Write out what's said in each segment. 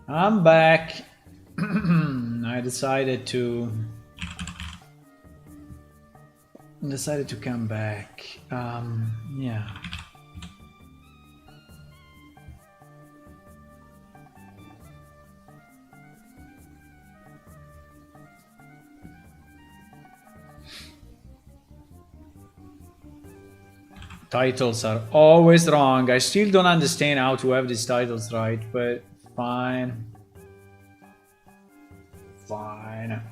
I'm back. I decided to come back. Yeah. Titles are always wrong. I still don't understand how to have these titles right, but fine. Fine.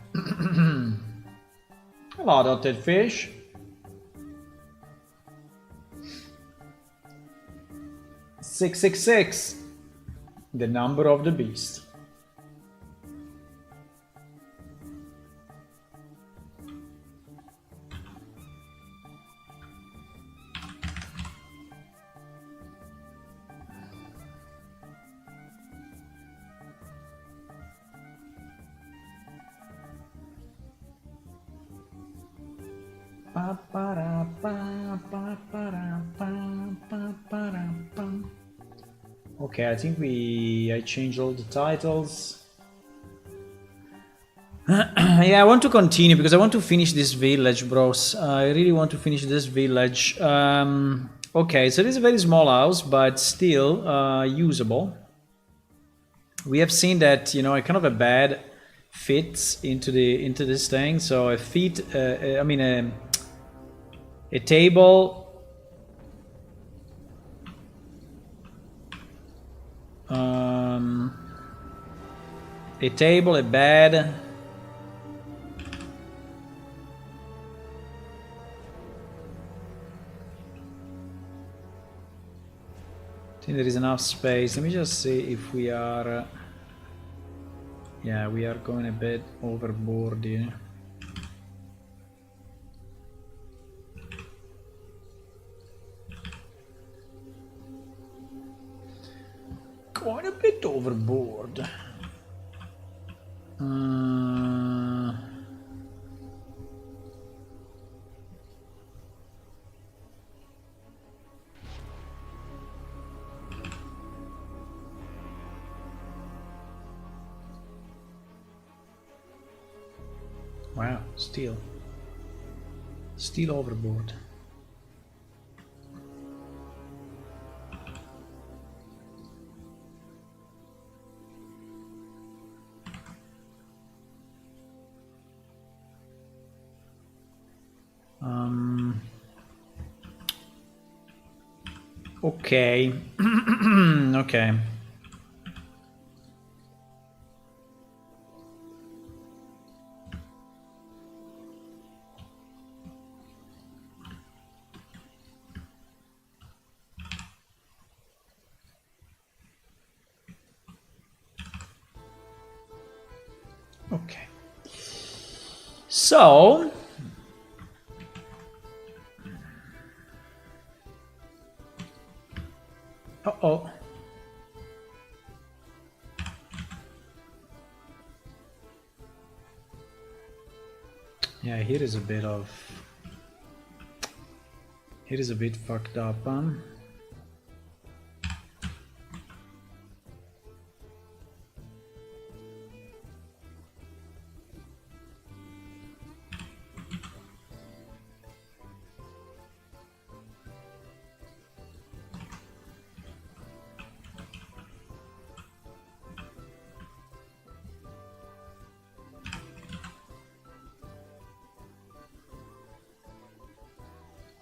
Hello, dotted fish. 666. The number of the beast. Okay, I think I changed all the titles. Yeah, I want to continue because I want to finish this village, bros. I really want to finish this village. Okay, so this is a very small house, but still usable. We have seen that, a kind of a bad fits into this thing. So a a table. A table, a bed. I think there is enough space. Let me just see if we are. Yeah, we are going a bit overboard here. Quite a bit overboard. Wow, still overboard. Okay. Okay. Okay. So uh-oh. Yeah, here is a bit fucked up,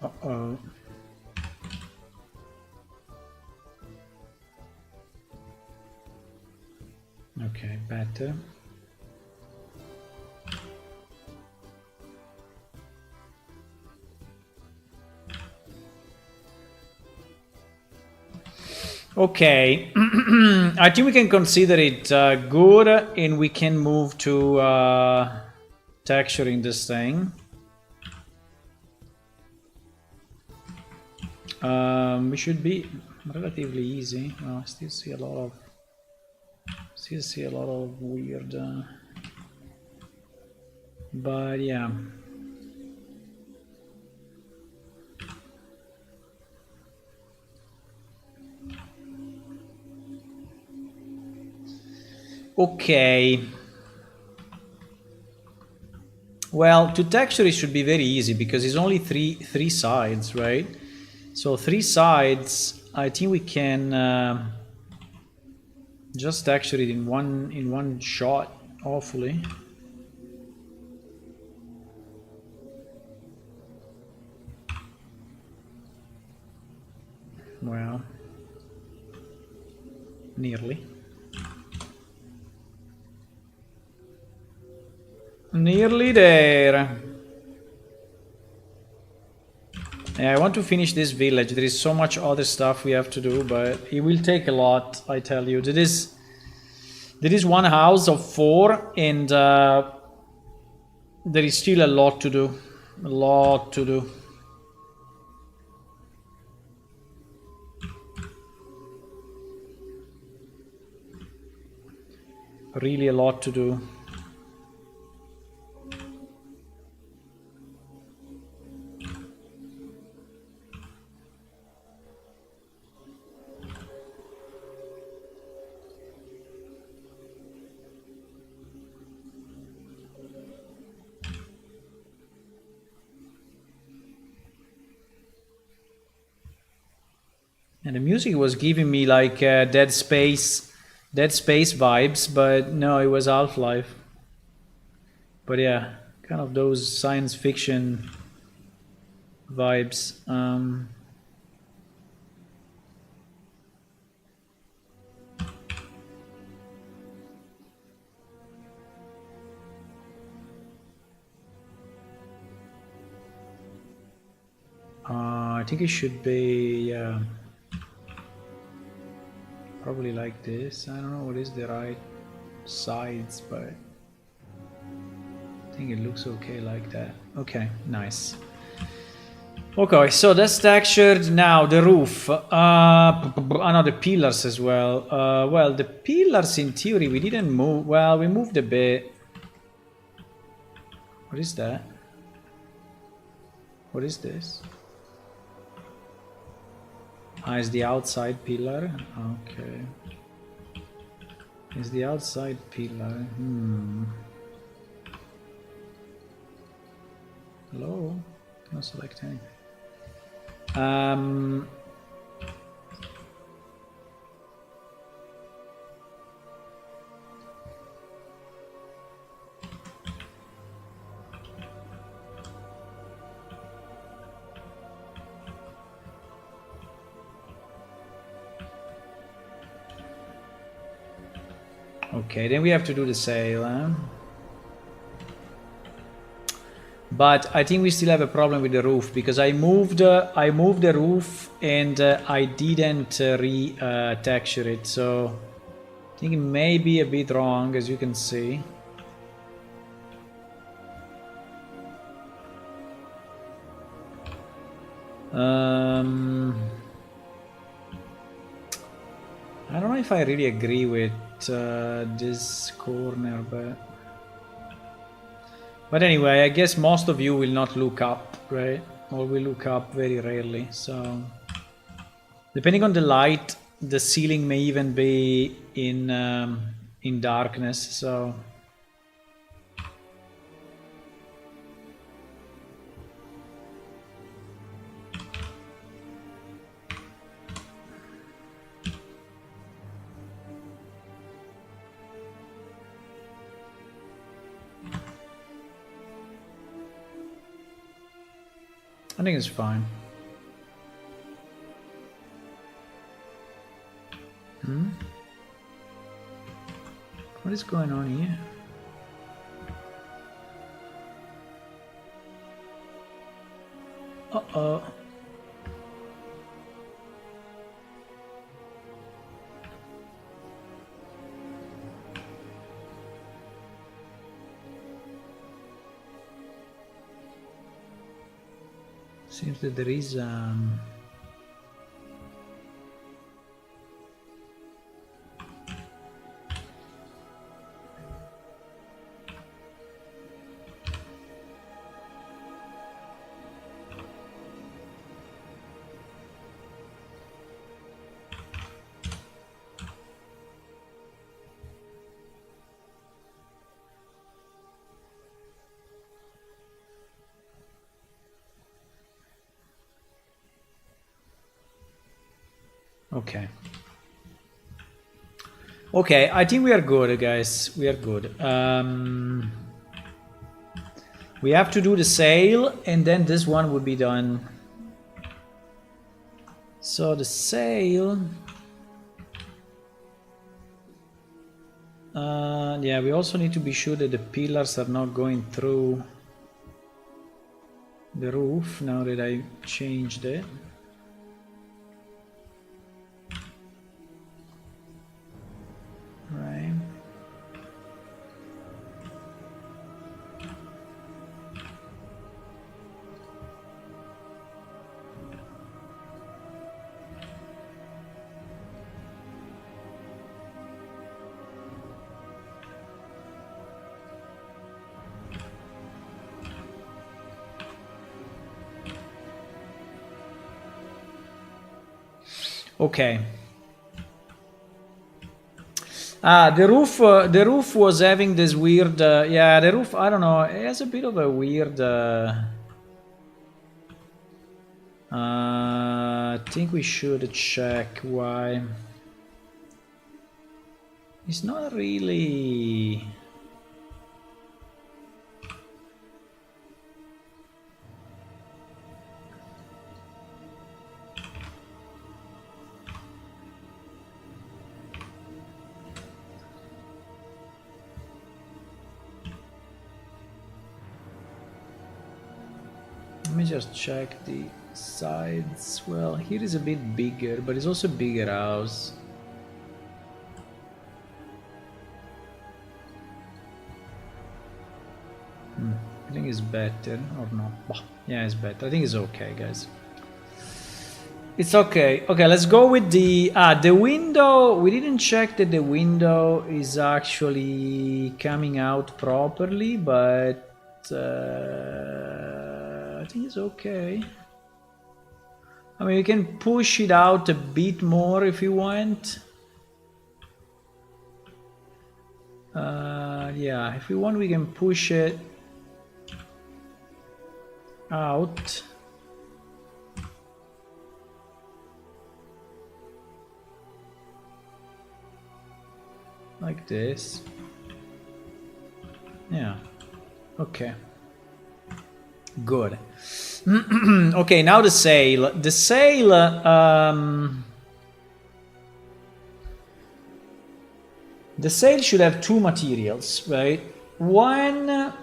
Uh-oh. Okay, better. Okay, I think we can consider it good, and we can move to texturing this thing. We should be relatively easy. Oh, I still see a lot of weird, but yeah. Okay. Well, to texture it should be very easy because it's only three sides, right? So 3 sides, I think we can just texture it in one shot, hopefully. Well, nearly. Nearly there. Yeah, I want to finish this village. There is so much other stuff we have to do, but it will take a lot, I tell you. There is one house of 4, and there is still a lot to do. A lot to do. Really a lot to do. And the music was giving me like Dead Space vibes, but no, it was Half-Life. But yeah, kind of those science fiction vibes. I think it should be probably like this. I don't know what is the right sides, but I think it looks okay like that. Okay, nice. Okay, so that's textured. Now the roof. No, the pillars as well. Well, the pillars in theory we didn't move. Well, we moved a bit. What is that? What is this? Ah, it's the outside pillar. Okay. It's the outside pillar. Hello? Cannot select anything. Okay, then we have to do the sail, huh? But I think we still have a problem with the roof because I moved the roof and I didn't re-texture it, so I think it may be a bit wrong, as you can see. I don't know if I really agree with this corner, but anyway, I guess most of you will not look up, right? Or will look up very rarely. So depending on the light, the ceiling may even be in darkness. So I think it's fine. What is going on here? Uh-oh. Seems that there is Okay. Okay, I think we are good, guys. We are good. We have to do the sale, and then this one will be done. So the sale... yeah, we also need to be sure that the pillars are not going through the roof, now that I changed it. Right. Okay. The roof was having this weird, yeah, the roof, I don't know, it has a bit of a weird, I think we should check why. It's not really... Let me just check the sides. Well, here is a bit bigger, but it's also a bigger house. I think it's better, or no? Yeah, it's better. I think it's okay, guys. It's okay. Okay, let's go with the window. We didn't check that the window is actually coming out properly, but I think it's okay. I mean, you can push it out a bit more if you want. Yeah, if we want, we can push it out. Like this. Yeah. Okay. Good. Okay, now the sale. The sale, the sale should have two materials, right? One...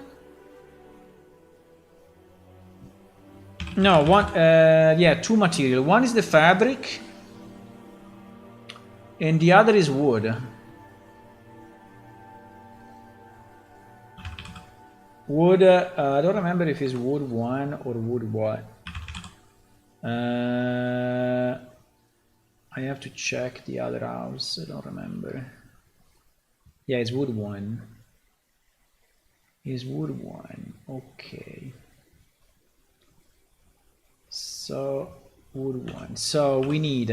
No, one, yeah, two material. One is the fabric, and the other is wood. Wood, I don't remember if it's wood 1 or wood what. I have to check the other house, I don't remember. Yeah, it's wood 1. It's wood 1, okay. So, wood 1. So, we need...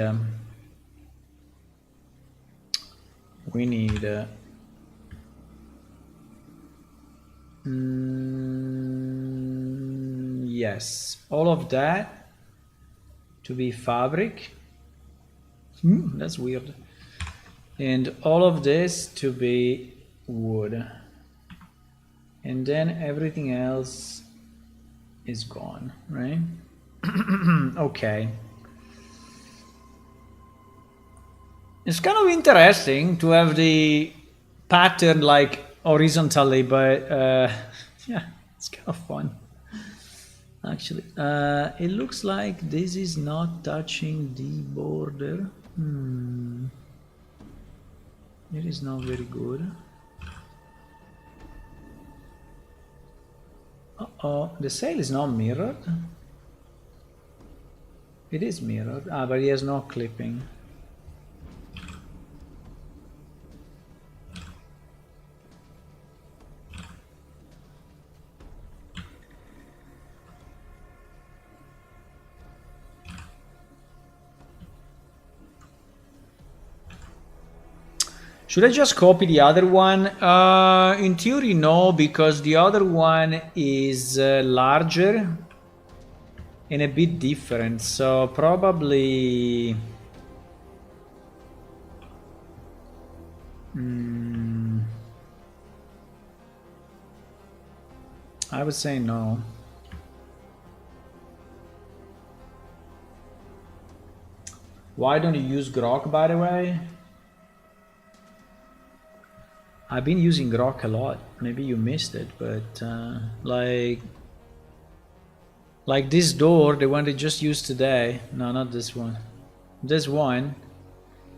yes, all of that to be fabric. That's weird. And all of this to be wood. And then everything else is gone, right? Okay. It's kind of interesting to have the pattern like horizontally, but yeah, it's kind of fun actually. It looks like this is not touching the border. It is not very good. The sail is not mirrored. It is mirrored, but it has no clipping. Should I just copy the other one? In theory, no, because the other one is larger and a bit different. So probably I would say no. Why don't you use grok, by the way? I've been using grok a lot. Maybe you missed it, but like this door, the one they just used today. No, not this one. This one.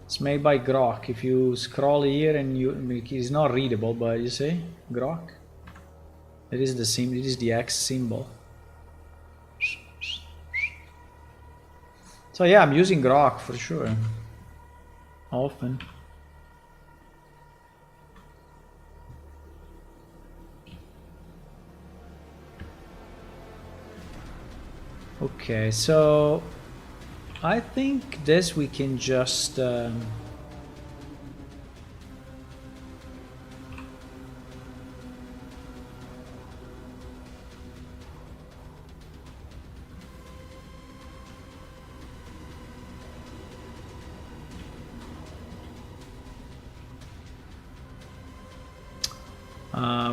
It's made by grok. If you scroll here and it's not readable, but you see grok. It is the symbol. It is the X symbol. So yeah, I'm using grok for sure. Often. Okay, so I think this we can just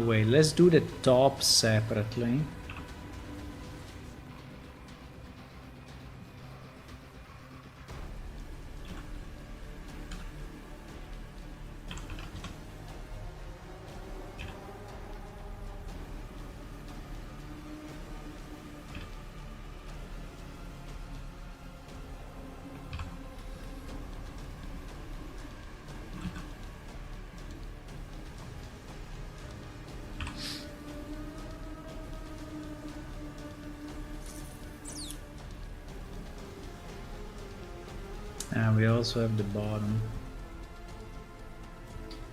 wait, let's do the top separately. And we also have the bottom.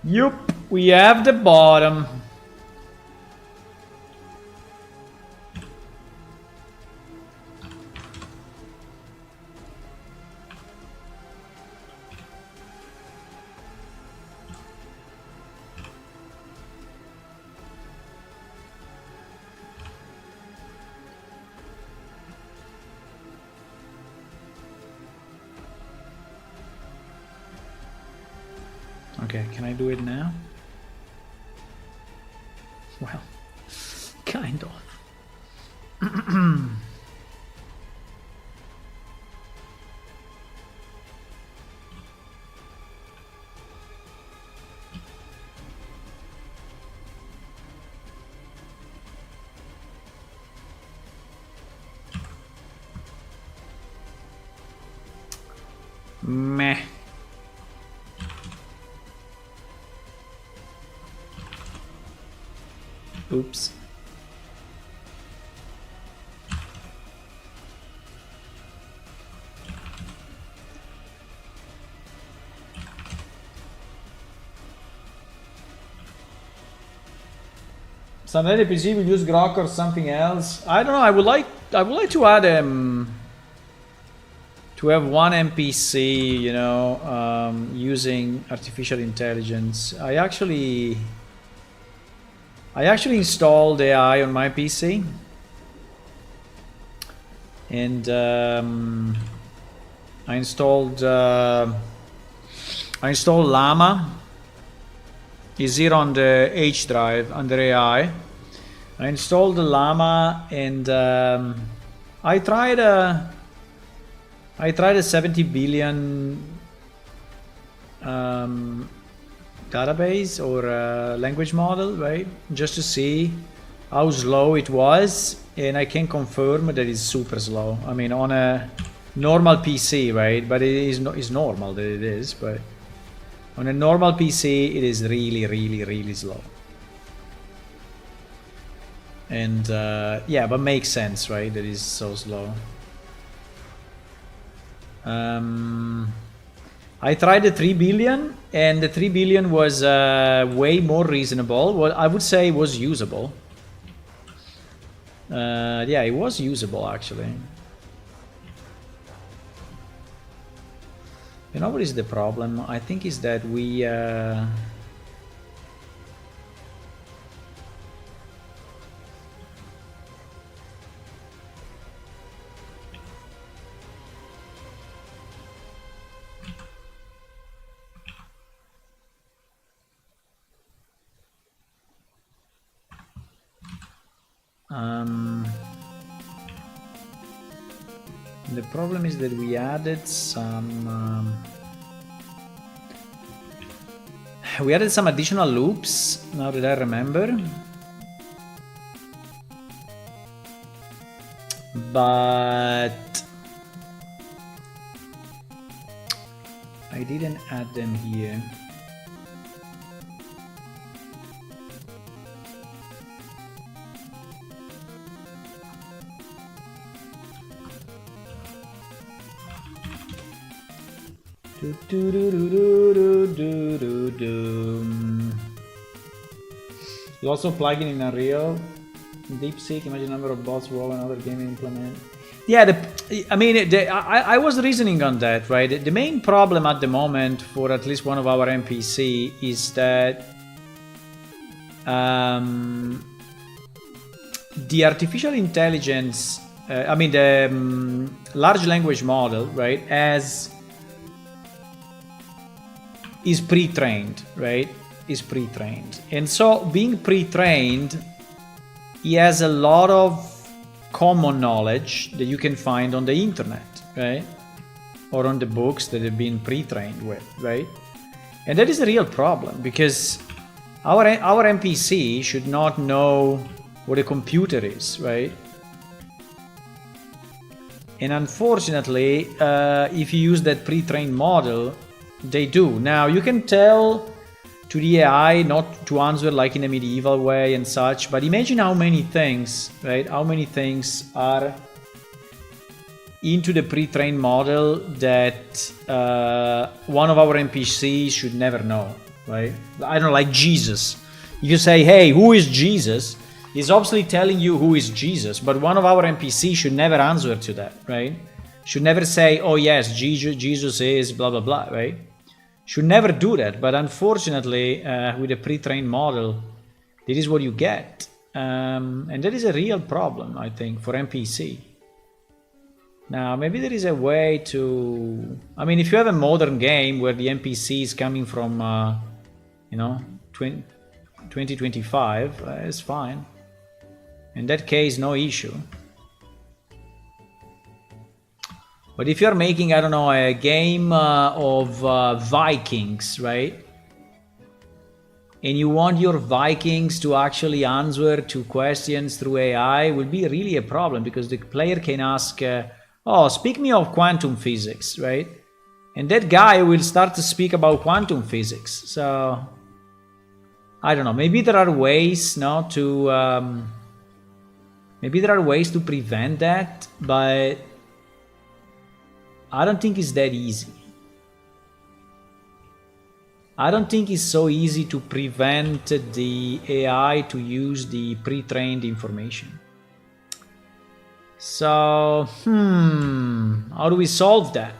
Yup, we have the bottom. Okay, can I do it now? Well, kind of. Meh. Oops. Some other PC will use grok or something else. I don't know. I would like to add to have one NPC, you know, using artificial intelligence. I actually installed AI on my PC, and I installed Llama. Is here on the H drive under AI. I installed the Llama, and I tried a 70 billion database or language model, right? Just to see how slow it was, and I can confirm that it's super slow. I mean, on a normal PC, right? But it's normal that it is, but on a normal PC, it is really slow. And yeah, but makes sense, right? That is so slow. I tried the 3 billion, and the 3 billion was way more reasonable. Well, I would say it was usable. Yeah, it was usable actually. You know what is the problem? I think is that we The problem is that we added some additional loops, now that I remember. But I didn't add them here. You also plug in Unreal, DeepSeek, imagine number of bots roll another game implement. Yeah, I was reasoning on that, right? The main problem at the moment for at least one of our NPC is that the artificial intelligence, the large language model, right, is pre-trained, right? Is pre-trained. And so being pre-trained, he has a lot of common knowledge that you can find on the internet, right? Or on the books that have been pre-trained with, right? And that is a real problem because our NPC should not know what a computer is, right? And unfortunately, if you use that pre-trained model, they do. Now, you can tell to the AI not to answer like in a medieval way and such, but imagine how many things, right? How many things are into the pre-trained model that one of our NPCs should never know, right? I don't know, like Jesus. If you say, hey, who is Jesus? He's obviously telling you who is Jesus, but one of our NPCs should never answer to that, right? Should never say, oh yes, Jesus is blah, blah, blah, right? Should never do that, but unfortunately, with a pre-trained model, this is what you get. And that is a real problem, I think, for NPC. Now, maybe there is a way to... I mean, if you have a modern game where the NPC is coming from, 2025, it's fine. In that case, no issue. But if you're making, I don't know, a game of Vikings, right? And you want your Vikings to actually answer to questions through AI, will be really a problem because the player can ask, oh, speak me of quantum physics, right? And that guy will start to speak about quantum physics. So, I don't know, maybe there are ways to prevent that, but I don't think it's that easy. I don't think it's so easy to prevent the AI to use the pre-trained information. So, how do we solve that?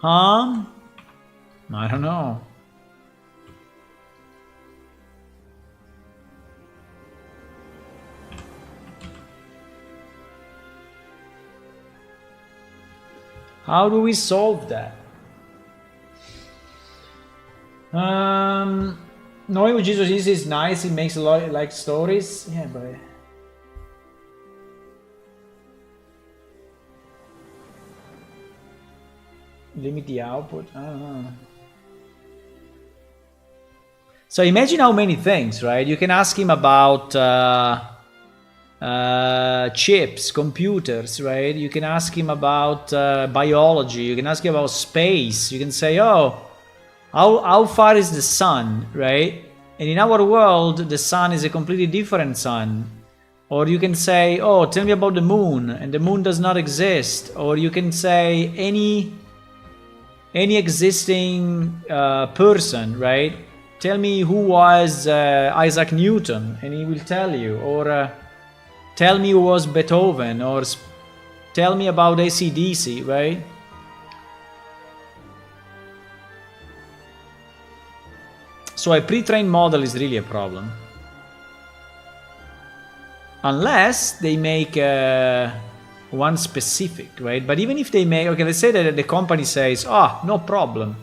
I don't know. How do we solve that? Knowing who Jesus is nice, it makes a lot like stories. Yeah, but limit the output. I don't know. So imagine how many things, right? You can ask him about chips, computers, right? You can ask him about biology. You can ask him about space. You can say, oh, how far is the sun, right? And in our world, the sun is a completely different sun. Or you can say, oh, tell me about the moon, and the moon does not exist. Or you can say any existing person, right? Tell me who was Isaac Newton, and he will tell you. Or tell me who was Beethoven, or tell me about AC/DC, right? So a pre-trained model is really a problem. Unless they make one specific, right? But even if they make, okay, let's say that the company says, ah, no problem.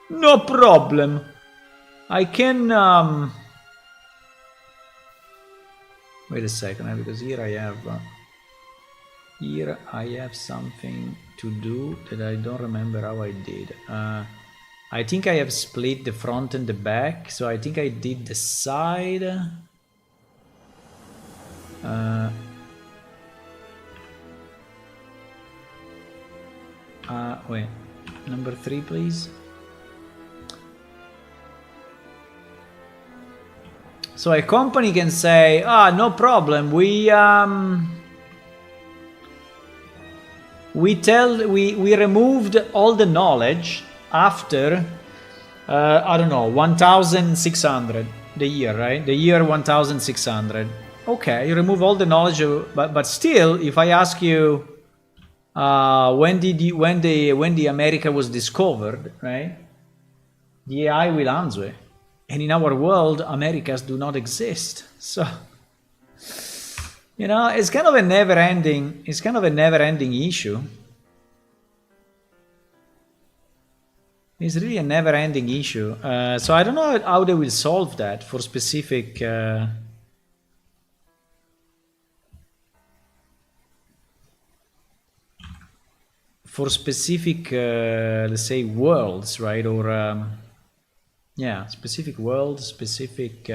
No problem. I can Wait a second, because here I have something to do that I don't remember how I did. I think I have split the front and the back, so I think I did the side. Wait, number 3, please. So a company can say, no problem, we removed all the knowledge after I don't know, 1600 the year, right? The year 1600. Okay, you remove all the knowledge, but still, if I ask you when the America was discovered, right? The AI will answer. And in our world, Americas do not exist. So, you know, it's kind of a never-ending issue. It's really a never-ending issue. So I don't know how they will solve that for specific. Let's say, worlds, right? Or yeah, specific worlds, specific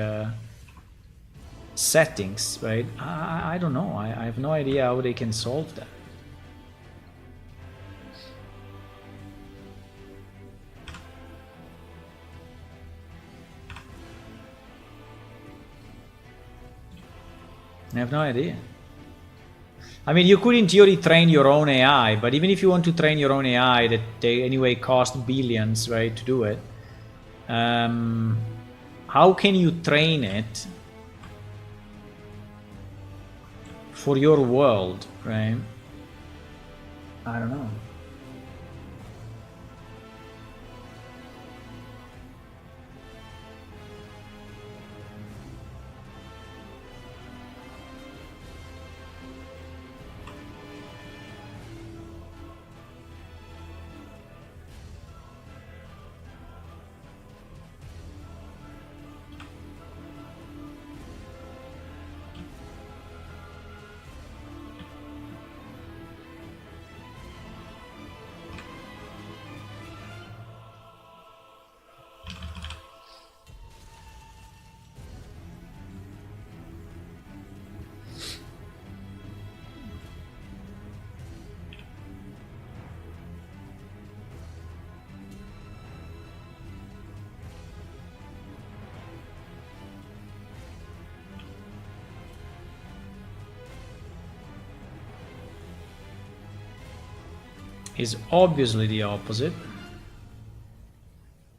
settings, right? I don't know. I have no idea how they can solve that. I have no idea. I mean, you could in theory train your own AI, but even if you want to train your own AI, that they anyway cost billions, right, to do it. How can you train it for your world, right? I don't know. Is obviously the opposite,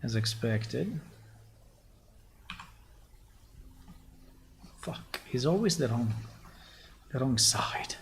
as expected. Fuck, he's always the wrong side.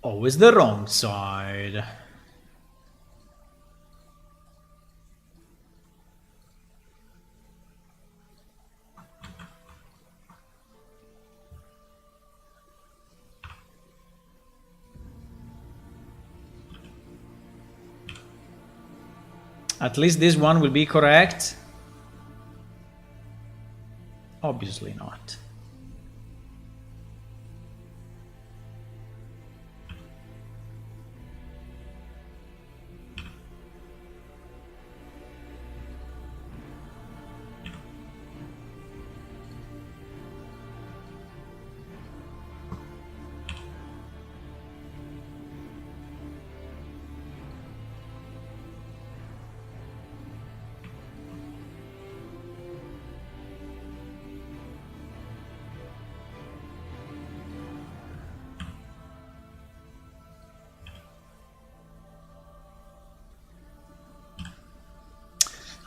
Always the wrong side. At least this one will be correct. Obviously not.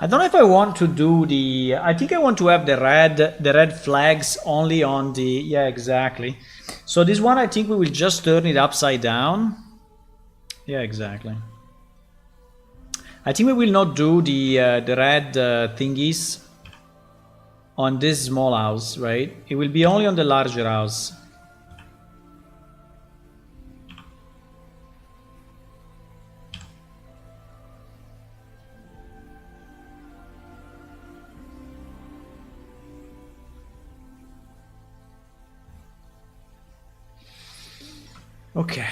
I don't know if I want to do the, I think I want to have the red flags only on the, yeah, exactly. So this one, I think we will just turn it upside down. Yeah, exactly. I think we will not do the red thingies on this small house, right? It will be only on the larger house. Okay.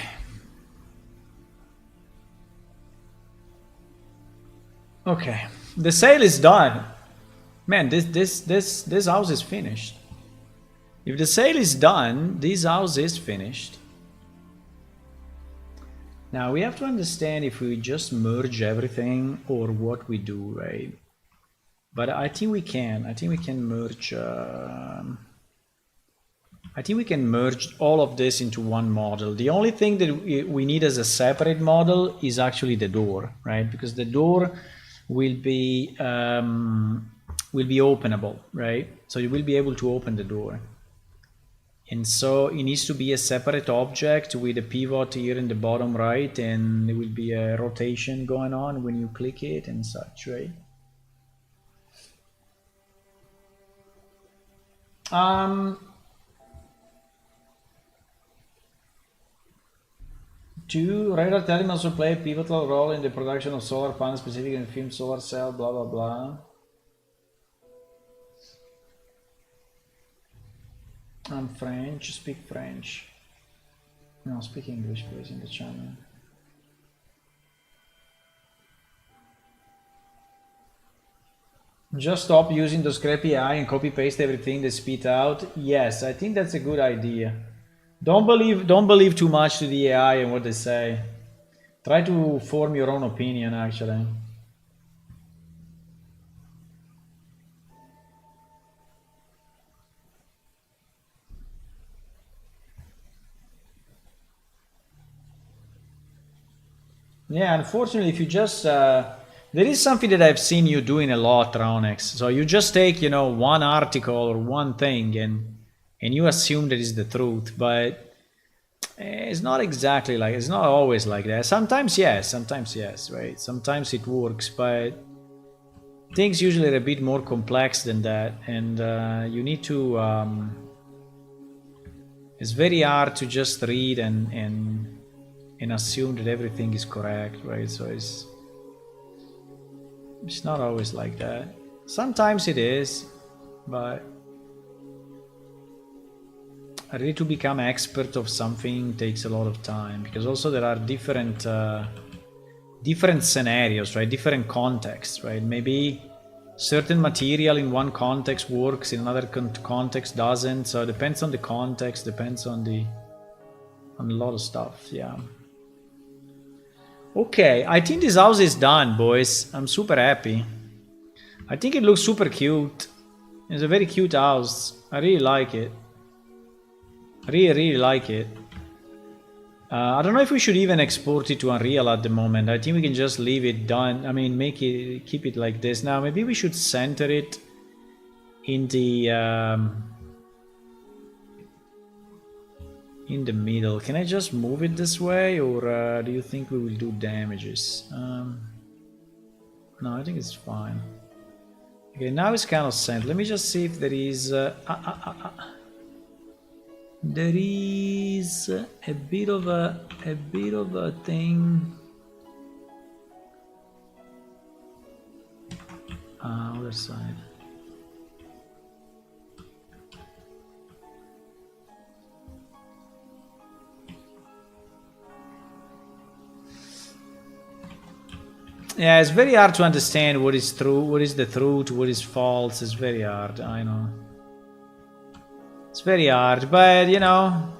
Okay. The sale is done. Man, this house is finished. If the sale is done, this house is finished. Now we have to understand if we just merge everything or what we do, right? But I think we can. I think we can merge. I think we can merge all of this into one model. The only thing that we need as a separate model is actually the door, right? Because the door will be openable, right? So you will be able to open the door. And so it needs to be a separate object with a pivot here in the bottom right, and there will be a rotation going on when you click it and such, right? Two radar telling also play a pivotal role in the production of solar panels, specifically in film solar cell, blah blah blah. I'm French, speak French. No, speak English please in the channel. Just stop using those crappy AI and copy paste everything they spit out. Yes, I think that's a good idea. Don't believe too much to the AI and what they say. Try to form your own opinion actually. Yeah, unfortunately, if you just there is something that I've seen you doing a lot, Ronex. So you just take, you know, one article or one thing and you assume that is the truth, but it's not exactly like, it's not always like that. Sometimes yes, right? Sometimes it works, but things usually are a bit more complex than that, and you need to. It's very hard to just read and assume that everything is correct, right? So it's not always like that. Sometimes it is, but really to become expert of something takes a lot of time, because also there are different scenarios, right? Different contexts, right? Maybe certain material in one context works, in another context doesn't. So it depends on the context, depends on a lot of stuff. Yeah. Okay, I think this house is done, boys. I'm super happy. I think it looks super cute. It's a very cute house. I really like it. I really like it. I don't know if we should even export it to Unreal at the moment. I think we can just leave it done. I mean, keep it like this. Now, maybe we should center it in the middle. Can I just move it this way, or do you think we will do damages? No, I think it's fine. Okay, now it's kind of centered. Let me just see if there is. There is a bit of a thing. Other side. Yeah, it's very hard to understand what is true, what is the truth, what is false. It's very hard, I know. It's very hard, but you know,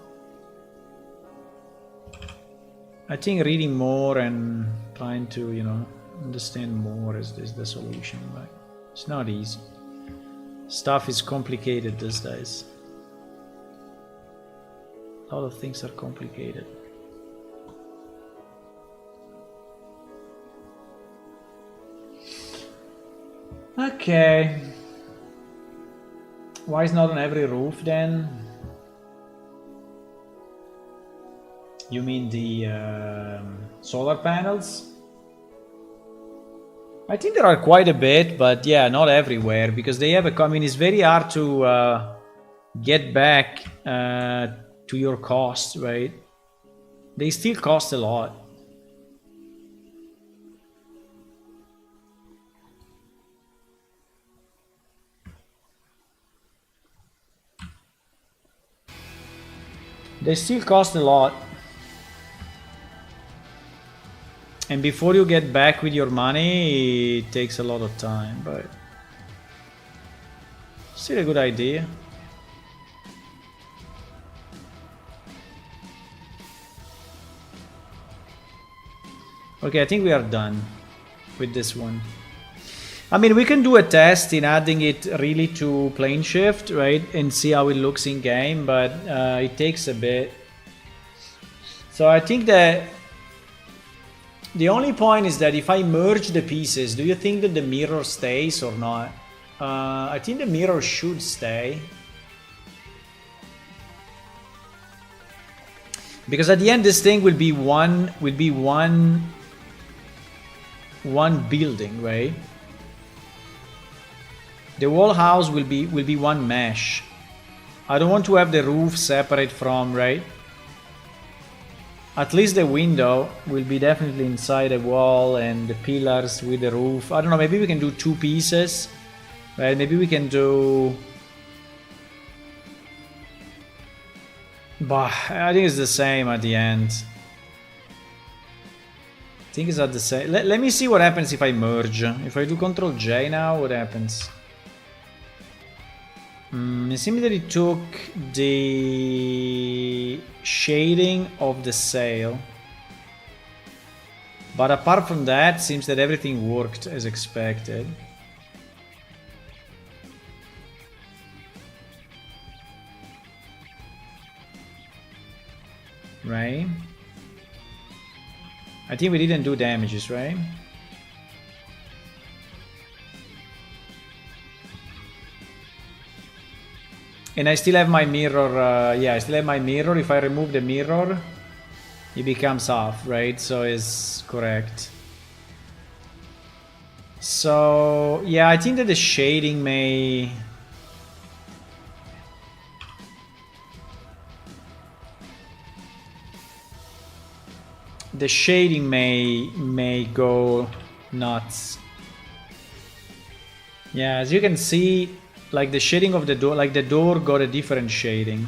I think reading more and trying to, you know, understand more is the solution, but it's not easy. Stuff is complicated these days. A lot of things are complicated. Okay. Why is not on every roof then? You mean the solar panels? I think there are quite a bit, but yeah, not everywhere, because they have a... I mean, it's very hard to get back to your cost, right? They still cost a lot. They still cost a lot. And before you get back with your money, it takes a lot of time, but still a good idea. Okay, I think we are done with this one. I mean, we can do a test in adding it really to plane shift, right? And see how it looks in game, but it takes a bit. So I think that the only point is that if I merge the pieces, do you think that the mirror stays or not? I think the mirror should stay. Because at the end, this thing will be one building, right? The whole house will be one mesh. I don't want to have the roof separate from, right? At least the window will be definitely inside a wall, and the pillars with the roof. I don't know, maybe we can do two pieces, right? Maybe we can do... But I think it's the same at the end. I think it's at the same. Let me see what happens if I merge. If I do Ctrl J now, what happens? It seems that it took the shading of the sail. But apart from that, it seems that everything worked as expected. Right? I think we didn't do damages, right? And I still have my mirror, yeah, I still have my mirror. If I remove the mirror, it becomes off, right? So it's correct. So, yeah, I think that the shading may... The shading may go nuts. Yeah, as you can see, like the shading of the door, like the door got a different shading.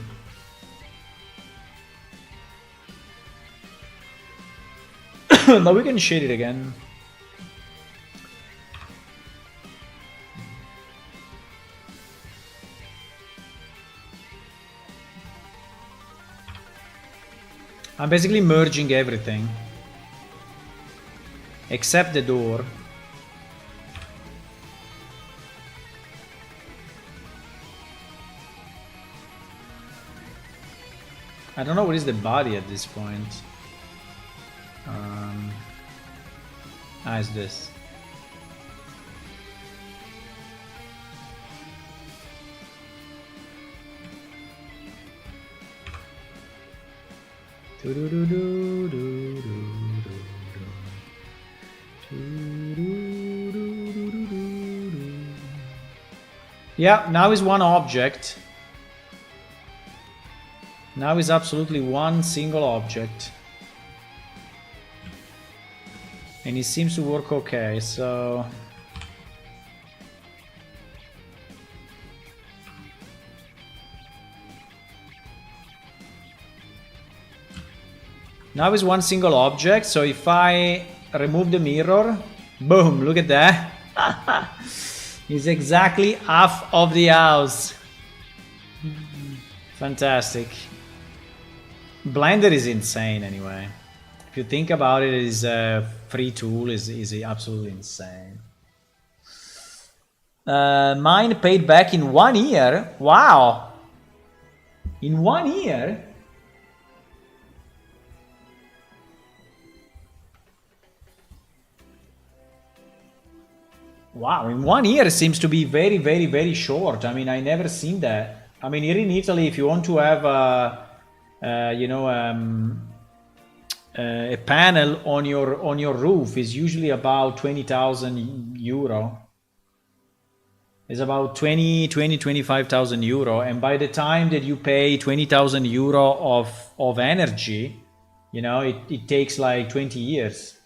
But we can shade it again. I'm basically merging everything. Except the door. I don't know what is the body at this point. It's this. Yeah, now is one object. Now is absolutely one single object. And it seems to work okay, so... Now is one single object, so if I remove the mirror, boom, look at that. It's exactly half of the house. Fantastic. Blender is insane anyway. If you think about it, is a free tool, is absolutely insane. Mine paid back in 1 year. Wow. In 1 year? Wow, in 1 year seems to be very, very, very short. I mean, I never seen that. I mean, here in Italy, if you want to have you know, a panel on your roof is usually about 20,000 euro. It's about 25,000 euro, and by the time that you pay 20,000 euro of energy, you know, it takes like 20 years.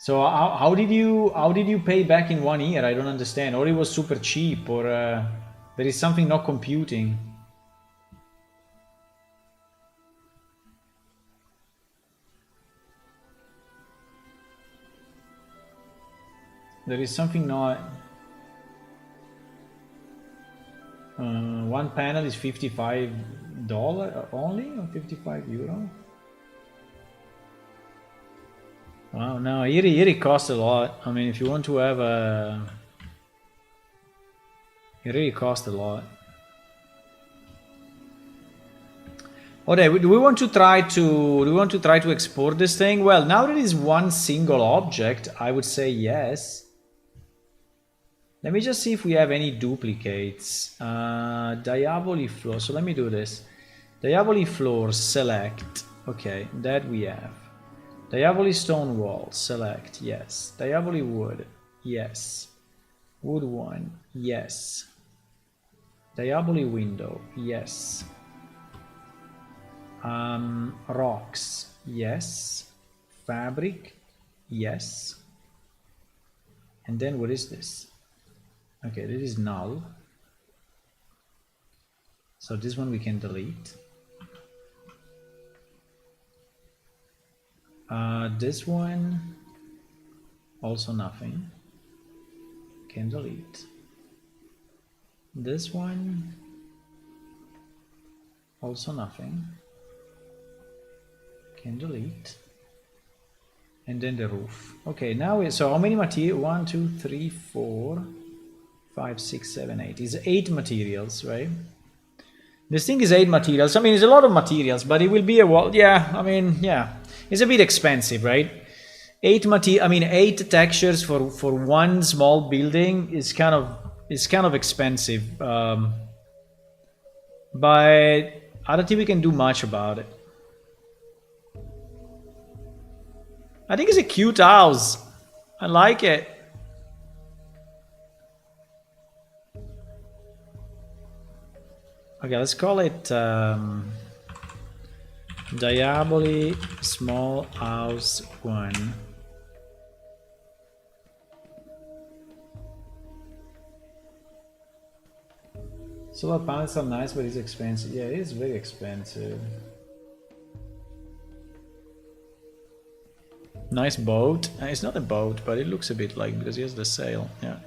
So how did you pay back in 1 year? I don't understand. Or it was super cheap, or there is something not computing. There is something not. One panel is $55 only, or 55 euro. Wow, no, here it costs a lot. I mean, if you want to have a, it really costs a lot. Okay, do we want to try to export this thing? Well, now that it is one single object, I would say yes. Let me just see if we have any duplicates. Diaboli floor. So let me do this. Diaboli floor, select. Okay, that we have. Diaboli stone wall, select, yes. Diaboli wood, yes. Wood 1, yes. Diaboli window, yes. Rocks, yes. Fabric, yes. And then what is this? Okay, this is null. So this one we can delete. This one, also nothing. Can delete. This one, also nothing. Can delete. And then the roof. Okay, now so how many material? 1, 2, 3, 4, 5, 6, 7, 8. It's 8 materials, right? This thing is 8 materials. I mean, it's a lot of materials, but it will be a wall. Yeah, I mean, yeah. It's a bit expensive, right? 8 textures for one small building is kind of expensive. But I don't think we can do much about it. I think it's a cute house. I like it. Okay, let's call it Diaboli small house 1. Solar panels are nice, but it's expensive. Yeah, it is very expensive. Nice boat. It's not a boat, but it looks a bit like, because he has the sail. Yeah.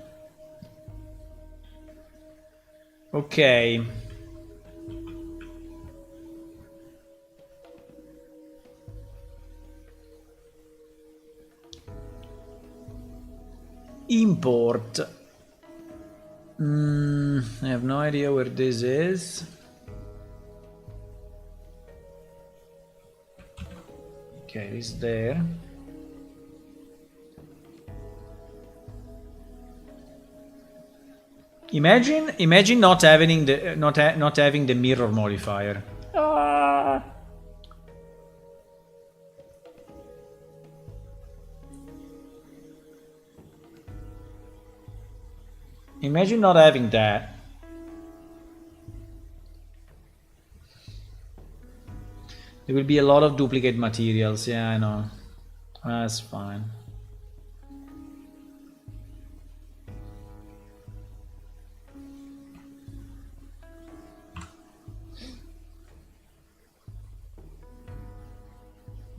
Okay. Import. I have no idea where this is. Okay, it's there. Imagine not having the not having the mirror modifier. Imagine not having that. There will be a lot of duplicate materials. Yeah, I know. That's fine.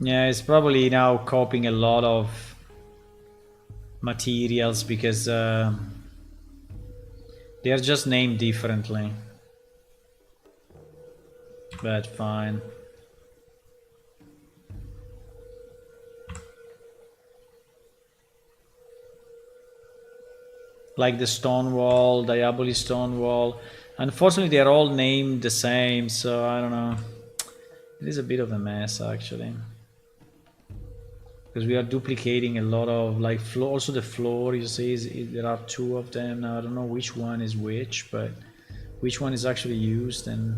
Yeah, it's probably now copying a lot of materials because they are just named differently. But fine. Like the stone wall, Diaboli stone wall. Unfortunately, they are all named the same, so I don't know. It is a bit of a mess, actually. because we are duplicating a lot of like floor. Also the floor, you see, there are two of them now. I don't know which one is which, but which one is actually used. And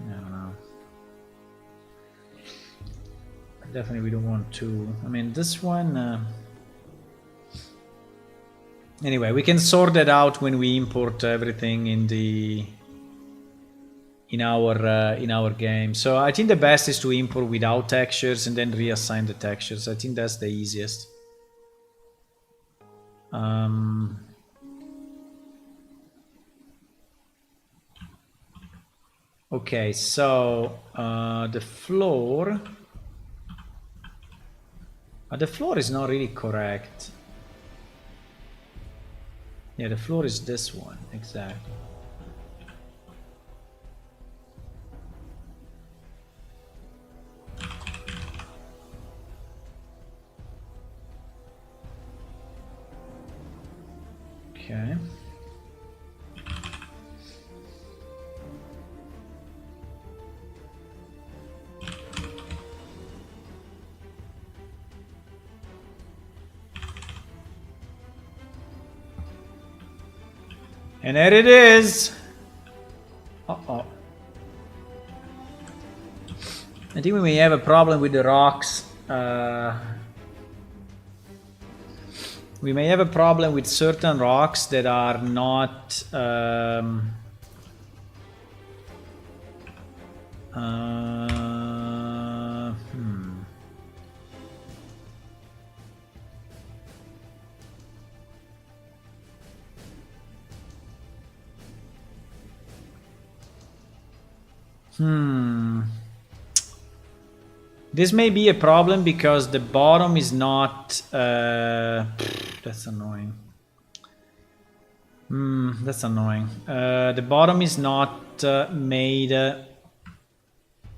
I don't know. Definitely we don't want to. I mean, this one. Anyway, we can sort that out when we import everything in our game. So I think the best is to import without textures and then reassign the textures. I think that's the easiest. Okay, so the floor is not really correct. Yeah, the floor is this one, exactly. Okay. And there it is. Uh-oh. I think we may have a problem with the rocks. We may have a problem with certain rocks that are not This may be a problem because the bottom is not. That's annoying. That's annoying. The bottom is not made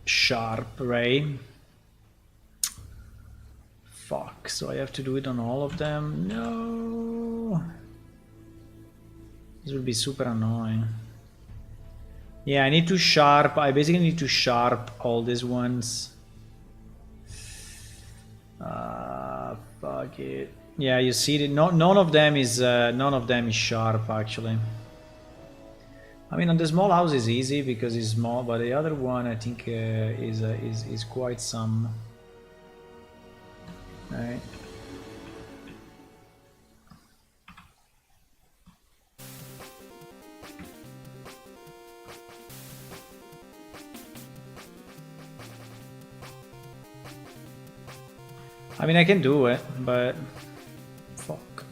sharp, right? Fuck. So I have to do it on all of them. No. This will be super annoying. Yeah, I need to sharp. I basically need to sharp all these ones. Fuck it. Yeah, you see that none of them is sharp actually. I mean, on the small house is easy because it's small, but the other one I think is quite some. Right. I mean, I can do it, but fuck.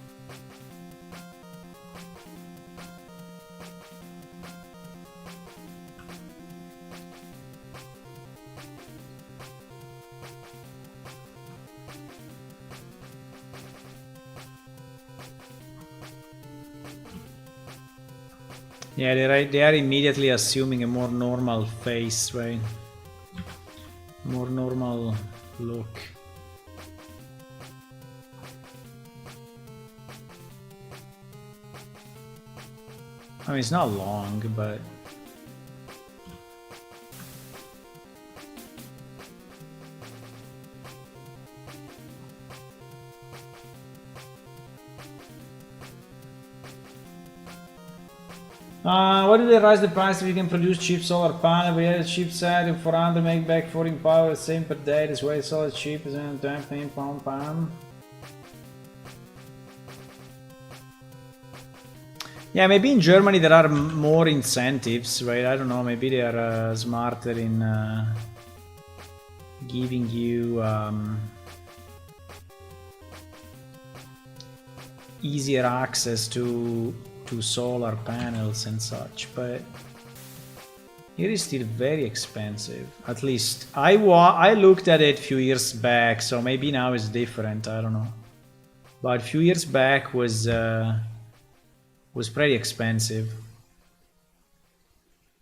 Yeah, they are immediately assuming a more normal face, right? More normal look. I mean, it's not long, but... What did they raise the price if you can produce cheap solar panel? We had a cheap set of 400 make back 14 power, the same per day. This way it's all cheap as in £10 Yeah, maybe in Germany there are more incentives, right? I don't know, maybe they are smarter in giving you easier access to solar panels and such, but it is still very expensive. At least I looked at it a few years back, so maybe now it's different, I don't know. But a few years back was pretty expensive.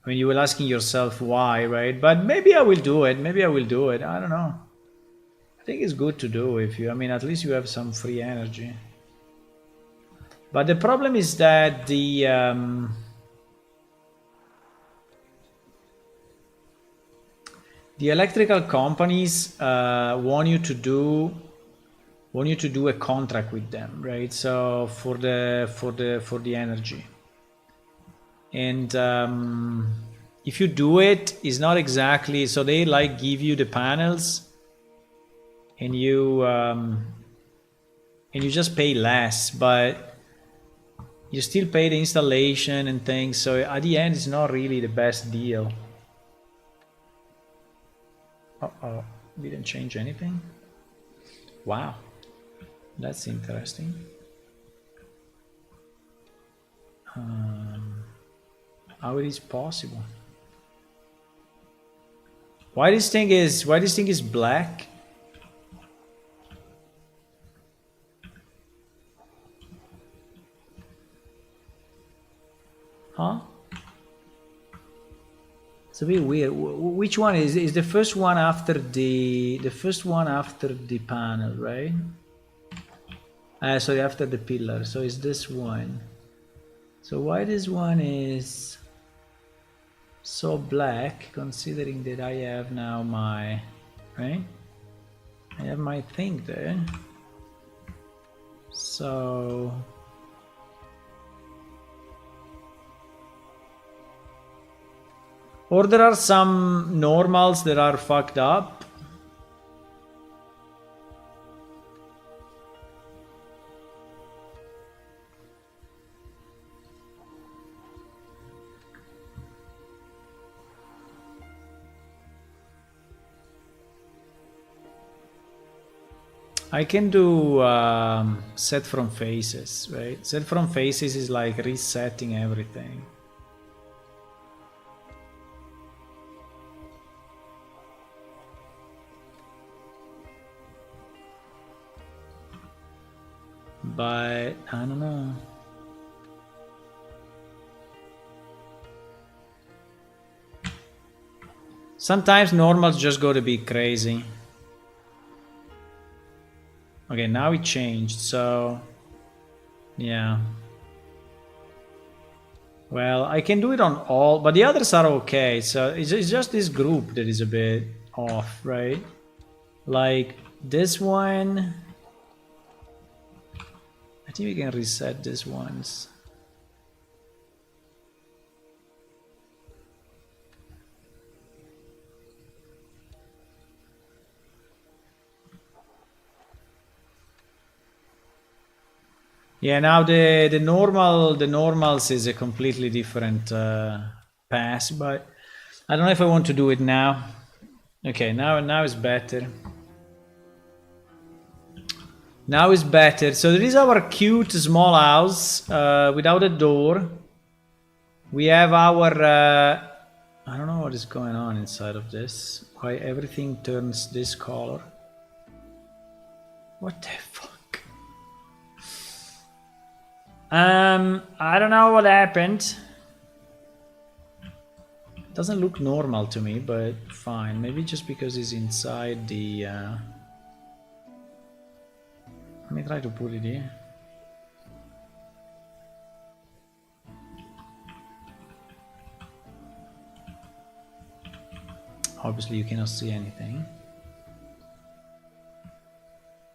I mean, you were asking yourself why, right? But maybe I will do it. Maybe I will do it. I don't know. I think it's good to do if you, I mean, at least you have some free energy. But the problem is that the electrical companies want you to do a contract with them, right? So for the energy, and if you do it, it's not exactly so they like give you the panels, and you just pay less, but you still pay the installation and things. So at the end, it's not really the best deal. Uh-oh, didn't change anything. Wow, that's interesting. How it is possible? Why this thing is black? Huh? It's a bit weird. Which one is the first one after the panel, right? Sorry, after the pillar. So it's this one. So why this one is so black, considering that I have now my, right? I have my thing there. So or there are some normals that are fucked up. I can do set from faces, right? Set from faces is like resetting everything. But I don't know. Sometimes normals just go to be crazy. Okay, now it changed, so yeah. Well, I can do it on all, but the others are okay. So it's just this group that is a bit off, right? Like this one. I think we can reset this once. Yeah, now the normals is a completely different pass, but I don't know if I want to do it now. Okay, now it's better. Now it's better. So there is our cute small house without a door. We have our I don't know what is going on inside of this. Why everything turns this color? What the fuck? I don't know what happened. It doesn't look normal to me, but fine. Maybe just because it's inside the... Let me try to put it here. Obviously you cannot see anything.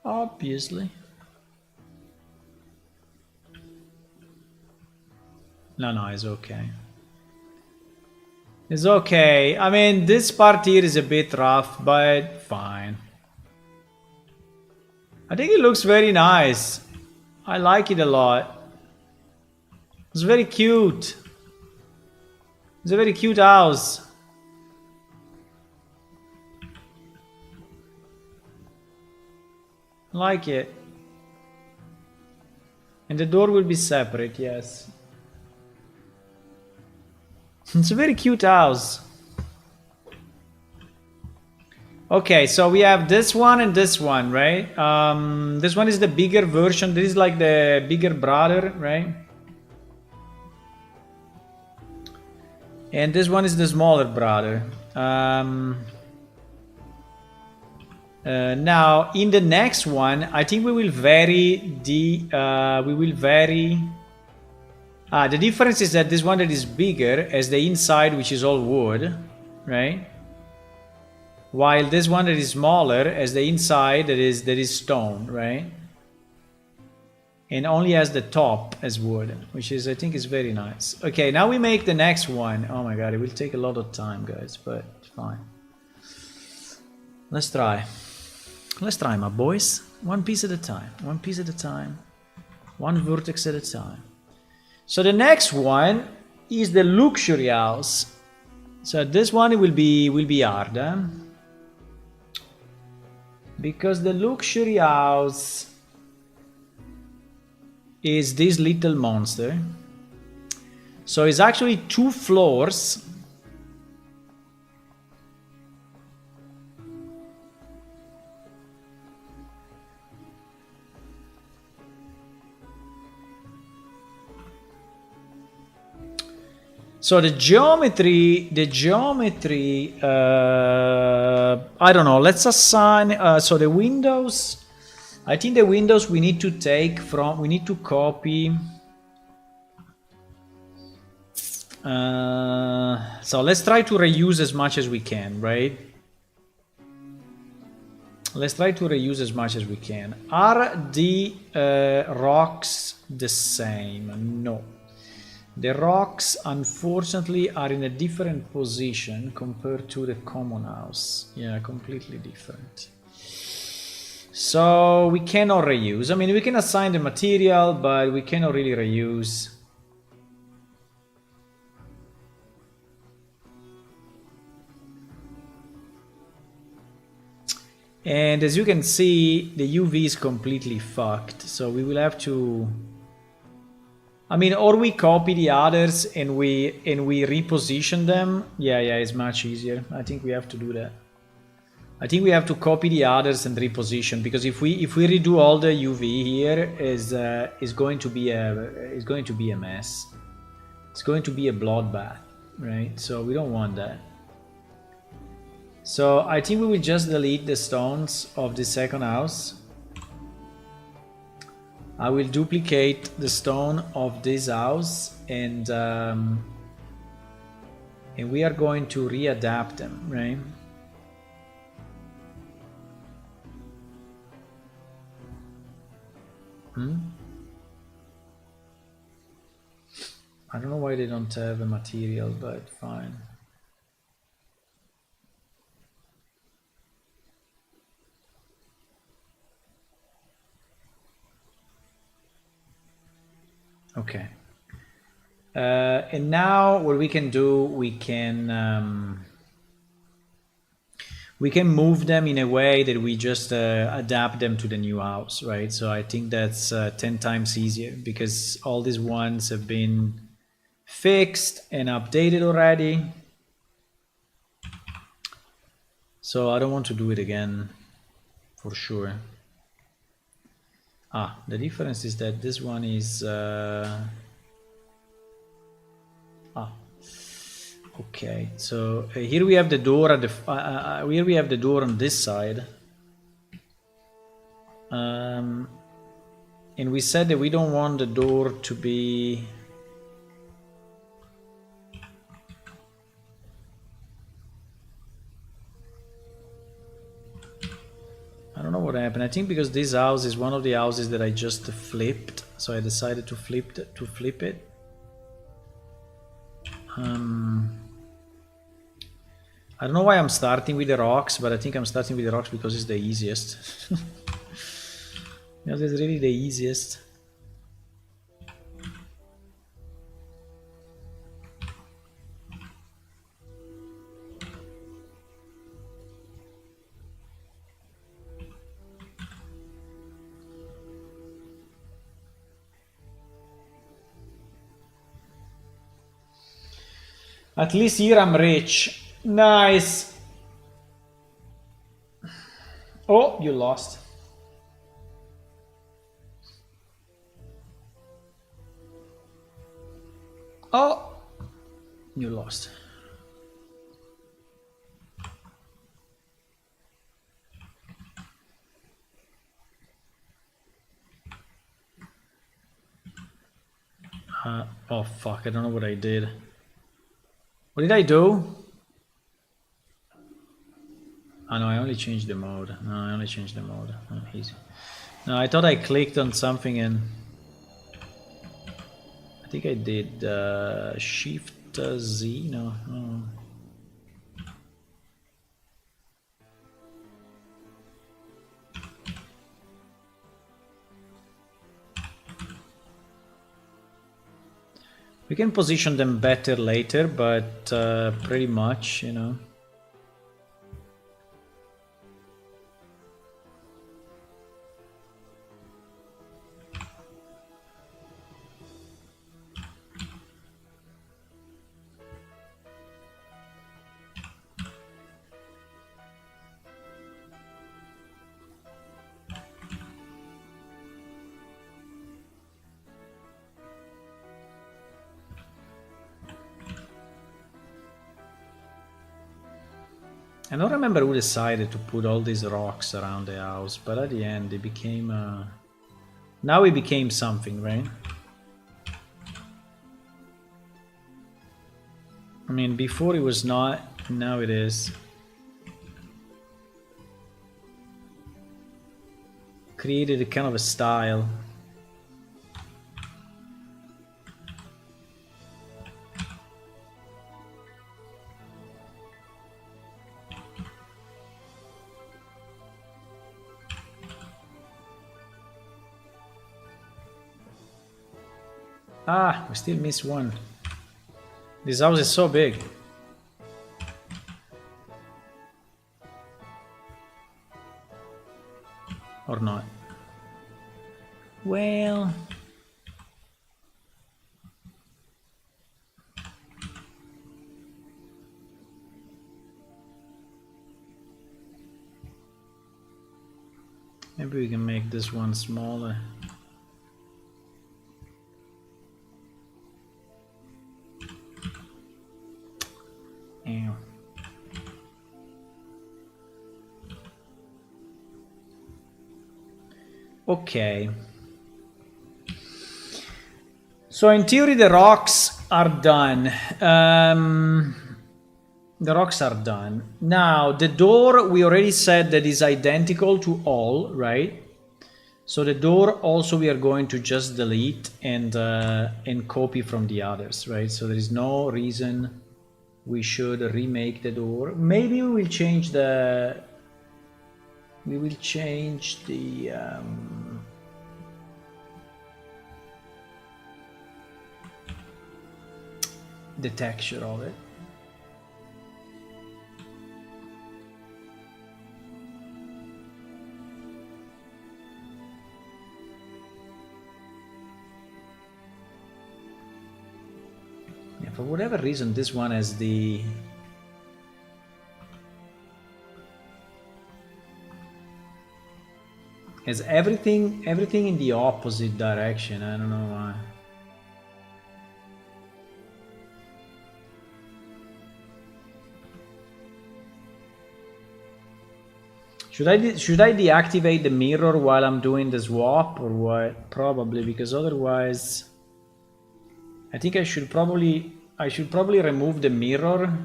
Obviously. No, it's okay. It's okay. I mean, this part here is a bit rough, but fine. I think it looks very nice. I like it a lot. It's very cute. It's a very cute house. I like it. And the door will be separate, yes. It's a very cute house. Okay, so we have this one and this one, right? This one is the bigger version. This is like the bigger brother, right? And this one is the smaller brother. Now in the next one, I think we will vary the the difference is that this one that is bigger has the inside, which is all wood, right? While this one that is smaller has the inside that is stone, right? And only has the top as wood, which is, I think, is very nice. Okay, now we make the next one. Oh my god, it will take a lot of time, guys, but fine. Let's try. Let's try, my boys. One piece at a time. One piece at a time. One vertex at a time. So the next one is the luxury house. So this one will be hard, huh? Because the luxury house is this little monster. So it's actually 2 floors. So the geometry, I don't know, let's assign, so the windows, I think the windows we need to take from, we need to copy. So let's try to reuse as much as we can, right? Let's try to reuse as much as we can. Are the rocks the same? No. The rocks, unfortunately, are in a different position compared to the common house. Yeah, completely different. So we cannot reuse. I mean, we can assign the material, but we cannot really reuse. And as you can see, the UV is completely fucked. So we will have to... I mean, or we copy the others and we reposition them. Yeah, it's much easier. I think we have to do that. I think we have to copy the others and reposition, because if we redo all the UV here, is going to be a mess. It's going to be a bloodbath, right? So we don't want that. So I think we will just delete the stones of the second house. I will duplicate the stone of this house, and we are going to readapt them, right? I don't know why they don't have a material, but fine. Okay. And now what we can do, we can move them in a way that we just adapt them to the new house, right? So I think that's 10 times easier, because all these ones have been fixed and updated already. So I don't want to do it again, for sure. The difference is that this one is okay. So here we have the door at the here we have the door on this side, and we said that we don't want the door to be... I don't know what happened. I think because this house is one of the houses that I just flipped, so I decided to flip it. I don't know why I'm starting with the rocks, but I think I'm starting with the rocks because it's the easiest. It's really the easiest. At least here I'm rich. Nice. Oh, you lost. Oh. You lost. Oh fuck, I don't know what I did. What did I do? Oh no, I only changed the mode. No, I only changed the mode. Oh, easy. No, I thought I clicked on something and... I think I did Shift Z, no. Oh. We can position them better later, but pretty much, you know. I don't remember who decided to put all these rocks around the house, but at the end it became... Now it became something, right? I mean, before it was not, now it is. Created a kind of a style. Ah, we still miss one. This house is so big. Or not. Well... Maybe we can make this one smaller. Ew. Okay. So in theory the rocks are done. The rocks are done. Now the door we already said that is identical to all, right? So the door also we are going to just delete and copy from the others, right? So there is no reason we should remake the door. Maybe we will change the... We will change the... the texture of it. Yeah, for whatever reason this one has the... has everything in the opposite direction. I don't know why. Should I deactivate the mirror while I'm doing the swap or what? Probably, because otherwise I think I should probably remove the mirror,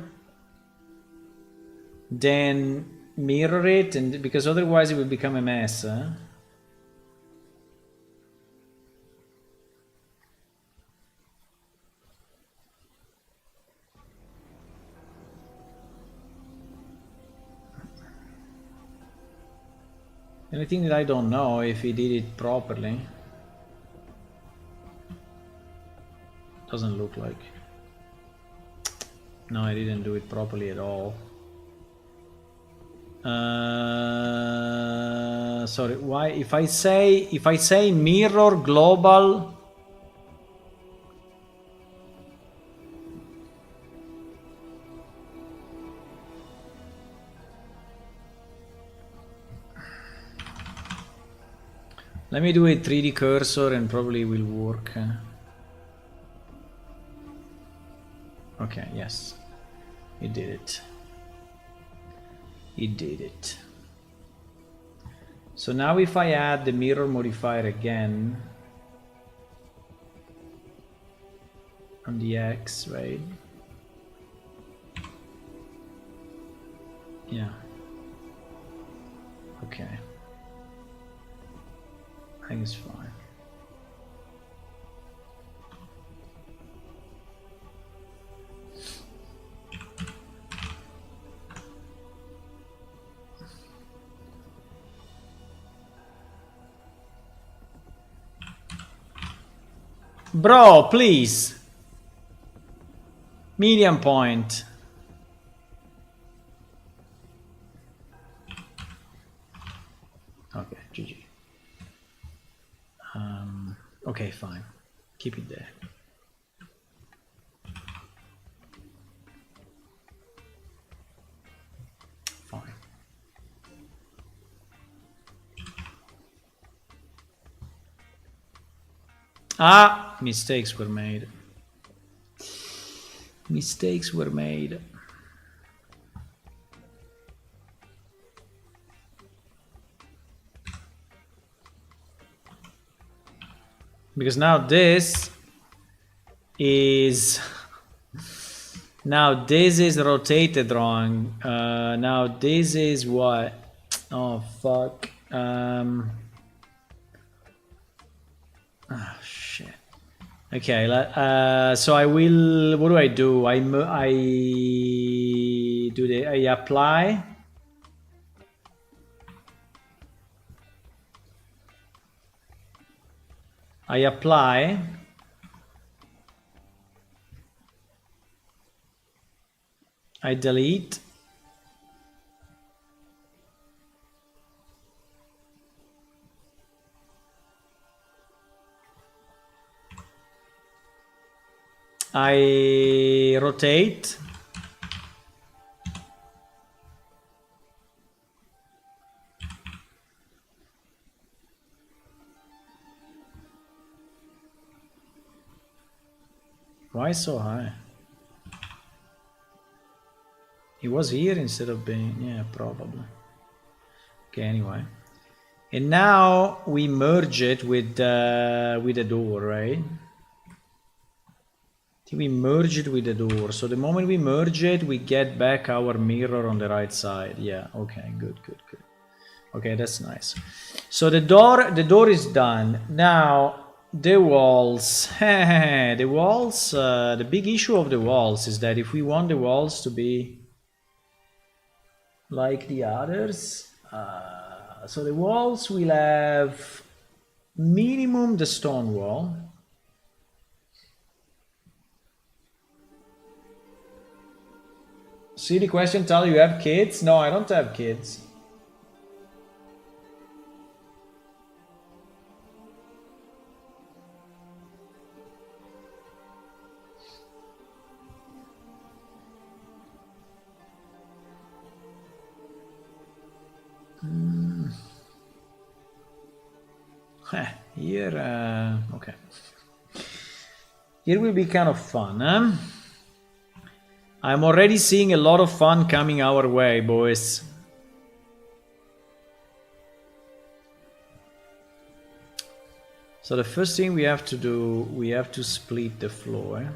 then mirror it, and because otherwise it will become a mess, huh? And I think that I don't know if he did it properly. Doesn't look like. No, I didn't do it properly at all. Sorry, why? If I say mirror global. Let me do a 3D cursor and probably will work. Okay, yes. He did it. He did it. So now if I add the mirror modifier again on the X, right? Yeah. Okay. I think it's fine. Bro, please. Medium point. Okay, GG. Okay, fine. Keep it there. Fine. Ah, mistakes were made. Mistakes were made. Because now this is rotated wrong. Now this is what? Oh fuck. Oh shit. Okay. So I will. What do I do? I apply. I apply. I delete. I rotate. Why so high? It was here instead of being, yeah, probably. Okay, anyway. And now we merge it with the door, right? We merge it with the door. So the moment we merge it, we get back our mirror on the right side. Yeah, okay, good. Okay, that's nice. So the door is done. Now the walls. The walls, the big issue of the walls is that if we want the walls to be like the others, so the walls will have minimum the stone wall. See the question, Tal, you have kids? No, I don't have kids. Here, okay. Here will be kind of fun, huh? I'm already seeing a lot of fun coming our way, boys. So the first thing we have to do, we have to split the floor.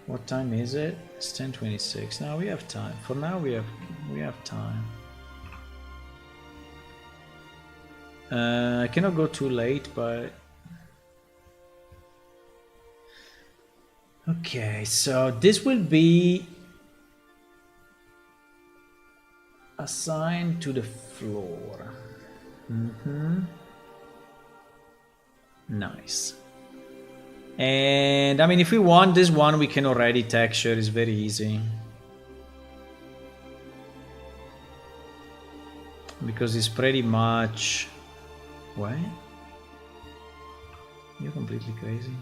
What time is it? It's 10:26. Now we have time. For now we have time. I cannot go too late, but okay, so this will be assigned to the floor. Nice. And I mean, if we want this one, we can already texture. It's very easy. Because it's pretty much... What? You're completely crazy.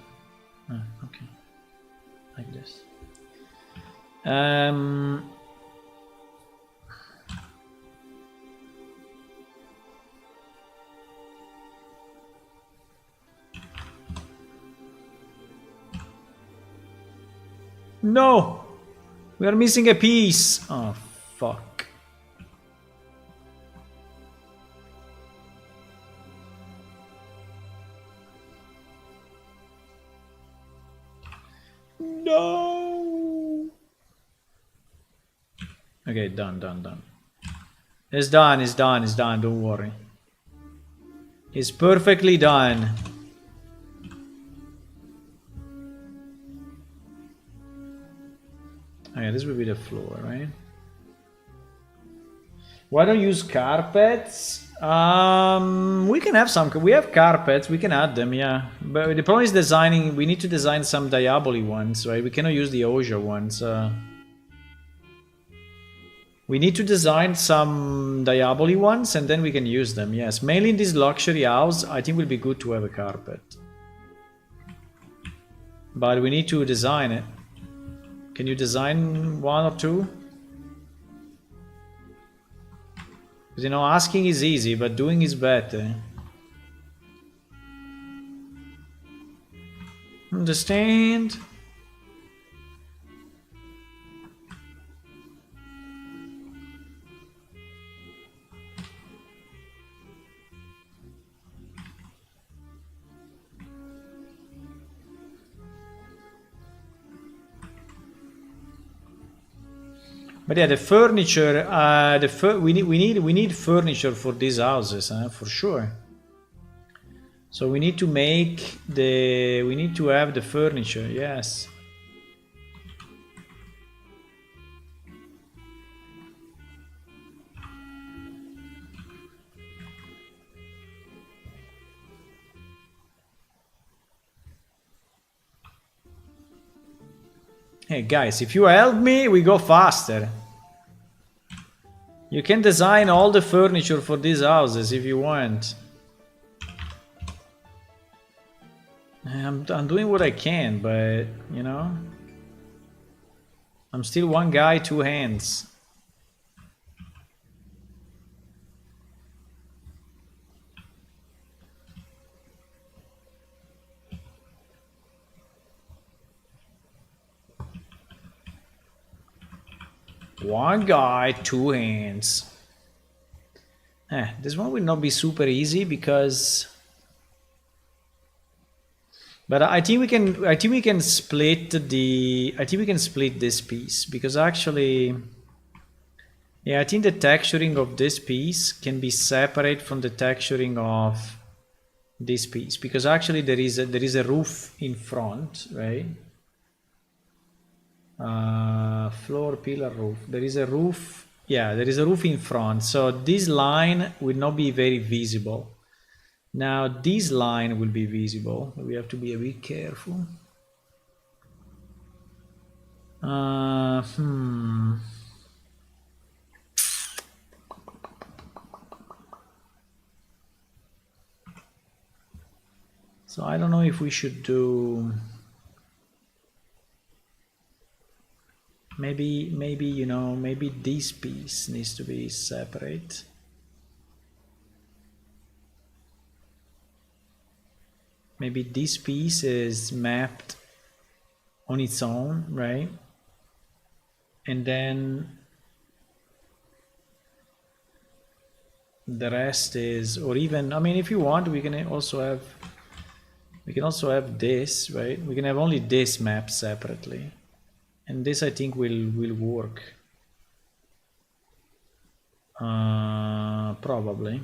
Ah, okay. Like this. No! We are missing a piece! Oh, fuck. No! Okay, done. It's done, don't worry. It's perfectly done. Okay, this will be the floor, right? Why don't you use carpets? We can have some. We have carpets. We can add them, yeah. But the problem is designing. We need to design some Diaboli ones, right? We cannot use the Oja ones. We need to design some Diaboli ones, and then we can use them. Yes, mainly in this luxury house, I think it will be good to have a carpet. But we need to design it. Can you design one or two? Because, you know, asking is easy, but doing is better. Understand? But yeah, the furniture. We need furniture for these houses, for sure. So we need to make the. We need to have the furniture. Yes. Hey guys, if you help me, we go faster. You can design all the furniture for these houses if you want. I'm doing what I can, but you know, I'm still one guy, two hands. One guy, two hands. This one will not be super easy because. But I think we can. I think we can split the. I think we can split this piece because actually. Yeah, I think the texturing of this piece can be separate from the texturing of this piece because actually there is a roof in front, right? Floor, pillar, roof. There is a roof. Yeah, there is a roof in front. So this line will not be very visible. Now this line will be visible. We have to be a bit careful. So I don't know if we should do. Maybe you know, maybe this piece needs to be separate. Maybe this piece is mapped on its own, right? And then the rest is, or even, I mean, if you want, we can also have this, right? We can have only this map separately. And this I think will work. Probably.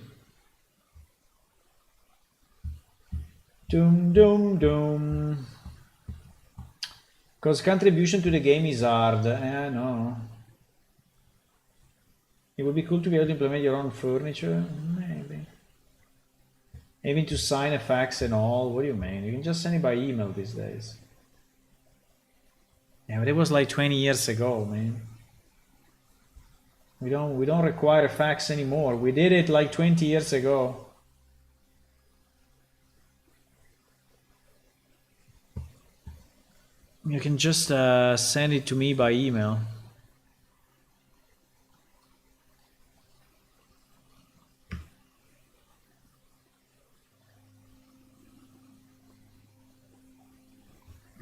Doom. Because contribution to the game is hard. No. It would be cool to be able to implement your own furniture. Maybe. Even to sign a fax and all. What do you mean? You can just send it by email these days. Yeah, but it was like 20 years ago, man. We don't require a fax anymore. We did it like 20 years ago. You can just send it to me by email.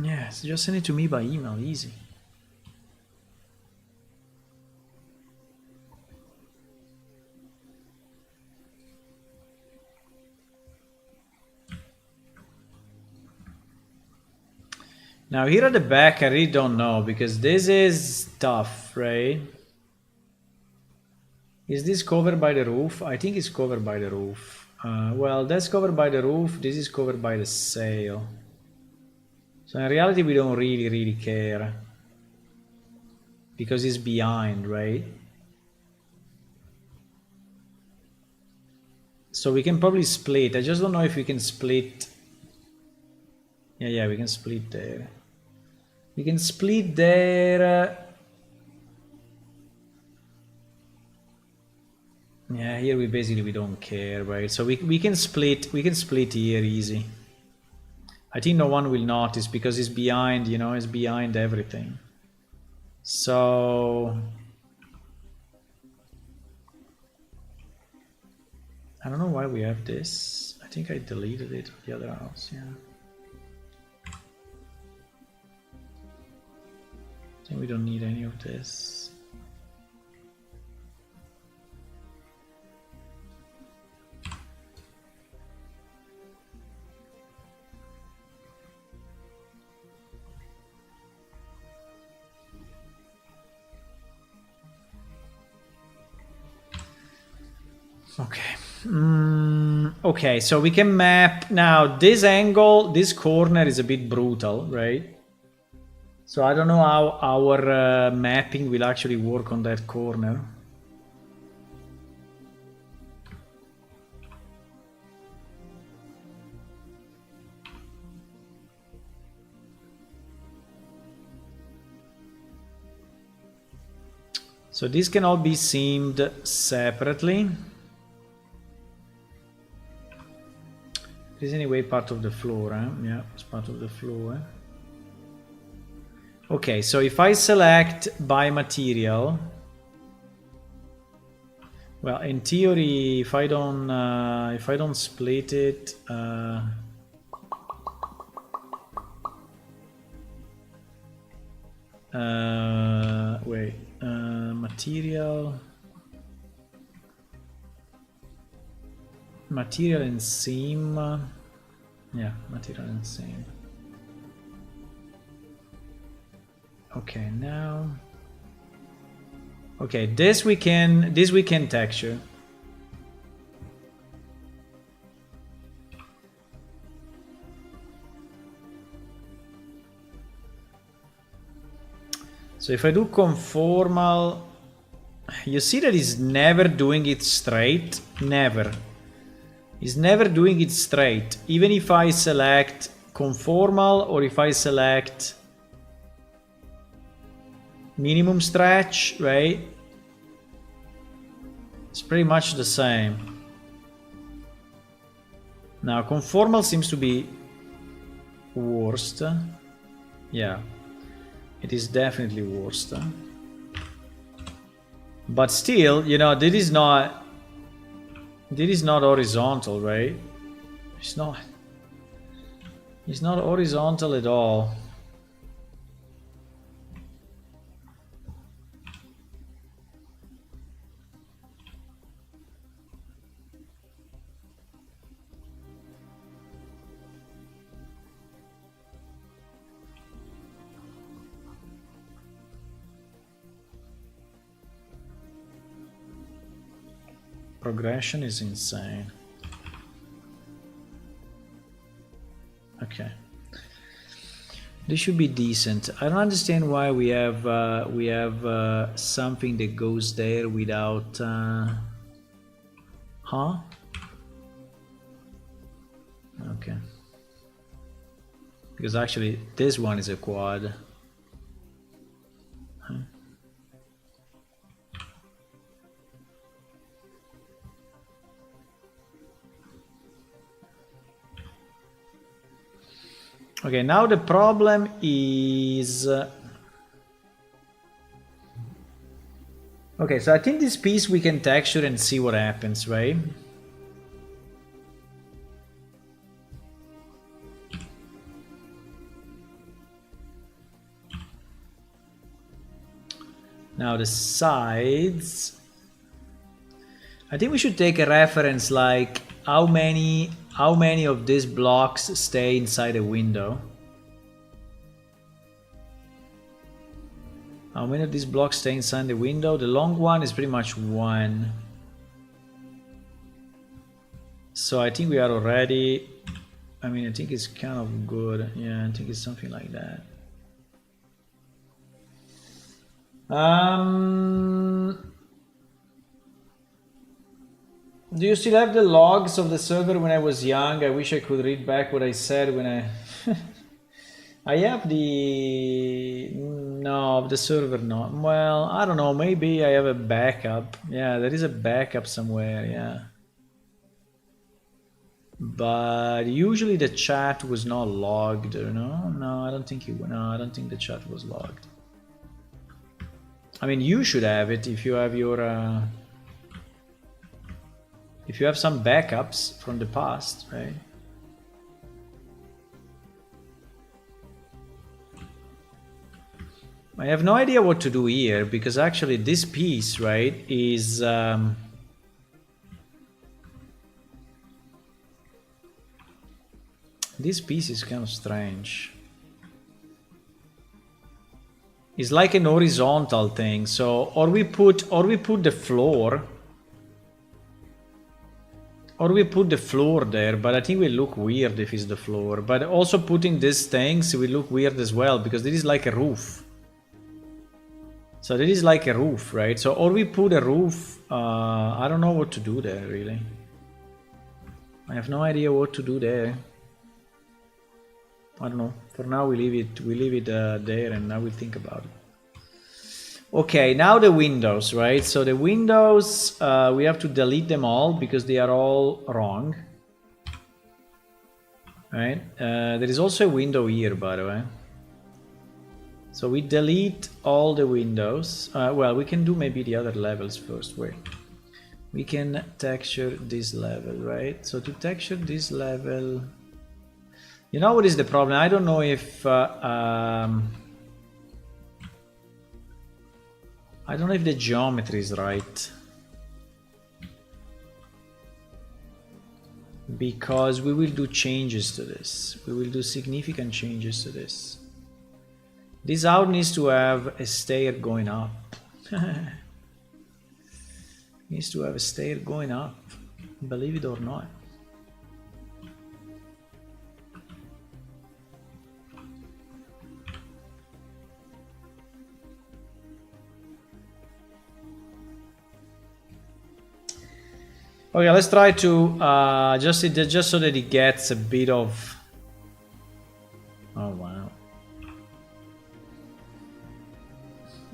Yes, just send it to me by email, easy. Now here at the back, I really don't know, because this is tough, right? Is this covered by the roof? I think it's covered by the roof. Well, that's covered by the roof. This is covered by the sail. So in reality, we don't really care. Because it's behind, right? So we can probably split. I just don't know if we can split. Yeah, we can split there. We can split there. Yeah, here we basically don't care, right? So we can split here easy. I think no one will notice because it's behind, you know, it's behind everything. So I don't know why we have this. I think I deleted it the other house, yeah. I think we don't need any of this. Okay. Okay, so we can map now. This angle, this corner is a bit brutal, right? So I don't know how our mapping will actually work on that corner. So these can all be seamed separately. This is anyway part of the floor, eh? Yeah, it's part of the floor. Okay, so if I select by material, well, in theory, if I don't split it, wait, material and seam, yeah, material and seam. Okay, now, okay, this we can texture. So if I do conformal, you see that it's never doing it straight, never. It's never doing it straight, even if I select conformal or if I select minimum stretch, right? It's pretty much the same. Now conformal seems to be worst. Yeah, it is definitely worst. But still, you know, this is not horizontal, right? It's not horizontal at all. Progression is insane. Okay, this should be decent. I don't understand why we have something that goes there without huh? Okay, because actually this one is a quad. Huh? Okay, now the problem is... okay, so I think this piece we can texture and see what happens, right? Now the sides... I think we should take a reference like how many of these blocks stay inside a window. How many of these blocks stay inside the window? The long one is pretty much 1. So I think we are already... I mean, I think it's kind of good. Yeah, I think it's something like that. Do you still have the logs of the server when I was young? I wish I could read back what I said when I... I have the... No, of the server not. Well, I don't know, maybe I have a backup. Yeah, there is a backup somewhere, yeah. But usually the chat was not logged, no? No, I don't think no, I don't think the chat was logged. I mean, you should have it if you have your... if you have some backups from the past, right? I have no idea what to do here, because actually this piece, right, is... this piece is kind of strange. It's like an horizontal thing, so or we put the floor, or we put the floor there, but I think it will look weird if it's the floor. But also putting these things will look weird as well, because this is like a roof. So this is like a roof, right? So or we put a roof. I don't know what to do there, really. I have no idea what to do there. I don't know. For now, we leave it there, and I will think about it. Okay, now the windows, right? So the windows, we have to delete them all because they are all wrong. Right? There is also a window here, by the way. So we delete all the windows. Well, we can do maybe the other levels first. Wait. We can texture this level, right? So to texture this level... You know what is the problem? I don't know if... I don't know if the geometry is right. Because we will do changes to this. We will do significant changes to this. This out needs to have a stair going up. Needs to have a stair going up. Believe it or not. Okay, let's try to just so that it gets a bit of... Oh wow.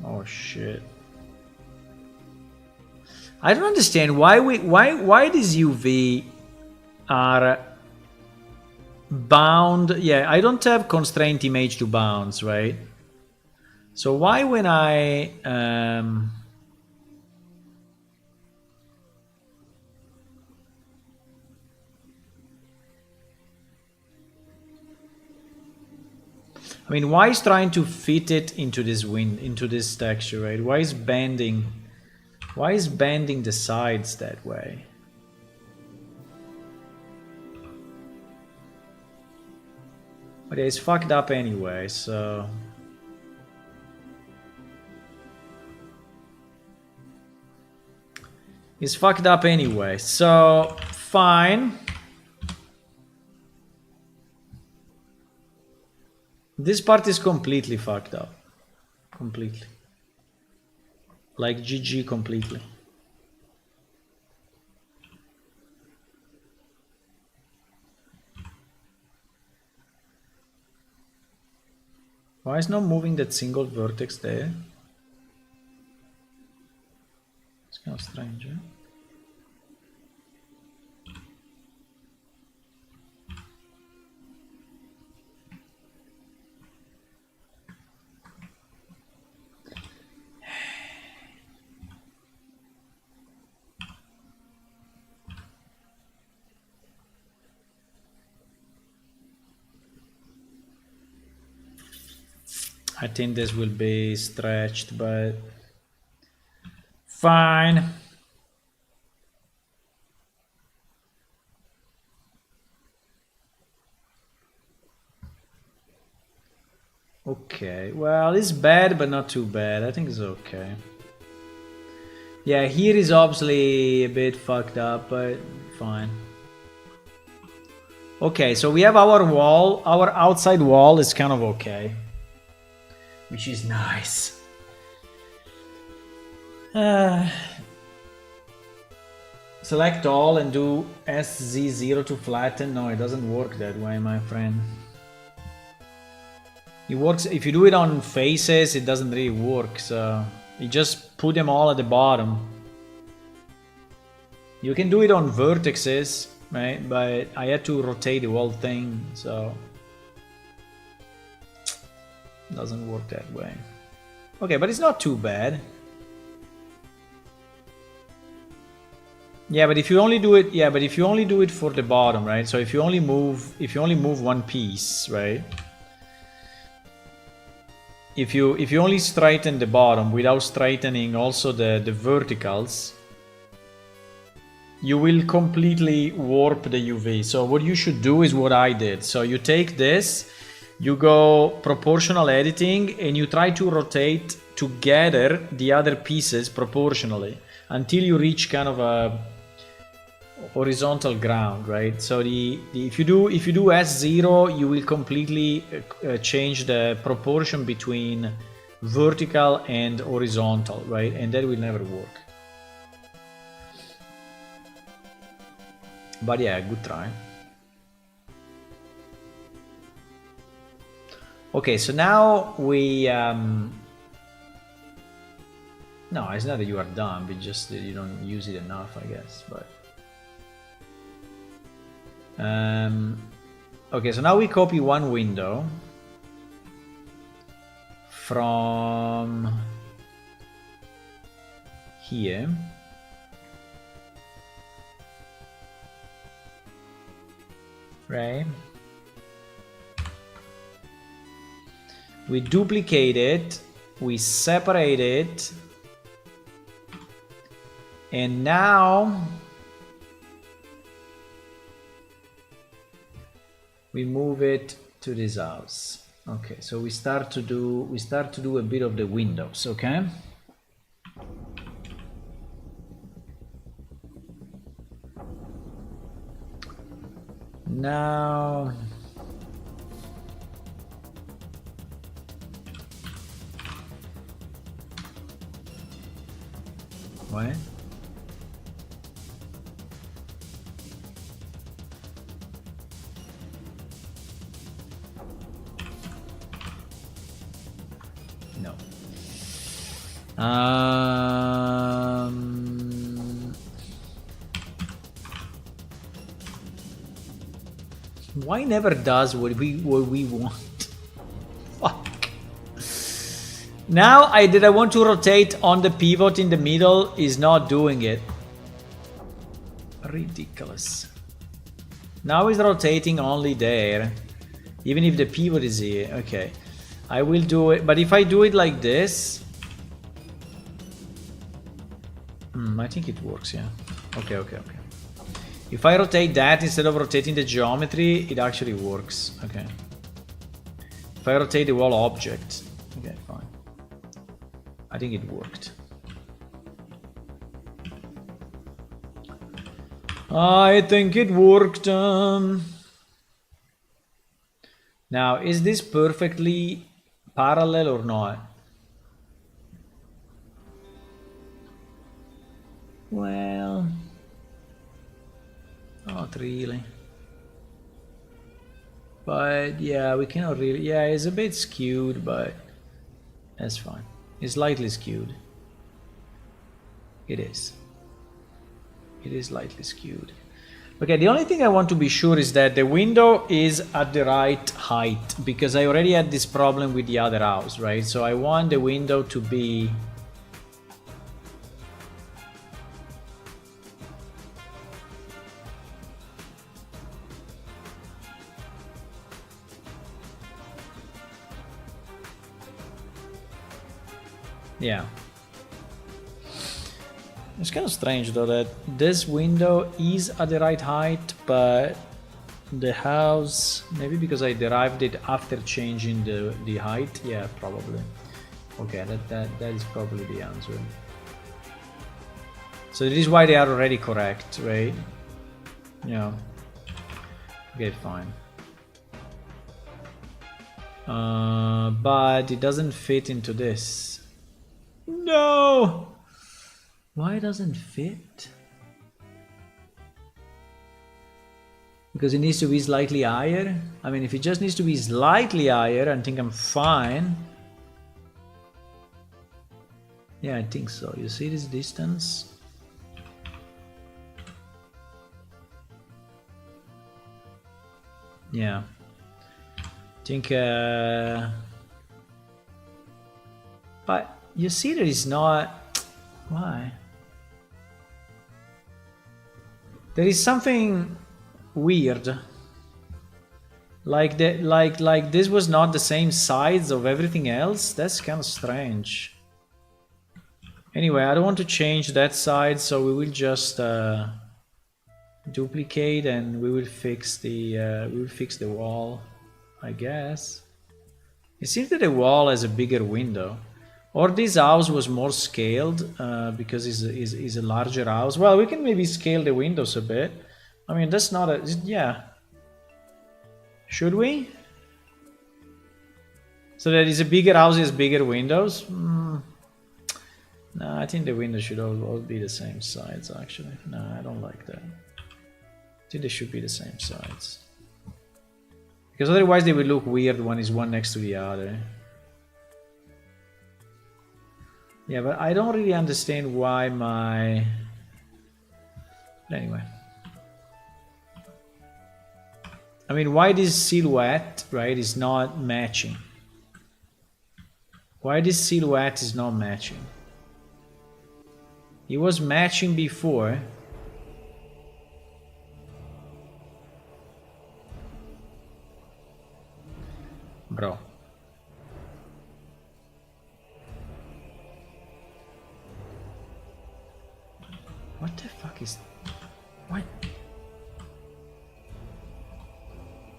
Oh shit. I don't understand why these UV are bound. Yeah, I don't have constraint image to bounds, right? So why when I I mean, why is trying to fit it into this into this texture, right? Why is bending the sides that way? But it's fucked up anyway, so... It's fucked up anyway, so fine. This part is completely fucked up. Completely. Like GG completely. Why is not moving that single vertex there? It's kind of strange, eh? I think this will be stretched, but fine. Okay, well, it's bad, but not too bad. I think it's okay. Yeah, here is obviously a bit fucked up, but fine. Okay, so we have our wall. Our outside wall is kind of okay, which is nice. Select all and do SZ0 to flatten. No, it doesn't work that way, my friend. It works if you do it on faces, it doesn't really work, so you just put them all at the bottom. You can do it on vertices, right? But I had to rotate the whole thing, so it doesn't work that way. Okay, but it's not too bad. Yeah, but if you only do it, yeah, but if you only do it for the bottom, right? So if you only move one piece, right? If you only straighten the bottom without straightening also the verticals, you will completely warp the UV. So what you should do is what I did. So you take this, you go proportional editing, and you try to rotate together the other pieces proportionally until you reach kind of a horizontal ground, right? So if you do S0, you will completely change the proportion between vertical and horizontal, right? And that will never work. But yeah, good try. Okay, so now we no, it's not that you are done, but just that you don't use it enough, I guess. But okay, so now we copy one window from here. Right? We duplicate it, we separate it, and now we move it to this house. Okay, so we start to do a bit of the windows, okay? Now what? No. Why never does what we want? Fuck. Now I want to rotate on the pivot in the middle, is not doing it. Ridiculous. Now it's rotating only there, even if the pivot is here. Okay, I will do it, but if I do it like this, I think it works. Yeah. Okay. If I rotate that instead of rotating the geometry, it actually works. Okay. If I rotate the whole object, okay, fine. I think it worked. I think it worked. Now, is this perfectly parallel or not? Well, not really. But yeah, we cannot really. Yeah, it's a bit skewed, but that's fine. It's slightly skewed. It is. It is slightly skewed. Okay, the only thing I want to be sure is that the window is at the right height, because I already had this problem with the other house, right? So I want the window to be... Yeah. It's kind of strange though that this window is at the right height, but The house, maybe because I derived it after changing the height. Yeah, probably. Okay, that is probably the answer. So this is why they are already correct, right? Yeah. Okay, fine. But it doesn't fit into this. No! Why it doesn't fit? Because it needs to be slightly higher? I mean, if it just needs to be slightly higher, I think I'm fine. Yeah, I think so. You see this distance? Yeah. I think... But you see that it's not... Why? There is something weird. Like this was not the same size of everything else. That's kind of strange. Anyway, I don't want to change that side, so we will just duplicate and we will fix the wall, I guess. It seems that the wall has a bigger window. Or this house was more scaled because it's a larger house. Well, we can maybe scale the windows a bit. I mean, that's not a... Yeah. Should we? So that is a bigger house has bigger windows? No, I think the windows should all be the same size, actually. No, I don't like that. I think they should be the same size. Because otherwise they will look weird when it's one next to the other. Yeah, but I don't really understand why my... Anyway. I mean, why this silhouette, right, is not matching? Why this silhouette is not matching? It was matching before. Bro. What the fuck is... What?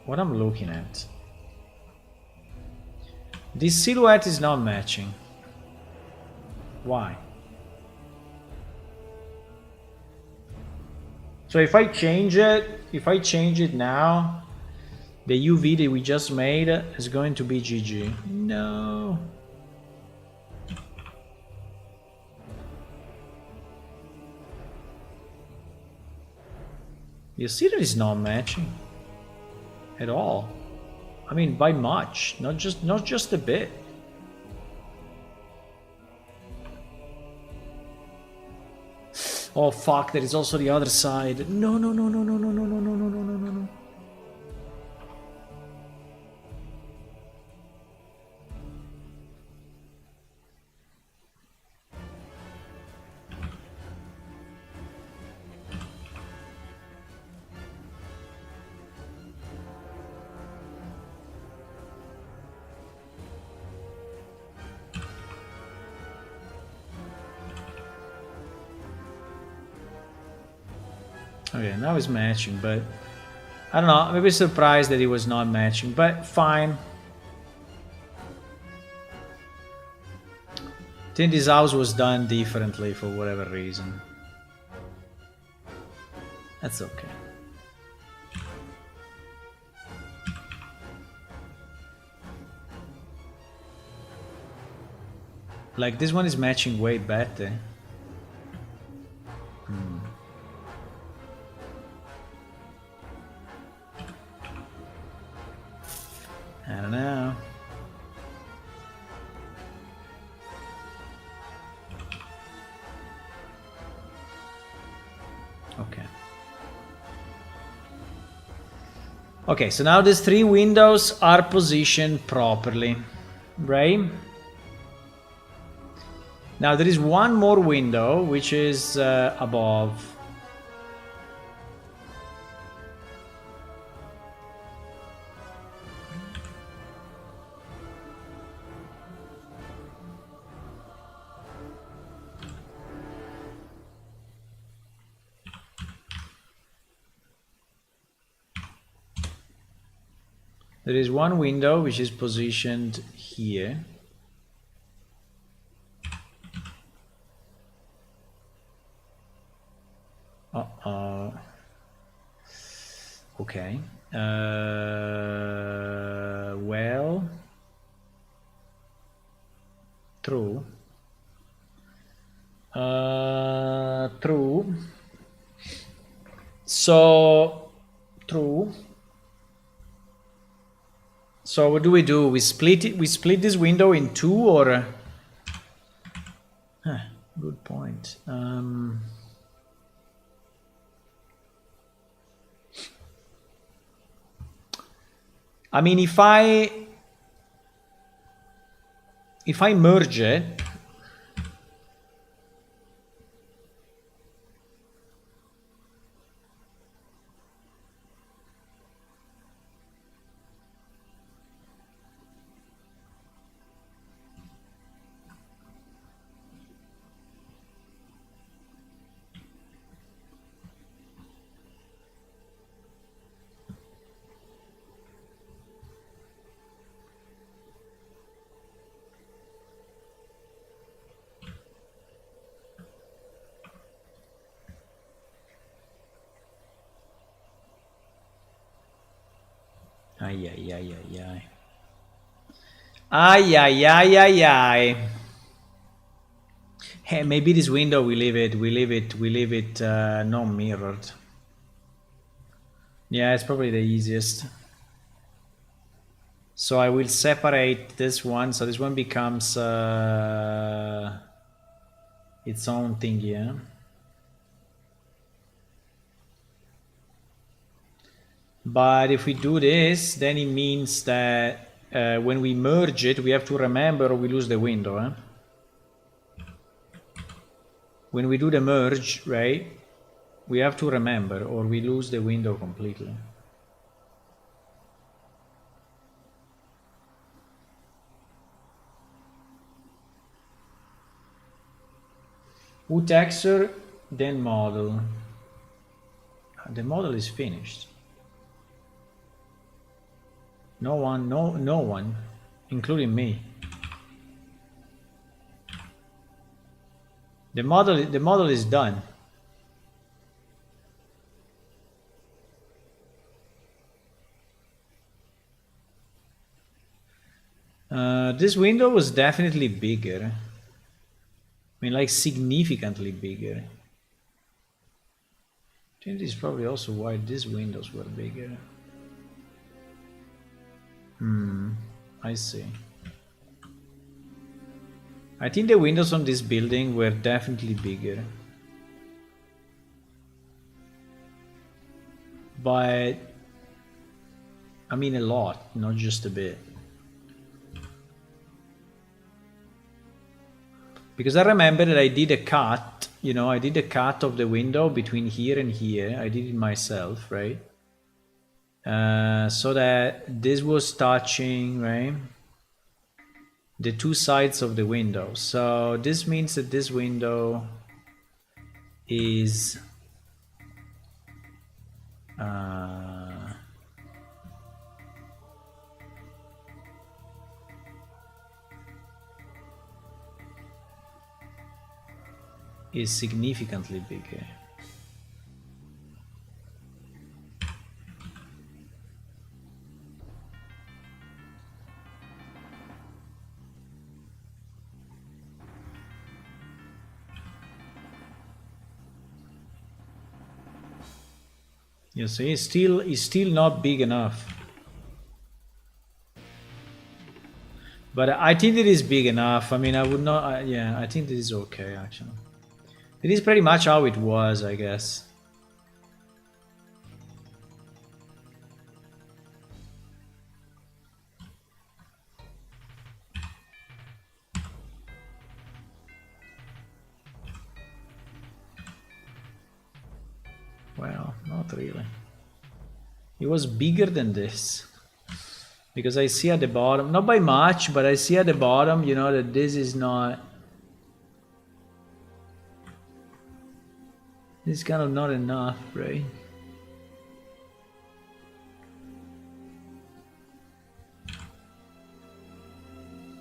What I'm looking at? This silhouette is not matching. Why? So if I change it now, the UV that we just made is going to be GG. No. You see that it's not matching at all. I mean, by much, not just a bit. Oh fuck, there is also the other side. No. Okay, now it's matching, but I don't know, maybe surprised that it was not matching, but fine. I think this house was done differently for whatever reason. That's okay. Like, this one is matching way better. I don't know. Okay. Okay, so now these three windows are positioned properly, right? Now there is one more window which is above. There is one window which is positioned here. Uh-oh. Okay. Well, true. True. So, true. So what do? We split it. We split this window in two, or? Good point. I mean, if I merge it, ay, ay, ay, ay, ay. Ay, ay, ay, ay, ay. Hey, maybe this window we leave it non-mirrored. Yeah, it's probably the easiest. So I will separate this one, so this one becomes its own thing here. But if we do this, then it means that when we merge it, we have to remember or we lose the window. Eh? When we do the merge, right, we have to remember or we lose the window completely. Who texture, then model. The model is finished. No one, including me. The model is done. This window was definitely bigger. I mean, like significantly bigger. I think this is probably also why these windows were bigger. I see. I think the windows on this building were definitely bigger. But, I mean a lot, not just a bit. Because I remember that I did a cut, you know, I did a cut of the window between here and here. I did it myself, right? So that this was touching, right, the two sides of the window. So this means that this window is significantly bigger. You see, it's still not big enough. But I think it is big enough. I mean, I would not. Yeah, I think this is okay actually. It is pretty much how it was, I guess. Well, not really. It was bigger than this. Because I see at the bottom, not by much, but I see at the bottom, you know, that this is not... This is kind of not enough, right?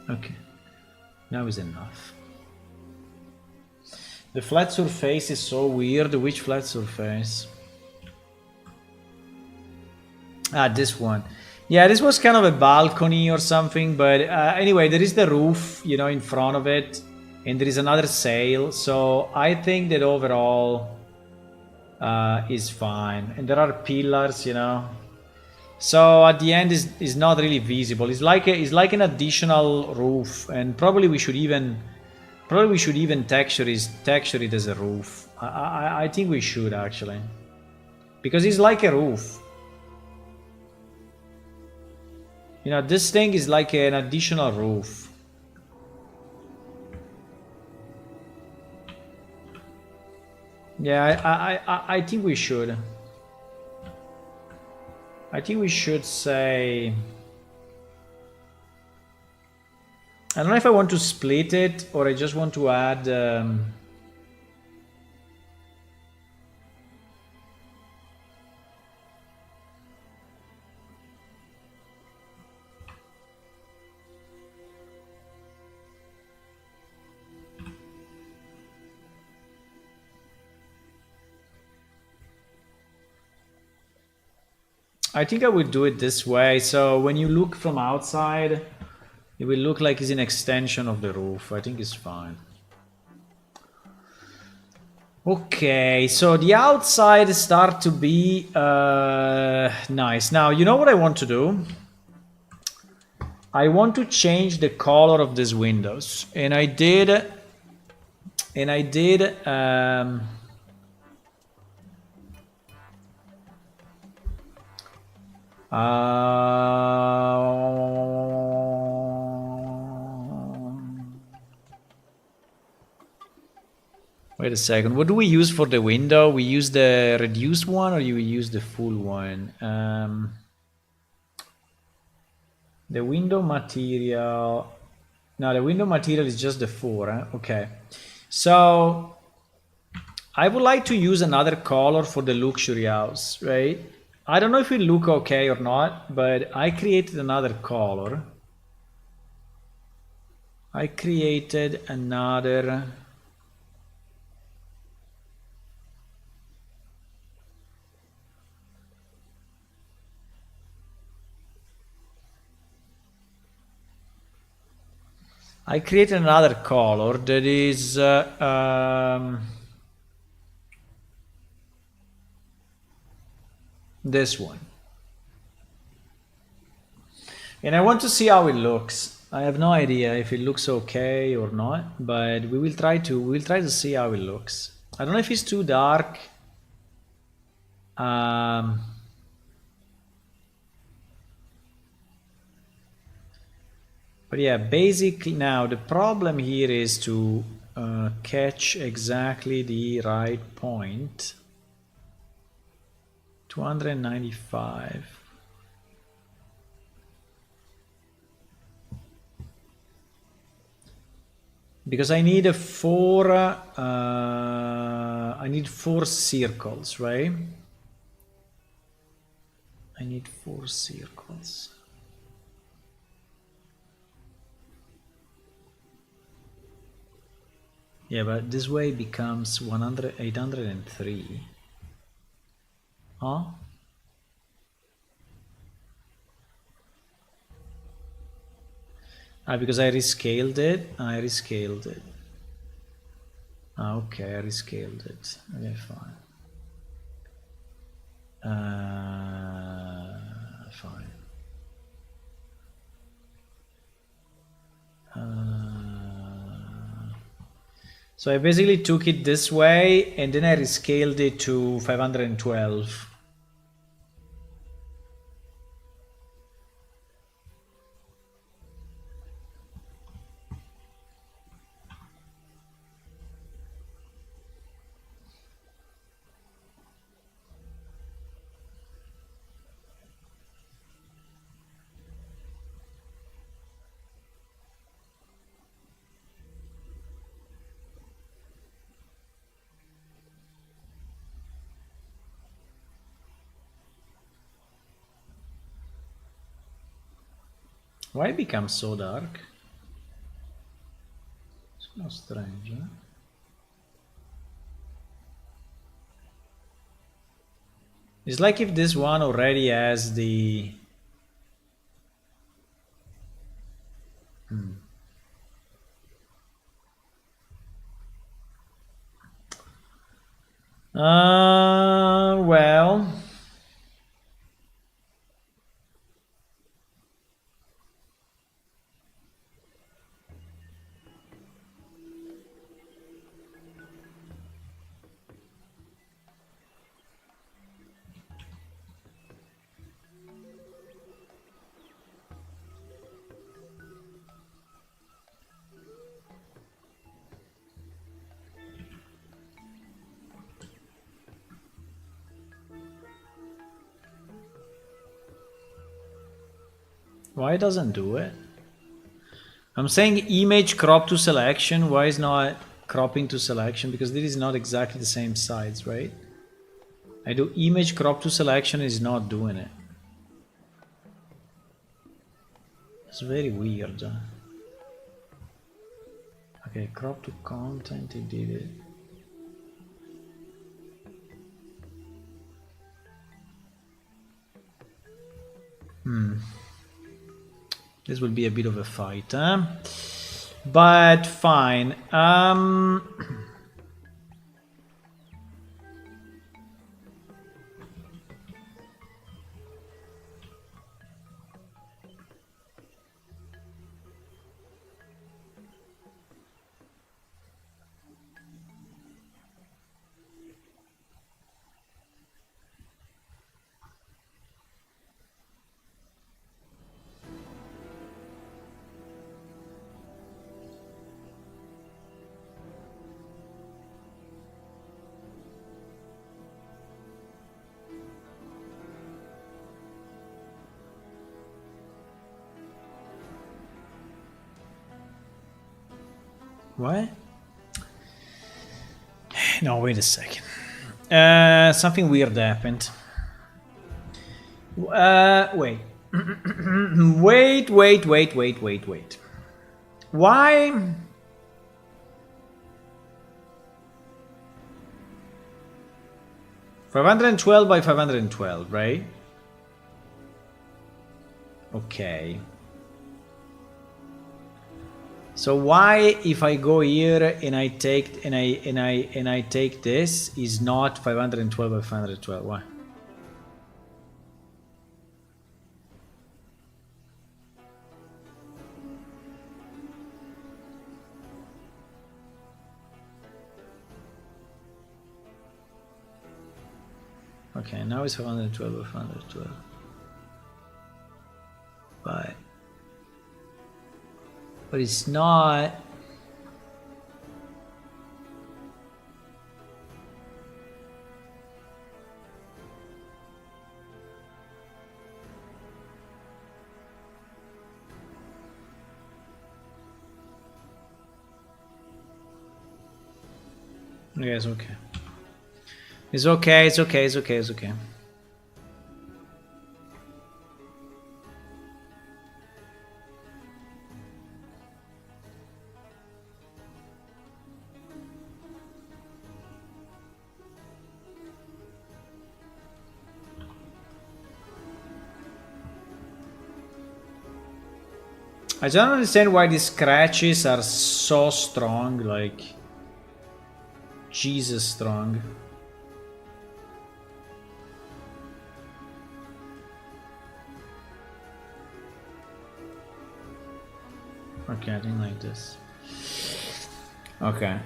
Okay, now is enough. The flat surface is so weird. Which flat surface? Ah, this one. Yeah, this was kind of a balcony or something, but anyway, there is the roof, you know, in front of it, and there is another sail. So I think that overall is fine, and there are pillars, you know. So at the end is not really visible. It's like an additional roof, and probably we should even texture it as a roof. I think we should actually, because it's like a roof. You know, this thing is like an additional roof. Yeah, I think we should. I think we should say... I don't know if I want to split it or I just want to add... I think I would do it this way. So when you look from outside, it will look like it's an extension of the roof. I think it's fine. Okay, so the outside start to be nice. Now, you know what I want to do? I want to change the color of these windows. And I did... wait a second. What do we use for the window? We use the reduced one or you use the full one? The window material... No, the window material is just the 4. Eh? Okay. So I would like to use another color for the luxury house, right? I don't know if it look okay or not, but I created another color. I created another... I created another color that is this one. And I want to see how it looks. I have no idea if it looks okay or not, but we'll try to see how it looks. I don't know if it's too dark. But yeah, basically now the problem here is to catch exactly the right point. 295. Because I need a 4. I need 4 circles, right? I need 4 circles. Yeah, but this way becomes 803. Huh? Because I rescaled it. I rescaled it. Okay, I rescaled it. Okay, fine. Fine. So I basically took it this way and then I rescaled it to 512. Why it becomes so dark? How strange, huh? It's like if this one already has the... Well... Why it doesn't do it? I'm saying image crop to selection. Why is not cropping to selection? Because this is not exactly the same size, right? I do image crop to selection, is not doing it. It's very weird. Okay, crop to content, it did it. This will be a bit of a fight, huh? But fine. What? No, wait a second. Something weird happened. Wait. Wait. Why? $512 by $512, right? Okay. So why, if I go here and I take I take this, is not 512 by 512? Why? Okay, now it's 512 by 512. But it's not. Yeah, it's okay. It's okay, it's okay, it's okay, it's okay. I don't understand why these scratches are so strong, like Jesus strong. Okay, I didn't like this. Okay.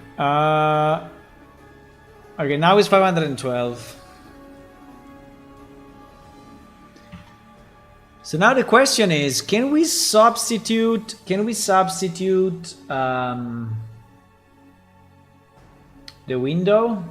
Okay, now it's 512. So now the question is, can we substitute the window?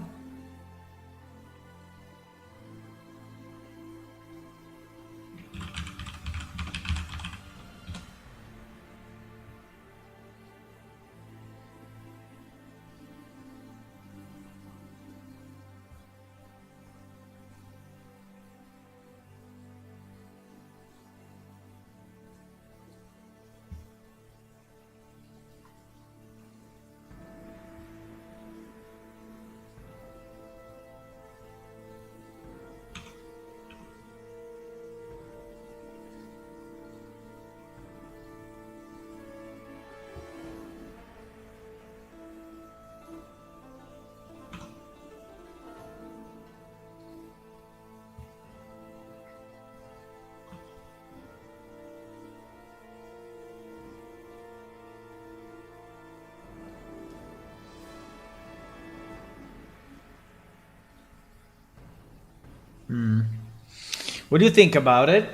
What do you think about it?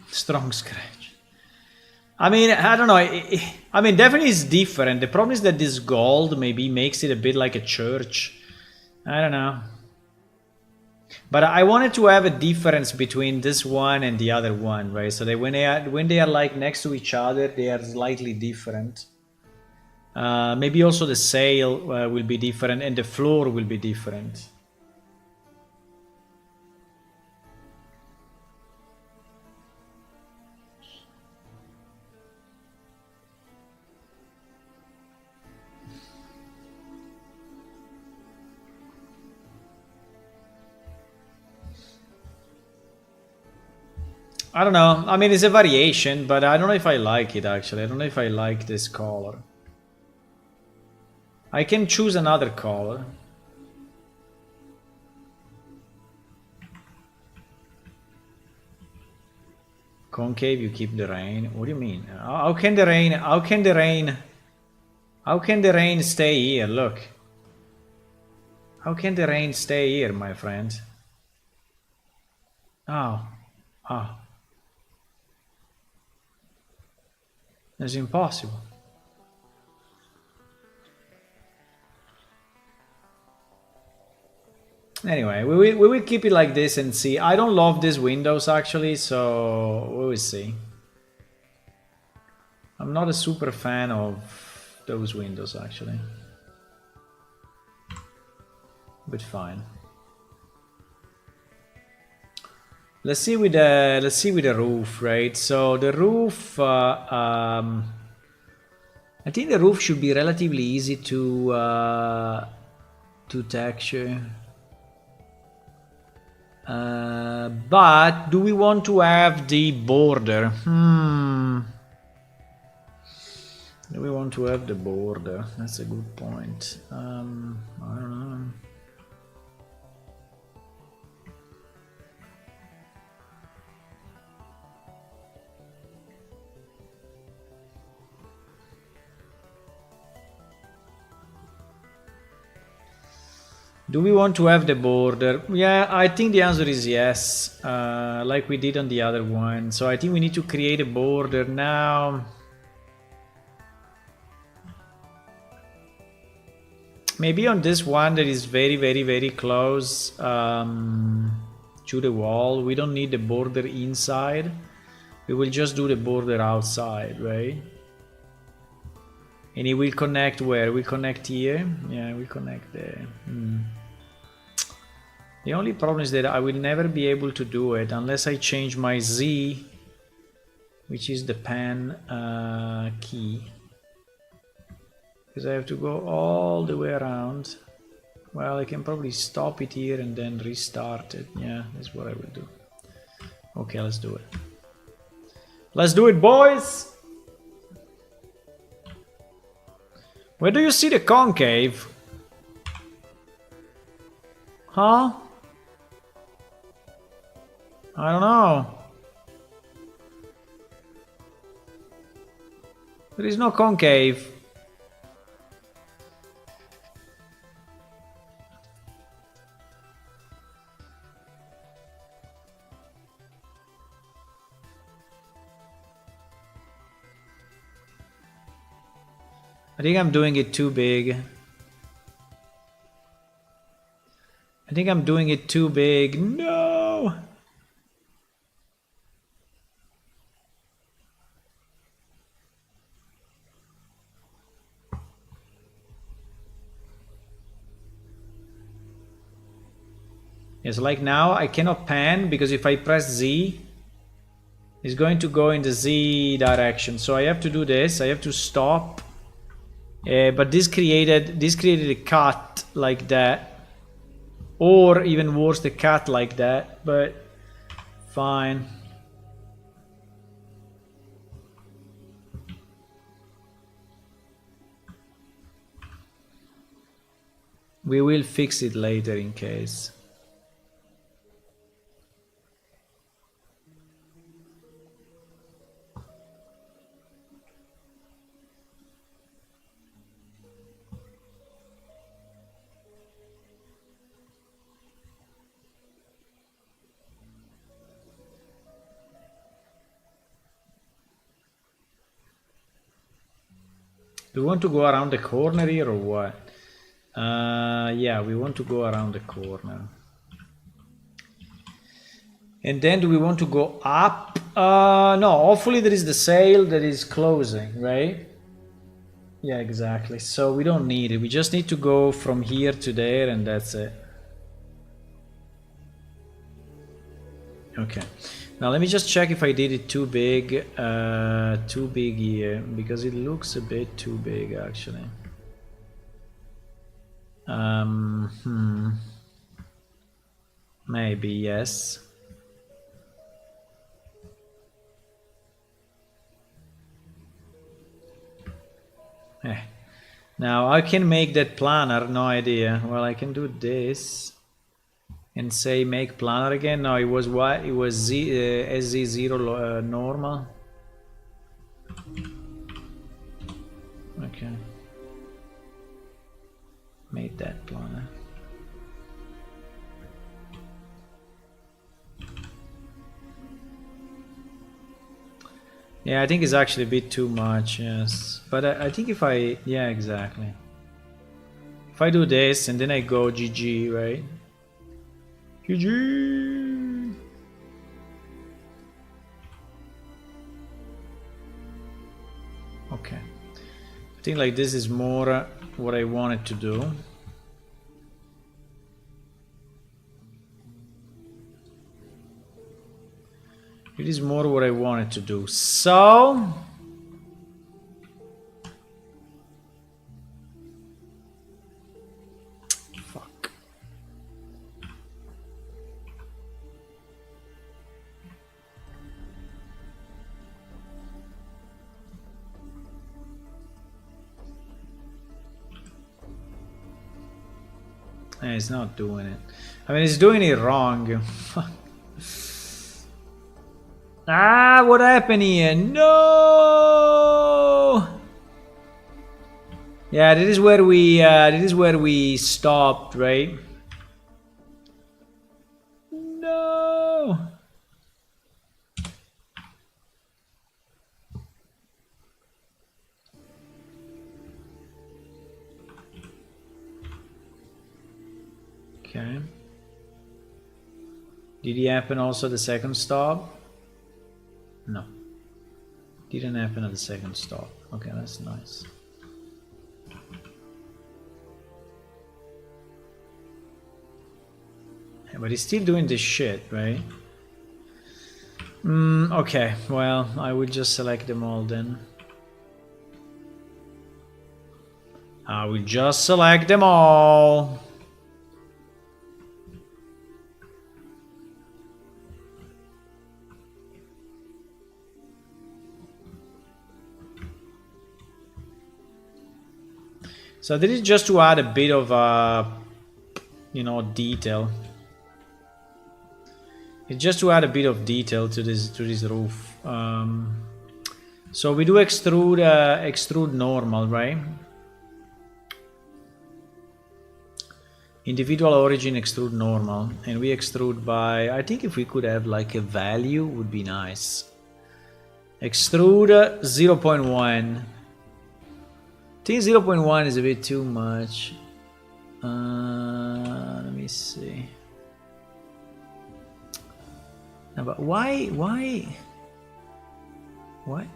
Strong scratch. I mean, I don't know. I mean, definitely it's different. The problem is that this gold maybe makes it a bit like a church. I don't know. But I wanted to have a difference between this one and the other one, right? So that when they are like next to each other, they are slightly different. Maybe also the sail will be different and the floor will be different. I don't know. I mean, it's a variation, but I don't know if I like it actually. I don't know if I like this color. I can choose another color. Concave, you keep the rain. What do you mean? How can the rain? How can the rain? How can the rain stay here? Look. How can the rain stay here, my friend? Oh. Oh. It's impossible. Anyway, we will keep it like this and see. I don't love these windows actually, so we will see. I'm not a super fan of those windows actually. But fine. Let's see with the roof, right? So the roof, I think the roof should be relatively easy to texture. But do we want to have the border? Do we want to have the border? That's a good point. I don't know. Do we want to have the border? Yeah, I think the answer is yes, like we did on the other one. So I think we need to create a border now. Maybe on this one that is very, very, very close to the wall. We don't need the border inside. We will just do the border outside, right? And it will connect where? We connect here? Yeah, we connect there. The only problem is that I will never be able to do it unless I change my Z, which is the pen key. Because I have to go all the way around. Well, I can probably stop it here and then restart it. Yeah, that's what I will do. Okay, let's do it. Let's do it, boys! Where do you see the concave? Huh? I don't know. There is no concave. I think I'm doing it too big. I think I'm doing it too big. No! Yes, like now I cannot pan because if I press Z, it's going to go in the Z direction. So I have to do this. I have to stop. But this created a cut like that, or even worse, the cut like that. But fine. We will fix it later in case. Do we want to go around the corner here or what? Yeah, we want to go around the corner. And then do we want to go up? No, hopefully there is the sail that is closing, right? Yeah, exactly. So we don't need it. We just need to go from here to there and that's it. Okay. Now let me just check if I did it too big here, because it looks a bit too big actually. Maybe, yes. Now I can make that planner, no idea. Well, I can do this and say make planner again. No, it was what? It was SZ0 normal. Okay. Made that planner. Yeah, I think it's actually a bit too much, yes. But I think if I... Yeah, exactly. If I do this and then I go GG, right? GG! Okay. I think like this is more what I wanted to do. It is more what I wanted to do. So... Fuck. It's not doing it. I mean, it's doing it wrong. Ah, what happened here? No! Yeah, this is where we stopped, right? No! Okay. Did it happen also the second stop? No. Didn't happen at the second stop. Okay, that's nice. Yeah, but he's still doing this shit, right? Okay, well, I will just select them all then. I will just select them all. So this is just to add a bit of, you know, detail. It's just to add a bit of detail to this roof. So we do extrude normal, right? Individual origin extrude normal, and we extrude by. I think if we could have like a value, would be nice. Extrude 0.1. I think 0.1 is a bit too much. Let me see. No, but why? What?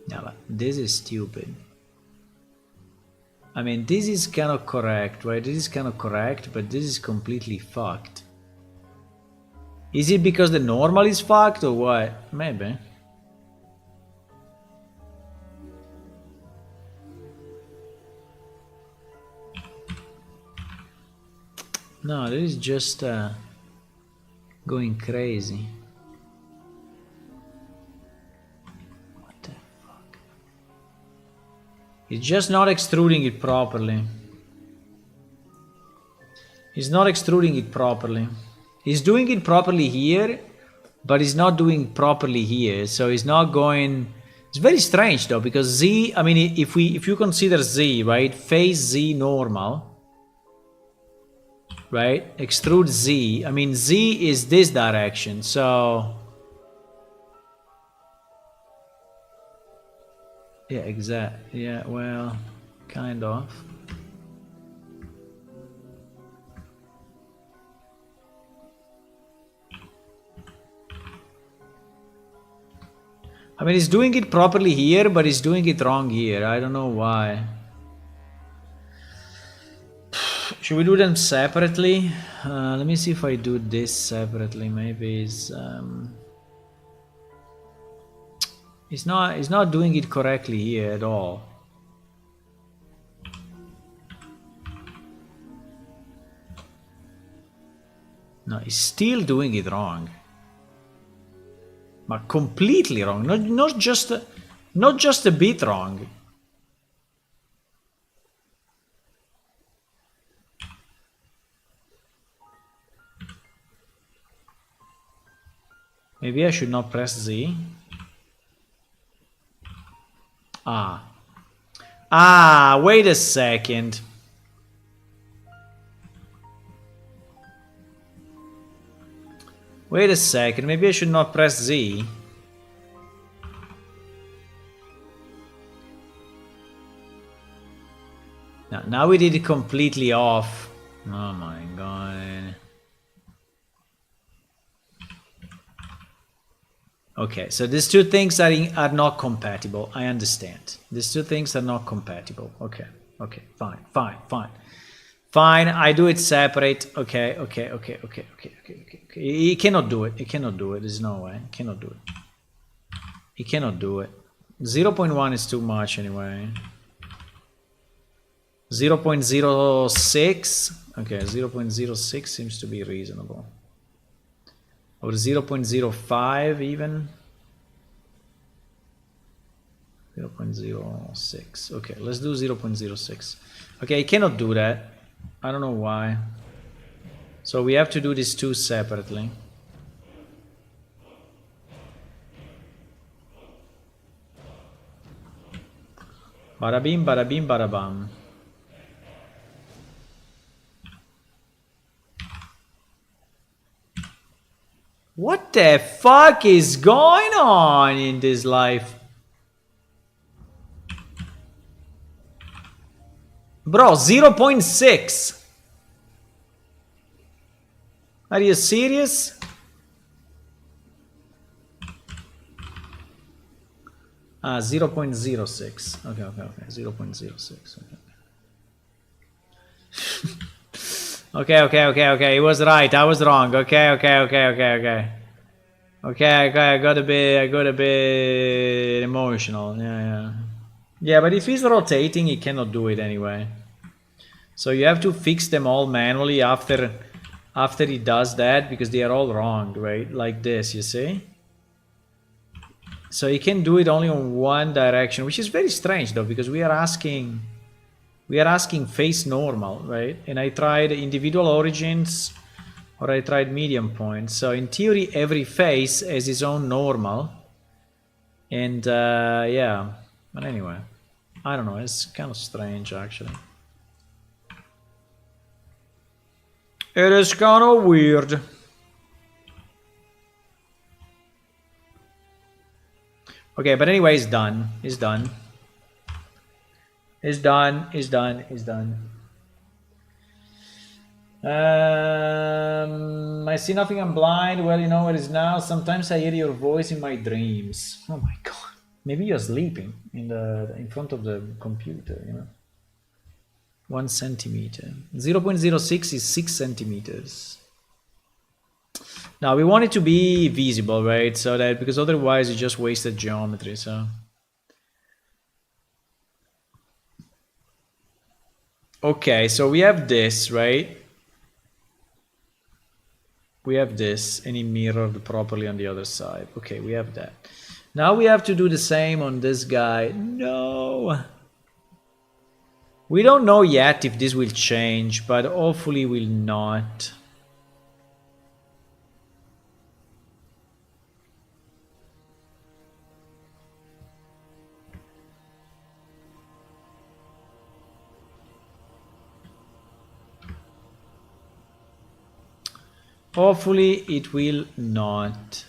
No, but this is stupid. I mean, this is kind of correct, right? This is kind of correct, but this is completely fucked. Is it because the normal is fucked or what? Maybe. No, this is just going crazy. It's just not extruding it properly. He's not extruding it properly. He's doing it properly here, but he's not doing it properly here. So he's not going It's very strange though, because Z, I mean, if you consider Z, right, face Z normal, right, extrude Z, I mean, Z is this direction, so... Yeah, exact, yeah, well, kind of. I mean, he's doing it properly here, but he's doing it wrong here. I don't know why. Should we do them separately? Let me see if I do this separately. Maybe he's not doing it correctly here at all. No, he's still doing it wrong. But completely wrong. Not just a bit wrong. Maybe I should not press Z. Wait a second. Wait a second, maybe I should not press Z. Now we did it completely off. Oh my god. Okay, so these two things are not compatible. I understand. These two things are not compatible. Okay, fine. Fine, I do it separate. Okay. He cannot do it. There's no way. He cannot do it. 0.1 is too much anyway. 0.06. Okay, 0.06 seems to be reasonable. Or 0.05 even. 0.06. Okay, let's do 0.06. Okay, he cannot do that. I don't know why. So we have to do these two separately. Bada bing, bada bing, bada bam. What the fuck is going on in this life? Bro, 0.6. Are you serious? Ah, 0.06. Okay. 0.06. Okay. He was right. I was wrong. Okay. Okay, I got a bit emotional. Yeah, but if he's rotating, he cannot do it anyway. So you have to fix them all manually after he does that, because they are all wrong, right? Like this, you see? So he can do it only on one direction, which is very strange though, because we are asking face normal, right? And I tried individual origins, or I tried medium points. So in theory, every face has its own normal. And yeah, but anyway, I don't know, it's kind of strange actually. It is kind of weird. Okay, but anyway, it's done. It's done. I see nothing, I'm blind. Well, you know what it is now. Sometimes I hear your voice in my dreams. Oh my god. Maybe you're sleeping in front of the computer, you know. 1 centimeter. 0.06 is 6 centimeters. Now we want it to be visible, right? So that, because otherwise you just wasted geometry, so. Okay, so we have this, right? We have this, and it mirrored properly on the other side. Okay, we have that. Now we have to do the same on this guy. No! We don't know yet if this will change, but hopefully will not. Hopefully it will not.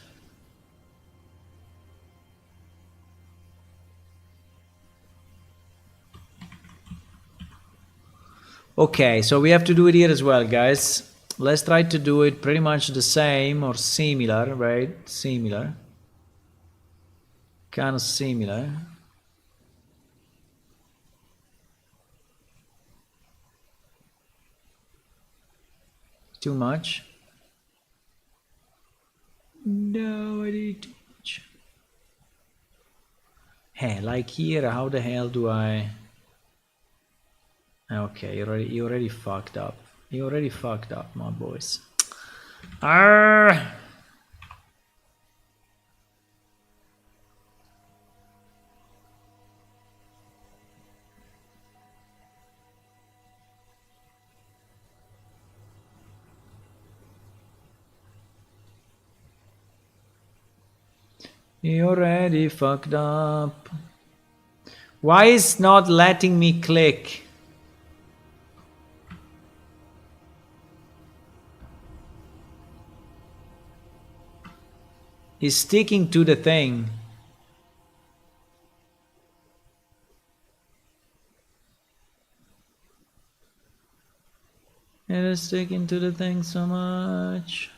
Okay, so we have to do it here as well, guys. Let's try to do it pretty much the same or similar, right? Similar. Kind of similar. Too much? No, I did too much. Hey, like here, how the hell do I... Okay, you already fucked up. You already fucked up, my boys. Arrgh! You already fucked up. Why is not letting me click? Is sticking to the thing. It is sticking to the thing so much.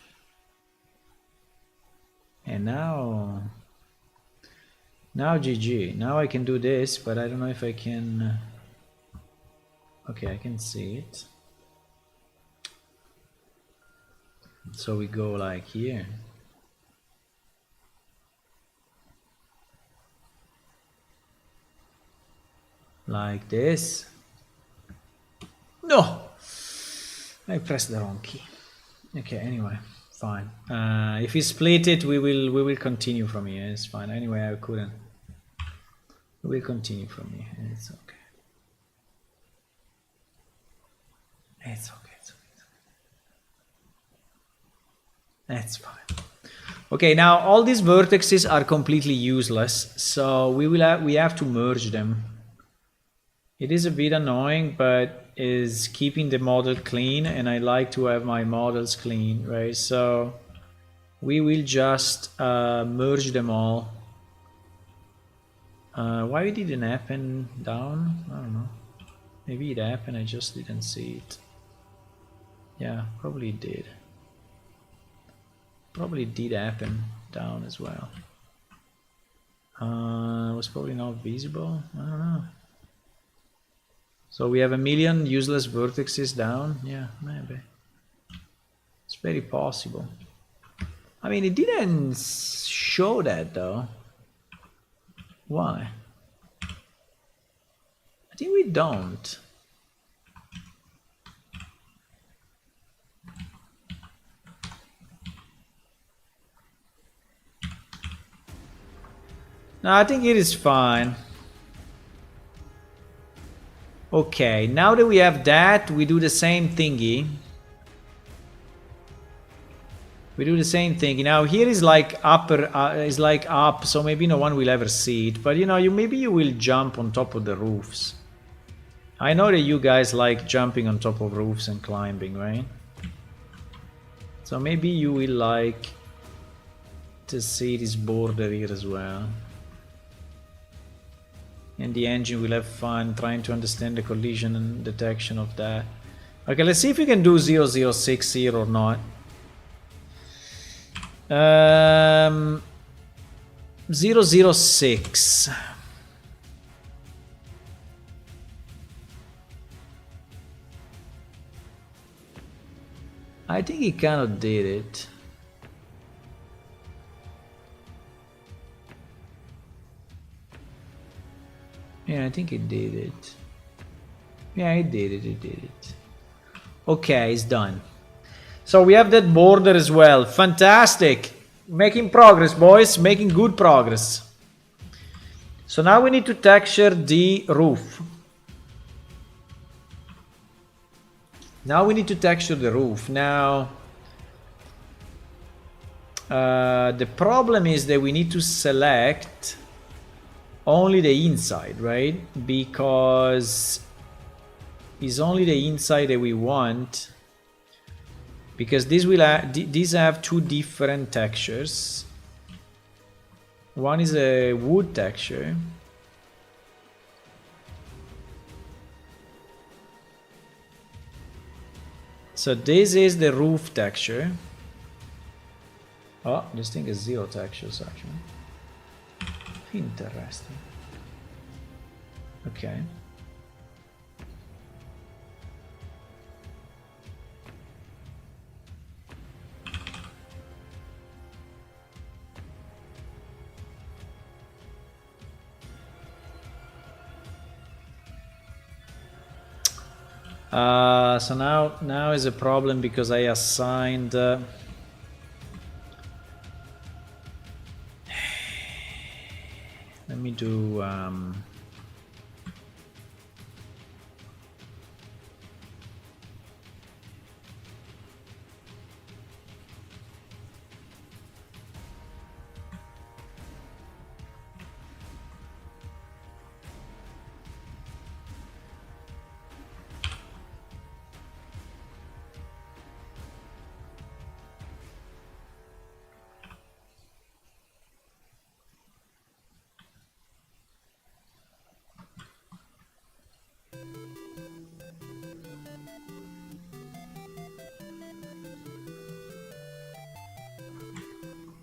And now GG. Now I can do this, but I don't know if I can. Okay, I can see it. So we go like here. Like this. No! I pressed the wrong key. Okay, anyway, fine. If we split it, we will continue from here. It's fine. Anyway, I couldn't. We will continue from here. It's okay. It's okay. It's okay. That's fine. Okay, now all these vertices are completely useless, so we have to merge them. It is a bit annoying, but is keeping the model clean, and I like to have my models clean, right? So we will just merge them all. Why it didn't happen down? I don't know. Maybe it happened, I just didn't see it. Yeah, probably it did. Probably did happen down as well. It was probably not visible. I don't know. So we have 1,000,000 useless vertices down. Yeah, maybe. It's very possible. I mean, it didn't show that though. Why? I think we don't. No, I think it is fine. Okay, now that we have that, we do the same thingy. We do the same thing. Now here is like upper, is like up, so maybe no one will ever see it. But you know, maybe you will jump on top of the roofs. I know that you guys like jumping on top of roofs and climbing, right? So maybe you will like to see this border here as well. And the engine will have fun trying to understand the collision and detection of that. Okay, let's see if we can do 006 here or not. 006. I think he kind of did it. Yeah, I think it did it. Yeah, it did it, it did it. Okay, it's done. So we have that border as well. Fantastic. Making progress, boys. Making good progress. So now we need to texture the roof. Now we need to texture the roof. Now, the problem is that we need to select only the inside, right? Because it's only the inside that we want. because these have two different textures. One is a wood texture. So this is the roof texture. Oh, this thing is 0 textures actually. Interesting. Okay. So now is a problem because I assigned let me do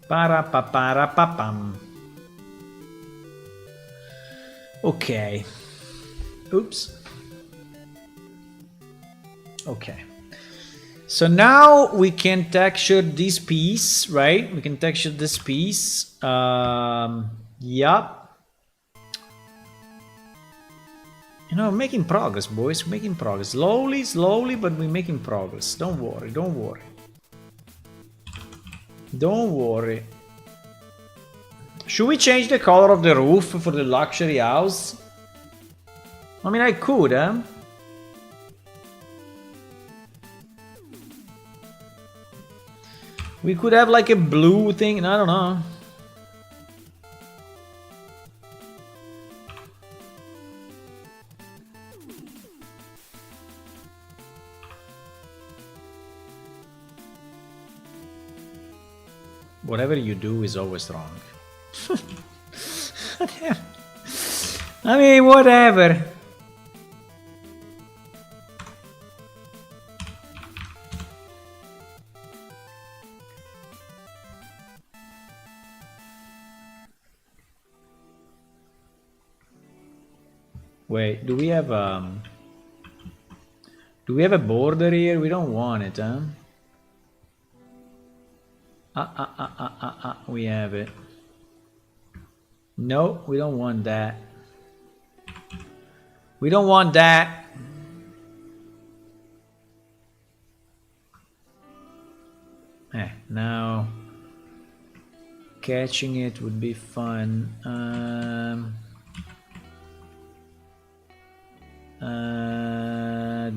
Para-pa-para-pa-pam. Okay. Oops. Okay. So now we can texture this piece, right? We can texture this piece. Yup. You know, making progress, boys. Making progress. Slowly, but we're making progress. Don't worry, don't worry. Don't worry. Should we change the color of the roof for the luxury house? I mean, I could, huh? We could have like a blue thing, I don't know. Whatever you do is always wrong. I mean, whatever. Wait, do we have a border here? We don't want it, huh? We have it. No, we don't want that. We don't want that. Now catching it would be fun.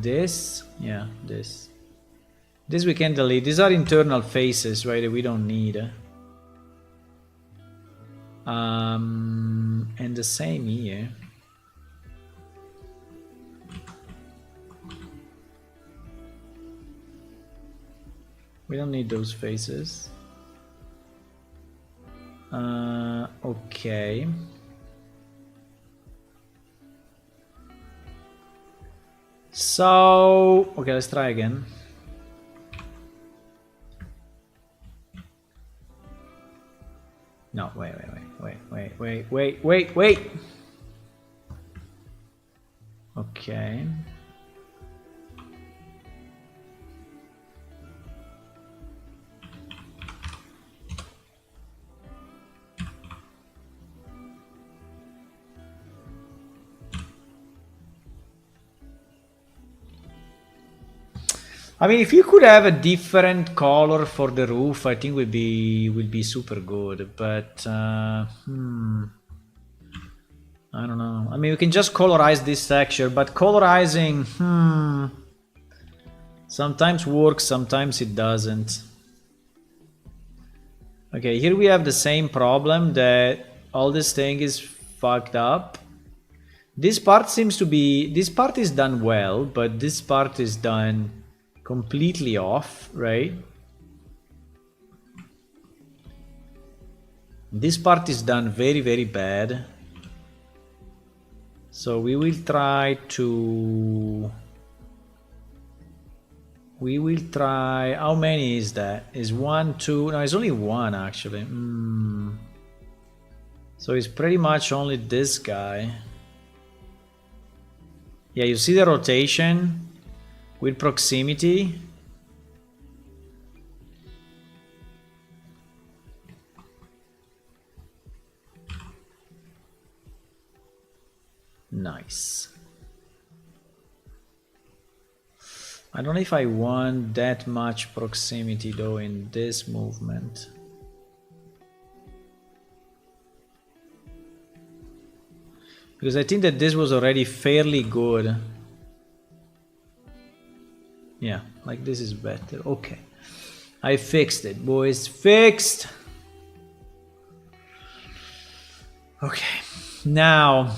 This, yeah, this we can delete. These are internal faces, right, that we don't need. And the same here. We don't need those faces. Okay. So, okay, let's try again. No, wait. Okay. I mean, if you could have a different color for the roof, I think would be super good. But I don't know. I mean, we can just colorize this texture, but colorizing, sometimes works, sometimes it doesn't. Okay, here we have the same problem that all this thing is fucked up. This part seems to be, this part is done well, but this part is done completely off, right? This part is done very, very bad. So we will try to... How many is that? Is 1, 2... No, it's only 1 actually. So it's pretty much only this guy. Yeah, you see the rotation with proximity. Nice. I don't know if I want that much proximity though in this movement. Because I think that this was already fairly good. Yeah, like this is better. Okay. I fixed it, boys. Fixed! Okay. Now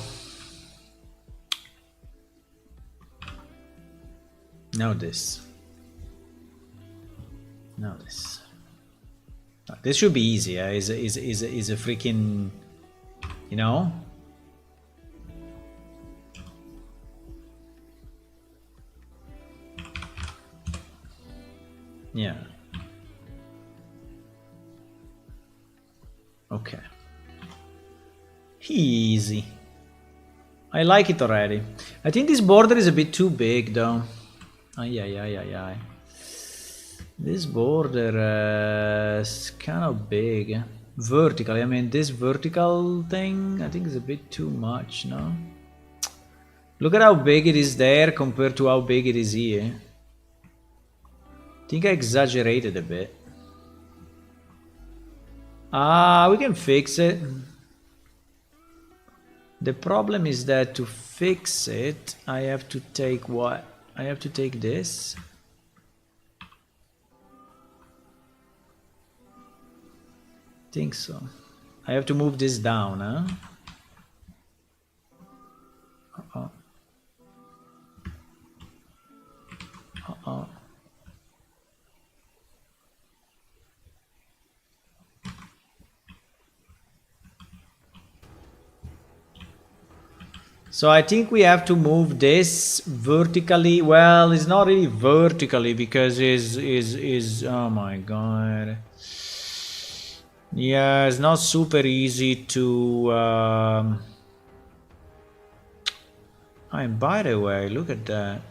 this. Now this. This should be easy. Is a freaking, you know? Yeah. Okay. Easy. I like it already. I think this border is a bit too big though. Ay. This border is kind of big. Vertically, I mean this vertical thing I think is a bit too much, no? Look at how big it is there compared to how big it is here. I think I exaggerated a bit. We can fix it. The problem is that to fix it, I have to take what? I have to take this. Think so. I have to move this down, huh? Uh-oh. Uh-oh. So I think we have to move this vertically. Well, it's not really vertically because is oh my god. Yeah, it's not super easy to and by the way, look at that.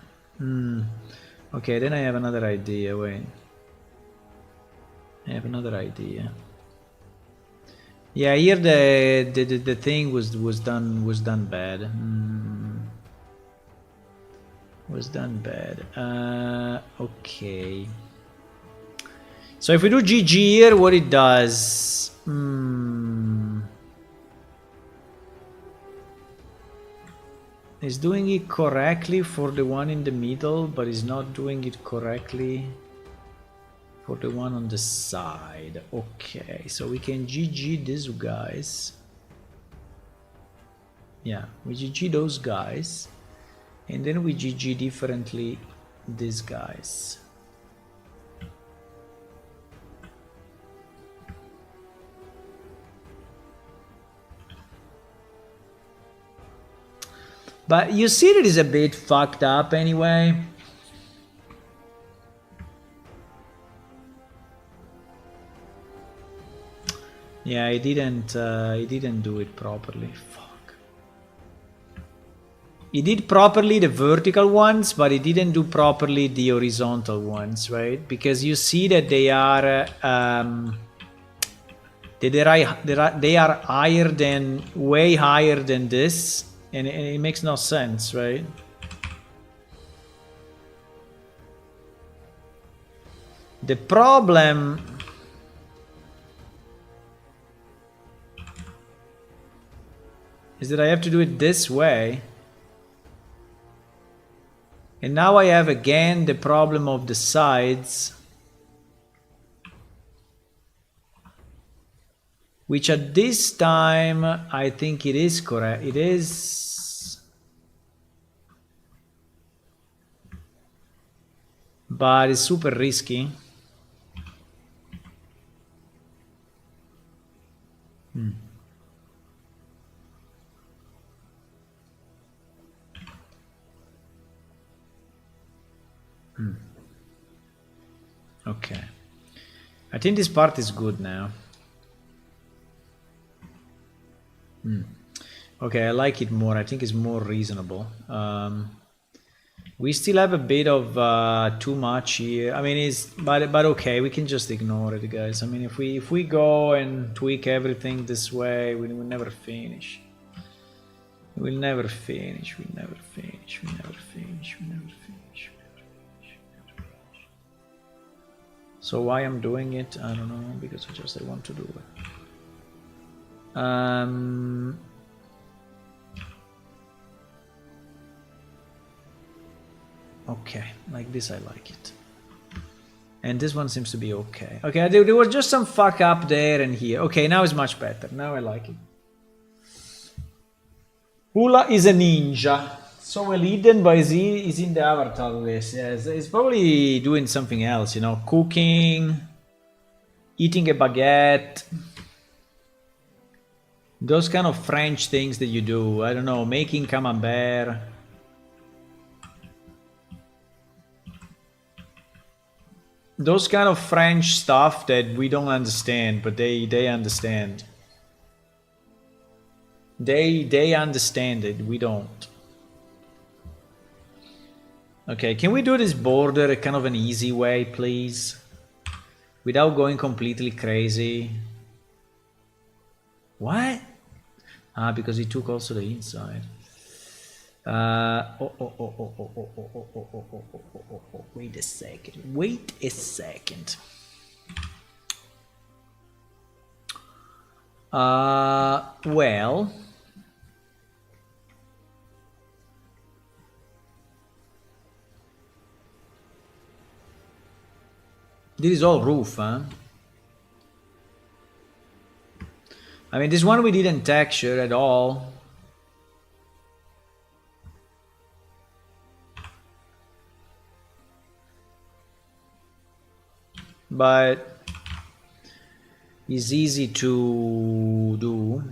Okay, then I have another idea. Wait. I have another idea. Yeah, here the thing was done bad. Was done bad. Okay. So if we do GG here, what it does? It's doing it correctly for the one in the middle, but it's not doing it correctly for the one on the side. Okay, so we can GG these guys. Yeah, we GG those guys. And then we GG differently these guys. But you see that it's a bit fucked up anyway. Yeah, he didn't do it properly. Fuck. He did properly the vertical ones, but he didn't do properly the horizontal ones, right? Because you see that they are higher than, way higher than this. And it makes no sense, right? The problem is that I have to do it this way. And now I have again the problem of the sides, which at this time I think it is correct. It is. but it's super risky. Okay. I think this part is good now. Okay, I like it more. I think it's more reasonable. We still have a bit of too much here. I mean, but okay, we can just ignore it, guys. I mean, if we go and tweak everything this way, we will never finish. We'll never finish. We'll never finish. We'll never finish. We'll never finish. So why I'm doing it, I don't know, because I want to do it. Okay, like this I like it. And this one seems to be okay. Okay, there was just some fuck up there and here. Okay, now it's much better. Now I like it. Hula is a ninja. So well hidden, but is in the avatar list. Yes, he's probably doing something else, you know, cooking, eating a baguette. Those kind of French things that you do. I don't know, making camembert. Those kind of French stuff that we don't understand, but they understand. They understand it, we don't. Okay, can we do this border kind of an easy way, please? Without going completely crazy. What? Ah, because he took also the inside. Wait a second. Wait a second. Well. This is all roof, huh? I mean, this one we didn't texture at all. But it's easy to do.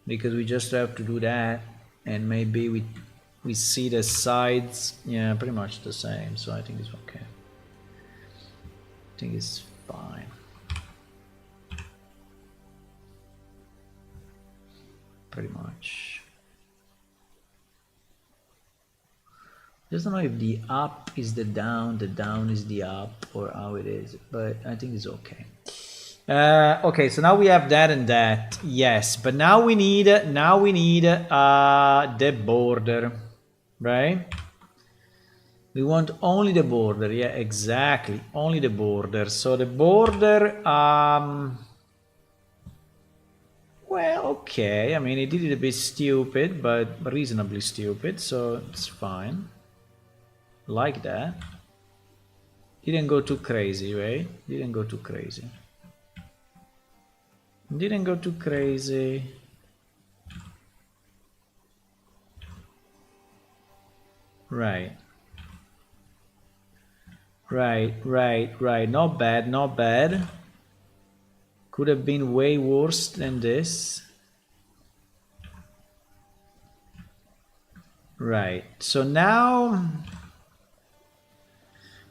Because we just have to do that, and maybe we see the sides, yeah, pretty much the same, so I think it's okay. I think it's fine. Pretty much. Just don't know if the up is the down is the up, or how it is, but I think it's okay. Okay, so now we have that and that, yes, but now we need the border, right? We want only the border, yeah, exactly, only the border. So the border, well, okay, I mean, it did it a bit stupid, but reasonably stupid, so it's fine. Like that. Didn't go too crazy, right? Didn't go too crazy. Didn't go too crazy. Right. Right. Not bad, not bad. Could have been way worse than this. Right. So now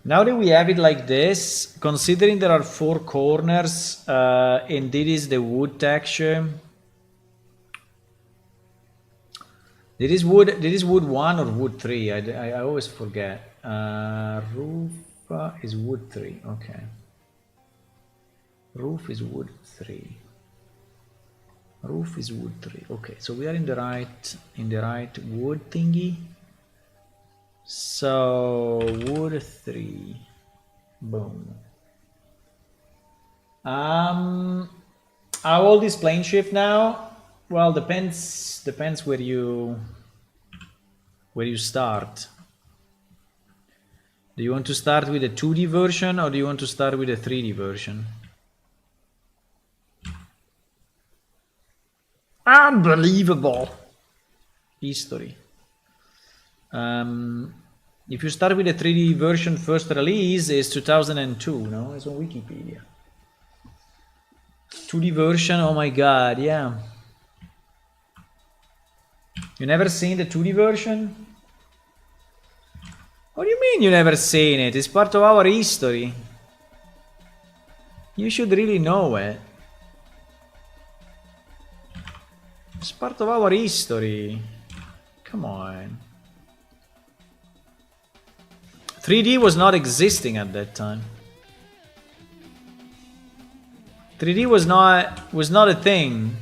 that we have it like this, considering there are 4 corners, and this is the wood texture. This is wood 1 or wood 3? I always forget. Roof is wood 3. Okay. Roof is wood 3. Roof is wood 3. Okay, so we are in the right wood thingy. So wood 3. Boom. How old is plane shift now? Well, depends where you start. Do you want to start with a 2D version, or do you want to start with a 3D version? Unbelievable. History. If you start with the 3D version first release, is 2002, no? It's on Wikipedia. 2D version, oh my god, yeah. You never seen the 2D version? What do you mean you never seen it? It's part of our history. You should really know it. It's part of our history. Come on. 3D was not existing at that time. 3D was not a thing.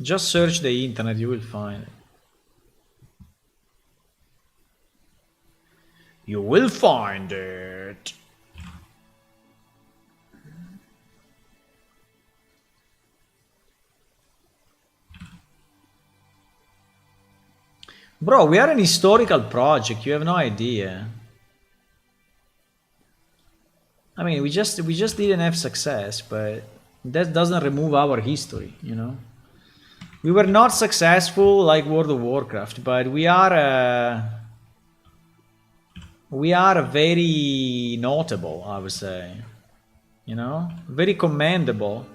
Just search the internet, you will find it. You will find it. Bro, we are an historical project, you have no idea. I mean, we just didn't have success, but that doesn't remove our history, you know? We were not successful like World of Warcraft, but we are very notable, I would say. You know? Very commendable.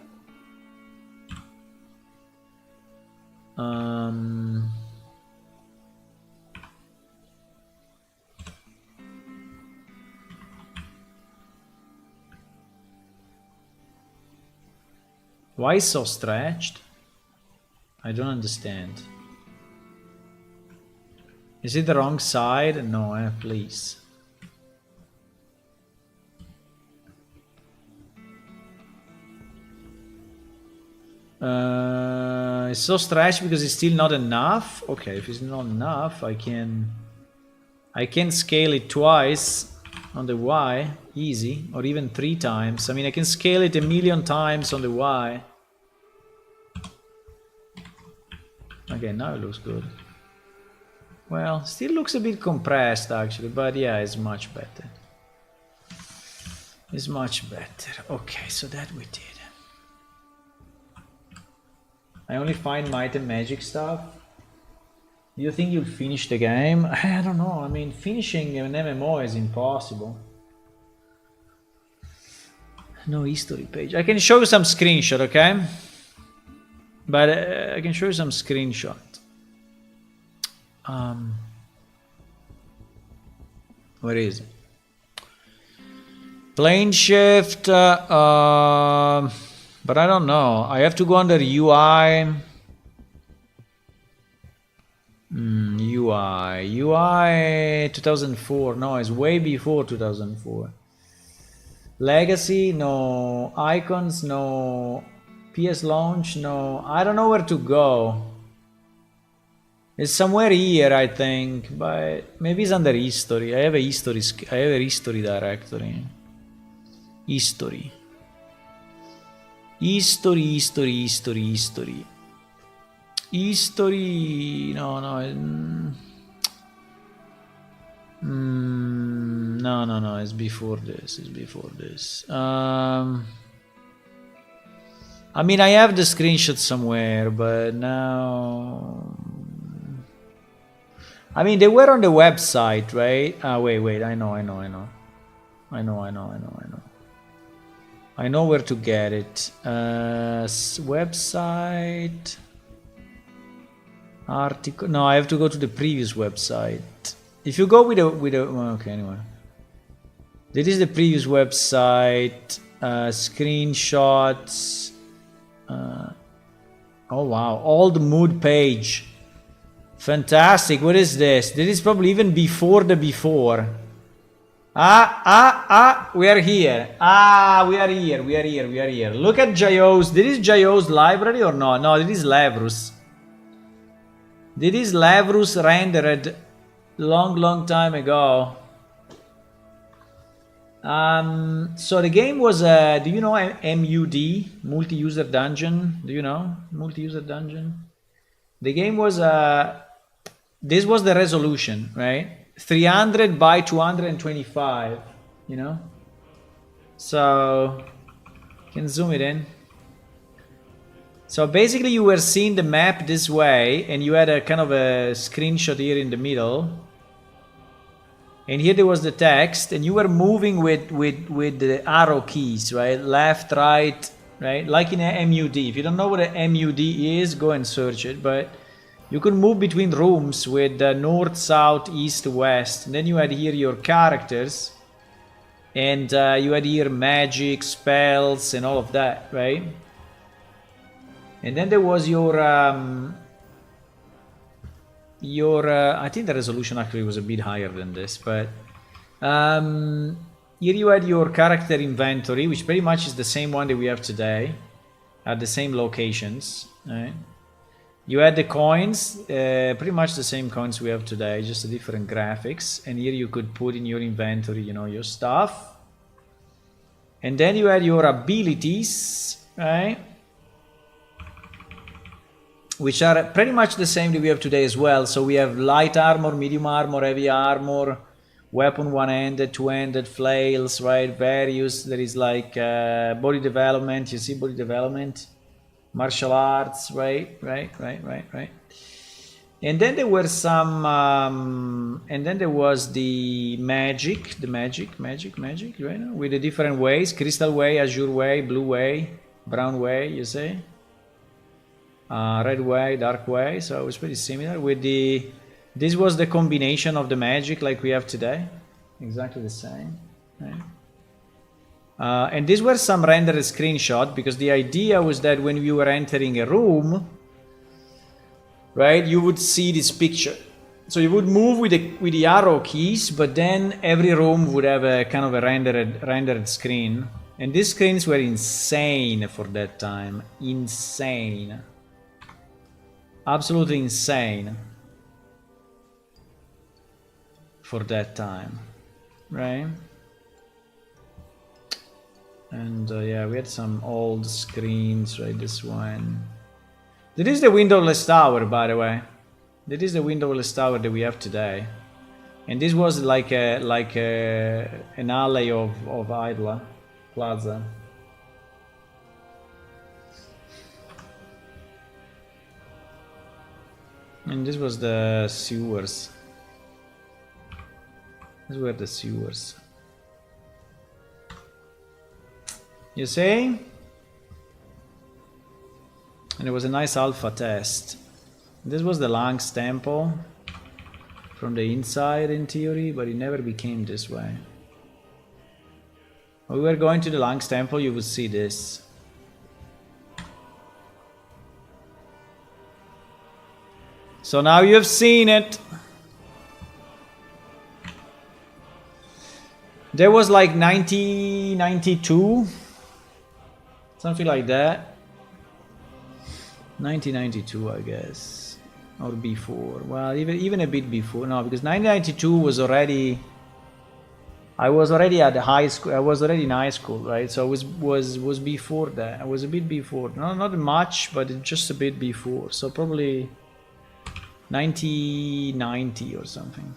Why so stretched? I don't understand. Is it the wrong side? No, please. It's so stretched because it's still not enough. Okay, if it's not enough, I can scale it twice on the Y, easy, or even 3 times. I mean, I can scale it 1,000,000 times on the Y. Okay, now it looks good. Well, still looks a bit compressed actually, but yeah, it's much better. It's much better. Okay, so that we did. I only find might and magic stuff. Do you think you'll finish the game? I don't know. I mean, finishing an MMO is impossible. No history page. I can show you some screenshot, okay? But I can show you some screenshot. Where is it? Plane shift. But I don't know. I have to go under UI. UI 2004. No, it's way before 2004. Legacy, no. Icons, no. PS launch, no. I don't know where to go. It's somewhere here, I think, but maybe it's under history. I have a history directory. History. History. No. No. It's before this. I mean, I have the screenshot somewhere, but now. I mean, they were on the website, right? Wait. I know. I know where to get it. Website. Article. No, I have to go to the previous website. If you go with a well, okay, anyway. This is the previous website. Screenshots. Oh wow, old mood page. Fantastic. What is this? This is probably even before the before. We are here. We are here. Look at Jayo's. This is Jayo's library or no? No, this is Lavrus. This is Lavrus rendered long time ago. So the game was, do you know MUD, multi-user dungeon? Do you know multi-user dungeon? The game was, this was the resolution, right? 300 by 225, you know? So you can zoom it in. So basically you were seeing the map this way, and you had a kind of a screenshot here in the middle. And here there was the text, and you were moving with the arrow keys, right? Left, right, right? Like in a MUD. If you don't know what a MUD is, go and search it. But you could move between rooms with north, south, east, west. And then you had here your characters. And you had here magic, spells, and all of that, right? And then there was your I think the resolution actually was a bit higher than this, but here you had your character inventory, which pretty much is the same one that we have today at the same locations, right? You had the coins, pretty much the same coins we have today, just a different graphics. And here you could put in your inventory, you know, your stuff. And then you had your abilities, right? Which are pretty much the same that we have today as well. So we have light armor, medium armor, heavy armor, weapon one-handed, two-handed, flails, right? Various. There is like body development. You see body development, martial arts, right? And then there were some, and then there was the magic, right? With the different ways: crystal way, azure way, blue way, brown way. You see. Red way, dark way, so it was pretty similar with the, this was the combination of the magic like we have today, exactly the same, right? And these were some rendered screenshot, because the idea was that when you were entering a room, right, you would see this picture. So you would move with the arrow keys, but then every room would have a kind of a rendered screen. And these screens were insane for that time, insane. Absolutely insane for that time, right? And yeah, we had some old screens, right? This one. This is the windowless tower, by the way. This is the windowless tower that we have today. And this was like an alley of Idla Plaza. And this was the sewers. These were the sewers. You see? And it was a nice alpha test. This was the Lang's temple from the inside in theory, but it never became this way. When we were going to the Lang's temple, you would see this. So now you have seen it. There was like 1992, something like that. 1992, I guess, or before. Well, even a bit before. No, because 1992 was already. I was already at the high school. I was already in high school, right? So it was before that. I was a bit before. No, not much, but just a bit before. So probably 1990 or something.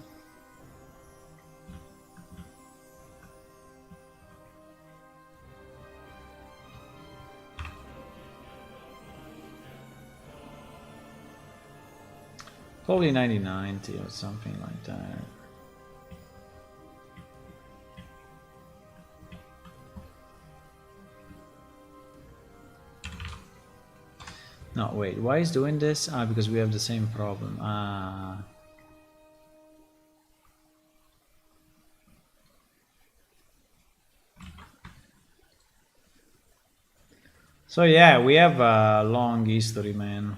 Probably 1990 or something like that. No, wait, why is doing this? Ah, because we have the same problem. Ah. So yeah, we have a long history, man.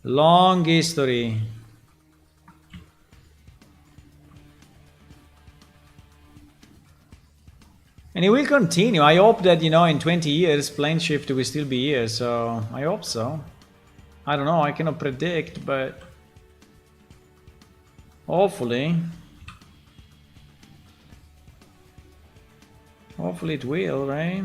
Long history. And it will continue. I hope that, you know, in 20 years, Plane Shift will still be here, so I hope so. I don't know, I cannot predict, but hopefully. Hopefully it will, right?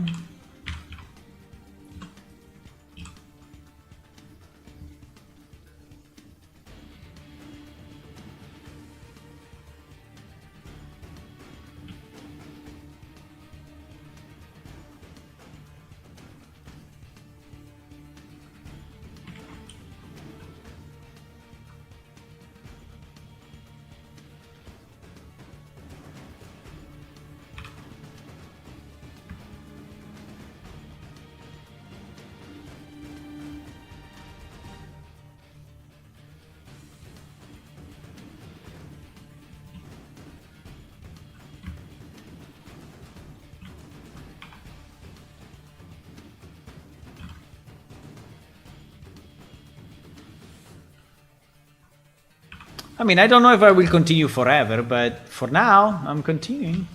I mean, I don't know if I will continue forever, but for now, I'm continuing.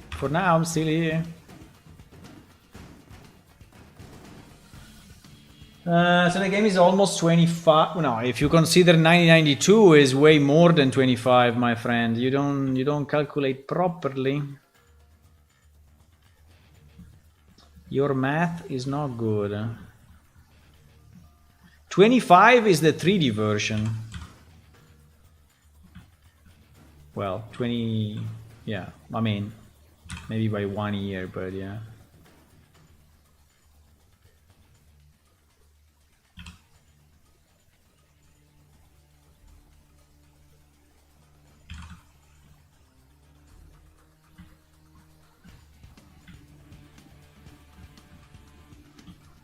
For now, I'm still here. So the game is almost 25. No, if you consider 1992 is way more than 25, my friend. You don't calculate properly. Your math is not good. 25 is the 3D version. Well, 20, yeah, I mean, maybe by 1 year, but yeah.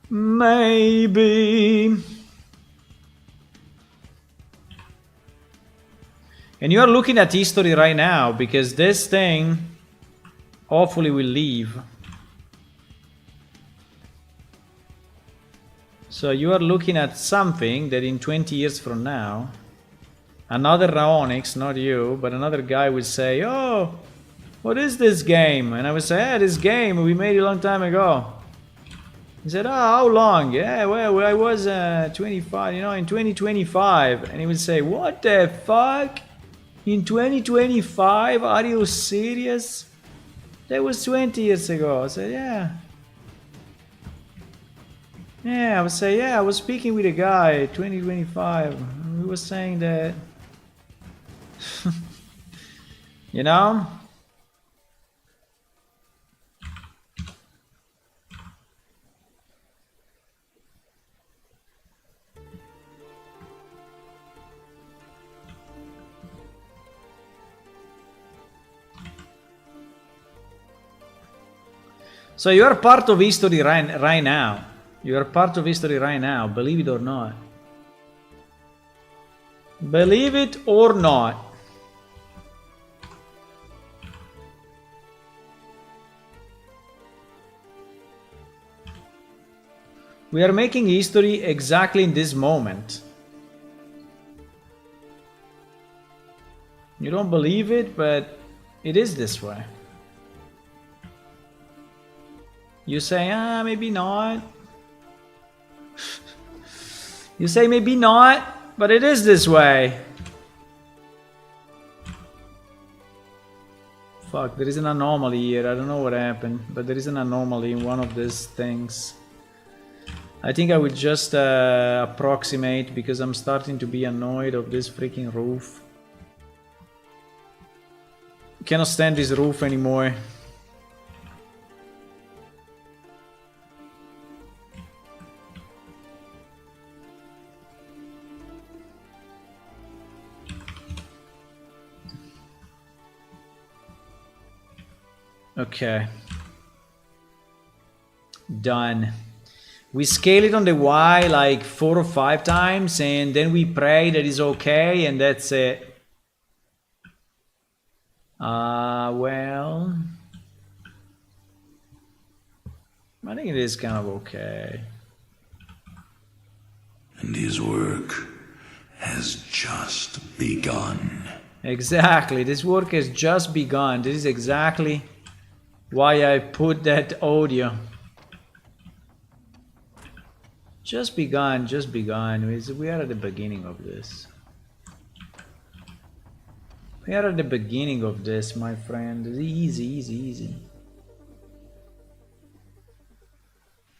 Maybe. And you are looking at history right now because this thing hopefully will leave. So you are looking at something that in 20 years from now, another Raonix, not you, but another guy will say, oh, what is this game? And I would say, yeah, this game, we made it a long time ago. He said, oh, how long? Yeah, well, I was 25, you know, in 2025. And he would say, what the fuck? In 2025? Are you serious? That was 20 years ago. I said, yeah. Yeah, I would say, yeah, I was speaking with a guy, 2025. He was saying that, you know? So you are part of history right now. You are part of history right now, believe it or not. Believe it or not. We are making history exactly in this moment. You don't believe it, but it is this way. You say, ah, maybe not. You say maybe not, but it is this way. Fuck, there is an anomaly here. I don't know what happened, but there is an anomaly in one of these things. I think I would just approximate because I'm starting to be annoyed of this freaking roof. Cannot stand this roof anymore. Okay. Done. We scale it on the Y like 4 or 5 times and then we pray that it's okay and that's it. Well, I think it is kind of okay. And his work has just begun. Exactly, this work has just begun. This is exactly why I put that audio. Just begun, just begun. We are at the beginning of this. We are at the beginning of this, my friend. Easy, easy, easy.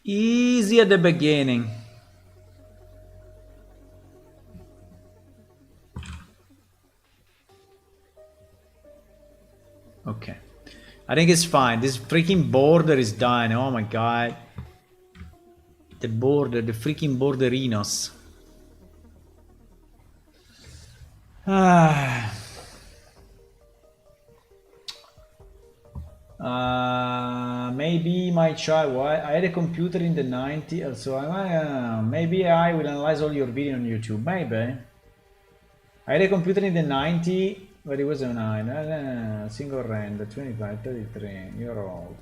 Easy at the beginning. Okay. I think it's fine. This freaking border is done. Oh my god. The border, the freaking borderinos. Maybe my child. Why? I had a computer in the 90s, so maybe I will analyze all your video on YouTube. Maybe. I had a computer in the 90s, but it was a 9. Single render, 25, 33. You're old.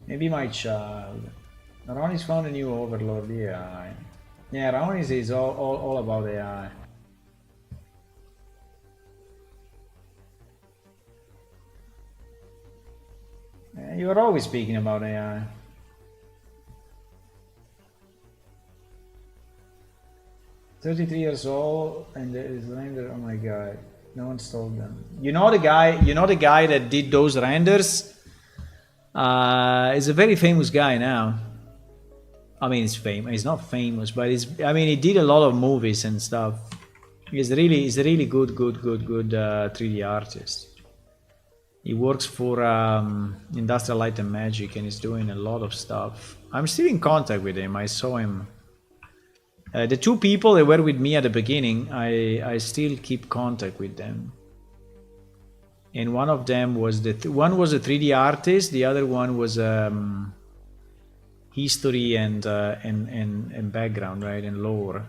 Maybe my child. Ron has found a new overlord. Yeah. Yeah, Raon is all about AI. Yeah, you're always speaking about AI. $33 years old and there is render. Oh my god, no one stole them. You know the guy. You know the guy that did those renders. Is a very famous guy now. I mean, he's famous. He's not famous, but he's. I mean, he did a lot of movies and stuff. He's a really good 3D artist. He works for Industrial Light and Magic, and he's doing a lot of stuff. I'm still in contact with him. I saw him. The two people that were with me at the beginning, I still keep contact with them. And one of them was one was a 3D artist, the other one was history and background, right, and lore.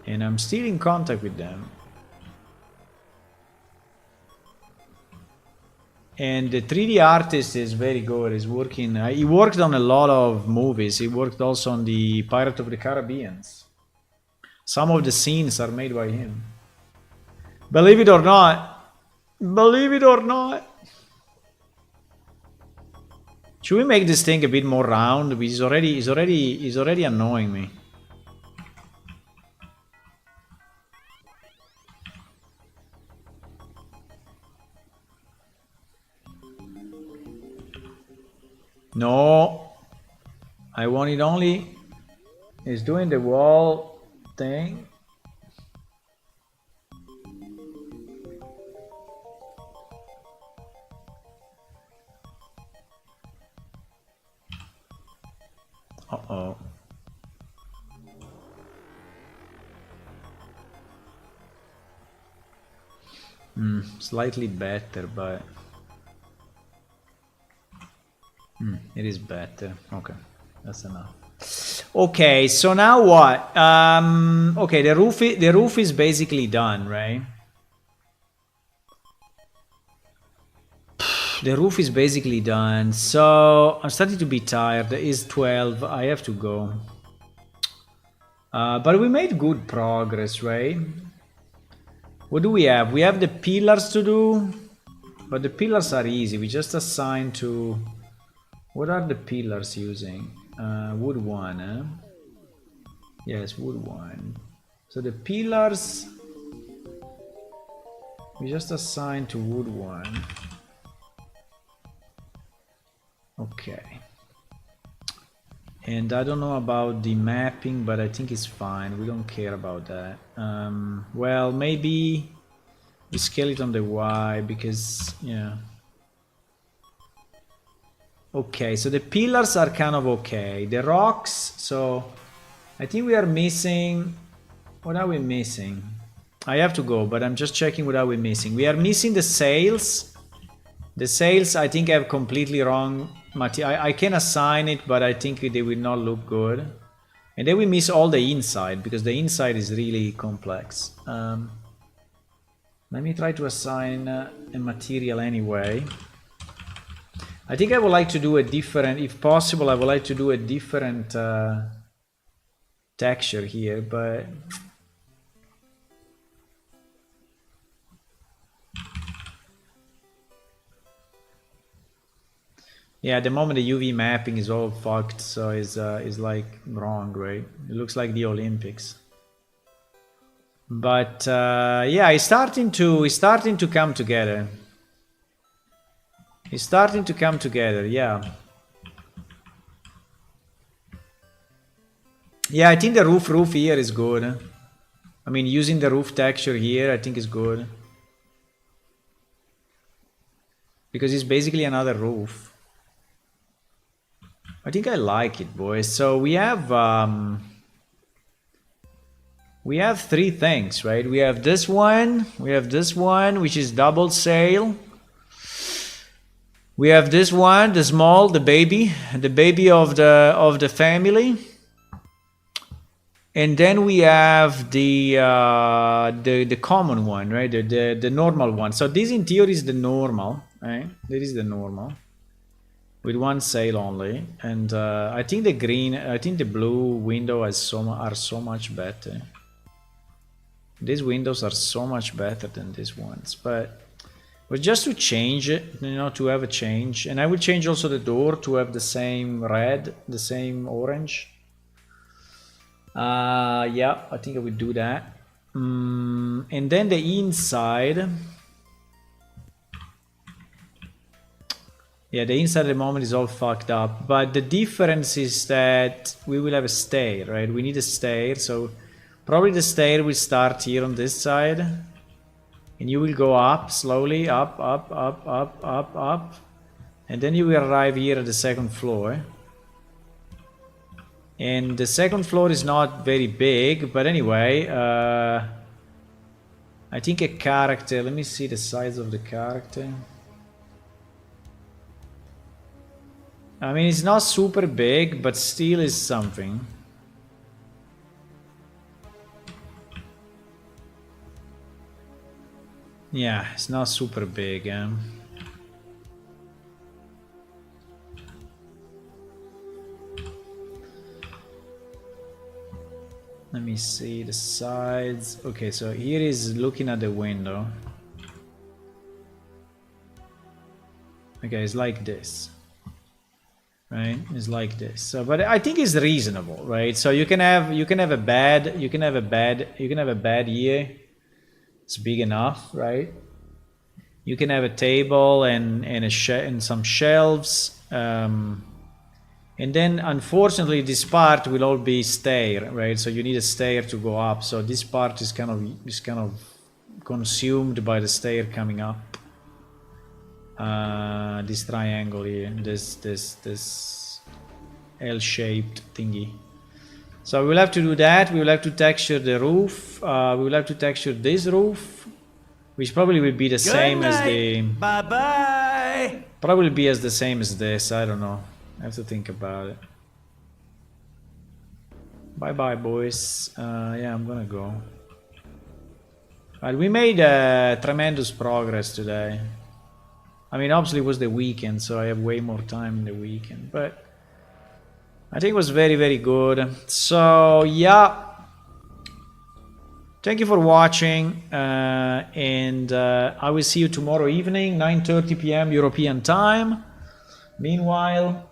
And I'm still in contact with them. And the 3D artist is very good. He's working. He worked on a lot of movies. He worked also on the Pirate of the Caribbean. Some of the scenes are made by him. Believe it or not. Believe it or not. Should we make this thing a bit more round? Because he's already annoying me. No, I want it only. He's doing the wall thing. Uh-oh. Slightly better, but it is better. Okay, that's enough. Okay, so now what? Okay, the roof is basically done, right? The roof is basically done. So I'm starting to be tired. It is 12. I have to go. But we made good progress, right? What do we have? We have the pillars to do, but the pillars are easy. We just assign to. What are the pillars using? Wood 1, eh? Yes, wood 1. So the pillars we just assign to wood 1. Okay. And I don't know about the mapping, but I think it's fine. We don't care about that. Well, maybe we scale it on the Y because, yeah. Okay, so the pillars are kind of okay. The rocks, so I think we are missing. What are we missing? I have to go, but I'm just checking what are we missing. We are missing the sails. The sails, I think I have completely wrong. I can assign it, but I think they will not look good. And then we miss all the inside, because the inside is really complex. Let me try to assign a material anyway. I think I would like to do a different, if possible, I would like to do a different texture here, but yeah, at the moment the UV mapping is all fucked, so it's like wrong, right? It looks like the Olympics. But yeah, it's starting to come together. It's starting to come together, yeah. Yeah, I think the roof here is good. I mean, using the roof texture here, I think is good. Because it's basically another roof. I think I like it, boys. So we have three things, right? We have this one, which is double sail. We have this one, the small, the baby of the family. And then we have the common one, right? The normal one. So this in theory is the normal, right? That is the normal. with one sail only, and I think the blue window are so much better. These windows are so much better than these ones, but just to change it, to have a change, and I will change also the door to have the same red, the same orange. Yeah, I think I will do that. And then the inside. Yeah, the inside at the moment is all fucked up, but the difference is that we will have a stair, right? We need a stair, so probably the stair will start here on this side, and you will go up slowly, up, and then you will arrive here at the second floor. And the second floor is not very big, but anyway, I think a character, let me see the size of the character. I mean, it's not super big, but still is something. Yeah, it's not super big. Let me see the sides. Okay, so here is looking at the window. Okay, it's like this. Right, it's like this. So, but I think it's reasonable, right? So you can have a bed here. It's big enough, right? You can have a table and some shelves, and then unfortunately this part will all be stair, right? So you need a stair to go up. So this part is kind of consumed by the stair coming up. This triangle here, this L-shaped thingy. So we will have to do that. We will have to texture the roof. We will have to texture this roof, which probably will be the same as the. Bye bye. Probably be as the same as this. I don't know. I have to think about it. Bye bye, boys. Yeah, I'm gonna go. But we made tremendous progress today. I mean, obviously it was the weekend, so I have way more time in the weekend, but I think it was very, very good. So, yeah. Thank you for watching, and I will see you tomorrow evening, 9:30 p.m. European time. Meanwhile,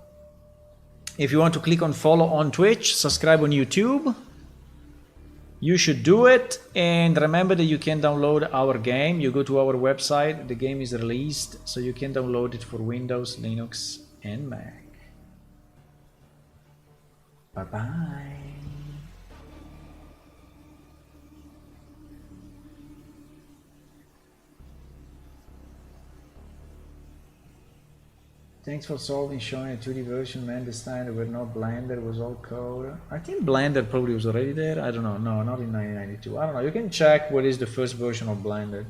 if you want to click on follow on Twitch, subscribe on YouTube, you should do it. And remember that you can download our game. You go to our website, the game is released, so you can download it for Windows, Linux, and Mac. Bye bye. Thanks for solving, showing a 2D version, man. This time there were no Blender, it was all code. I think Blender probably was already there. I don't know. No, not in 1992. I don't know. You can check what is the first version of Blender. It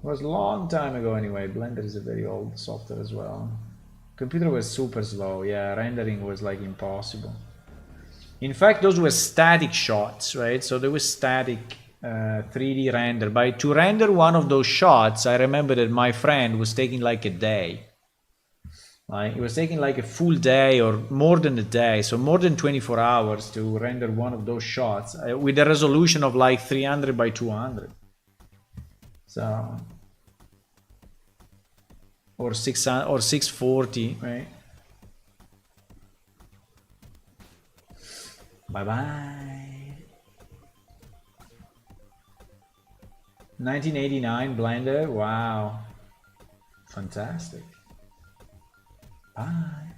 was a long time ago anyway. Blender is a very old software as well. Computer was super slow. Yeah, rendering was like impossible. In fact, those were static shots, right? So there was static 3D render. But to render one of those shots, I remember that my friend was taking like a day. It was taking like a full day or more than a day, so more than 24 hours to render one of those shots with a resolution of like 300 by 200. So, or 600 or 640, right? Bye bye. 1989 Blender. Wow, fantastic. Bye.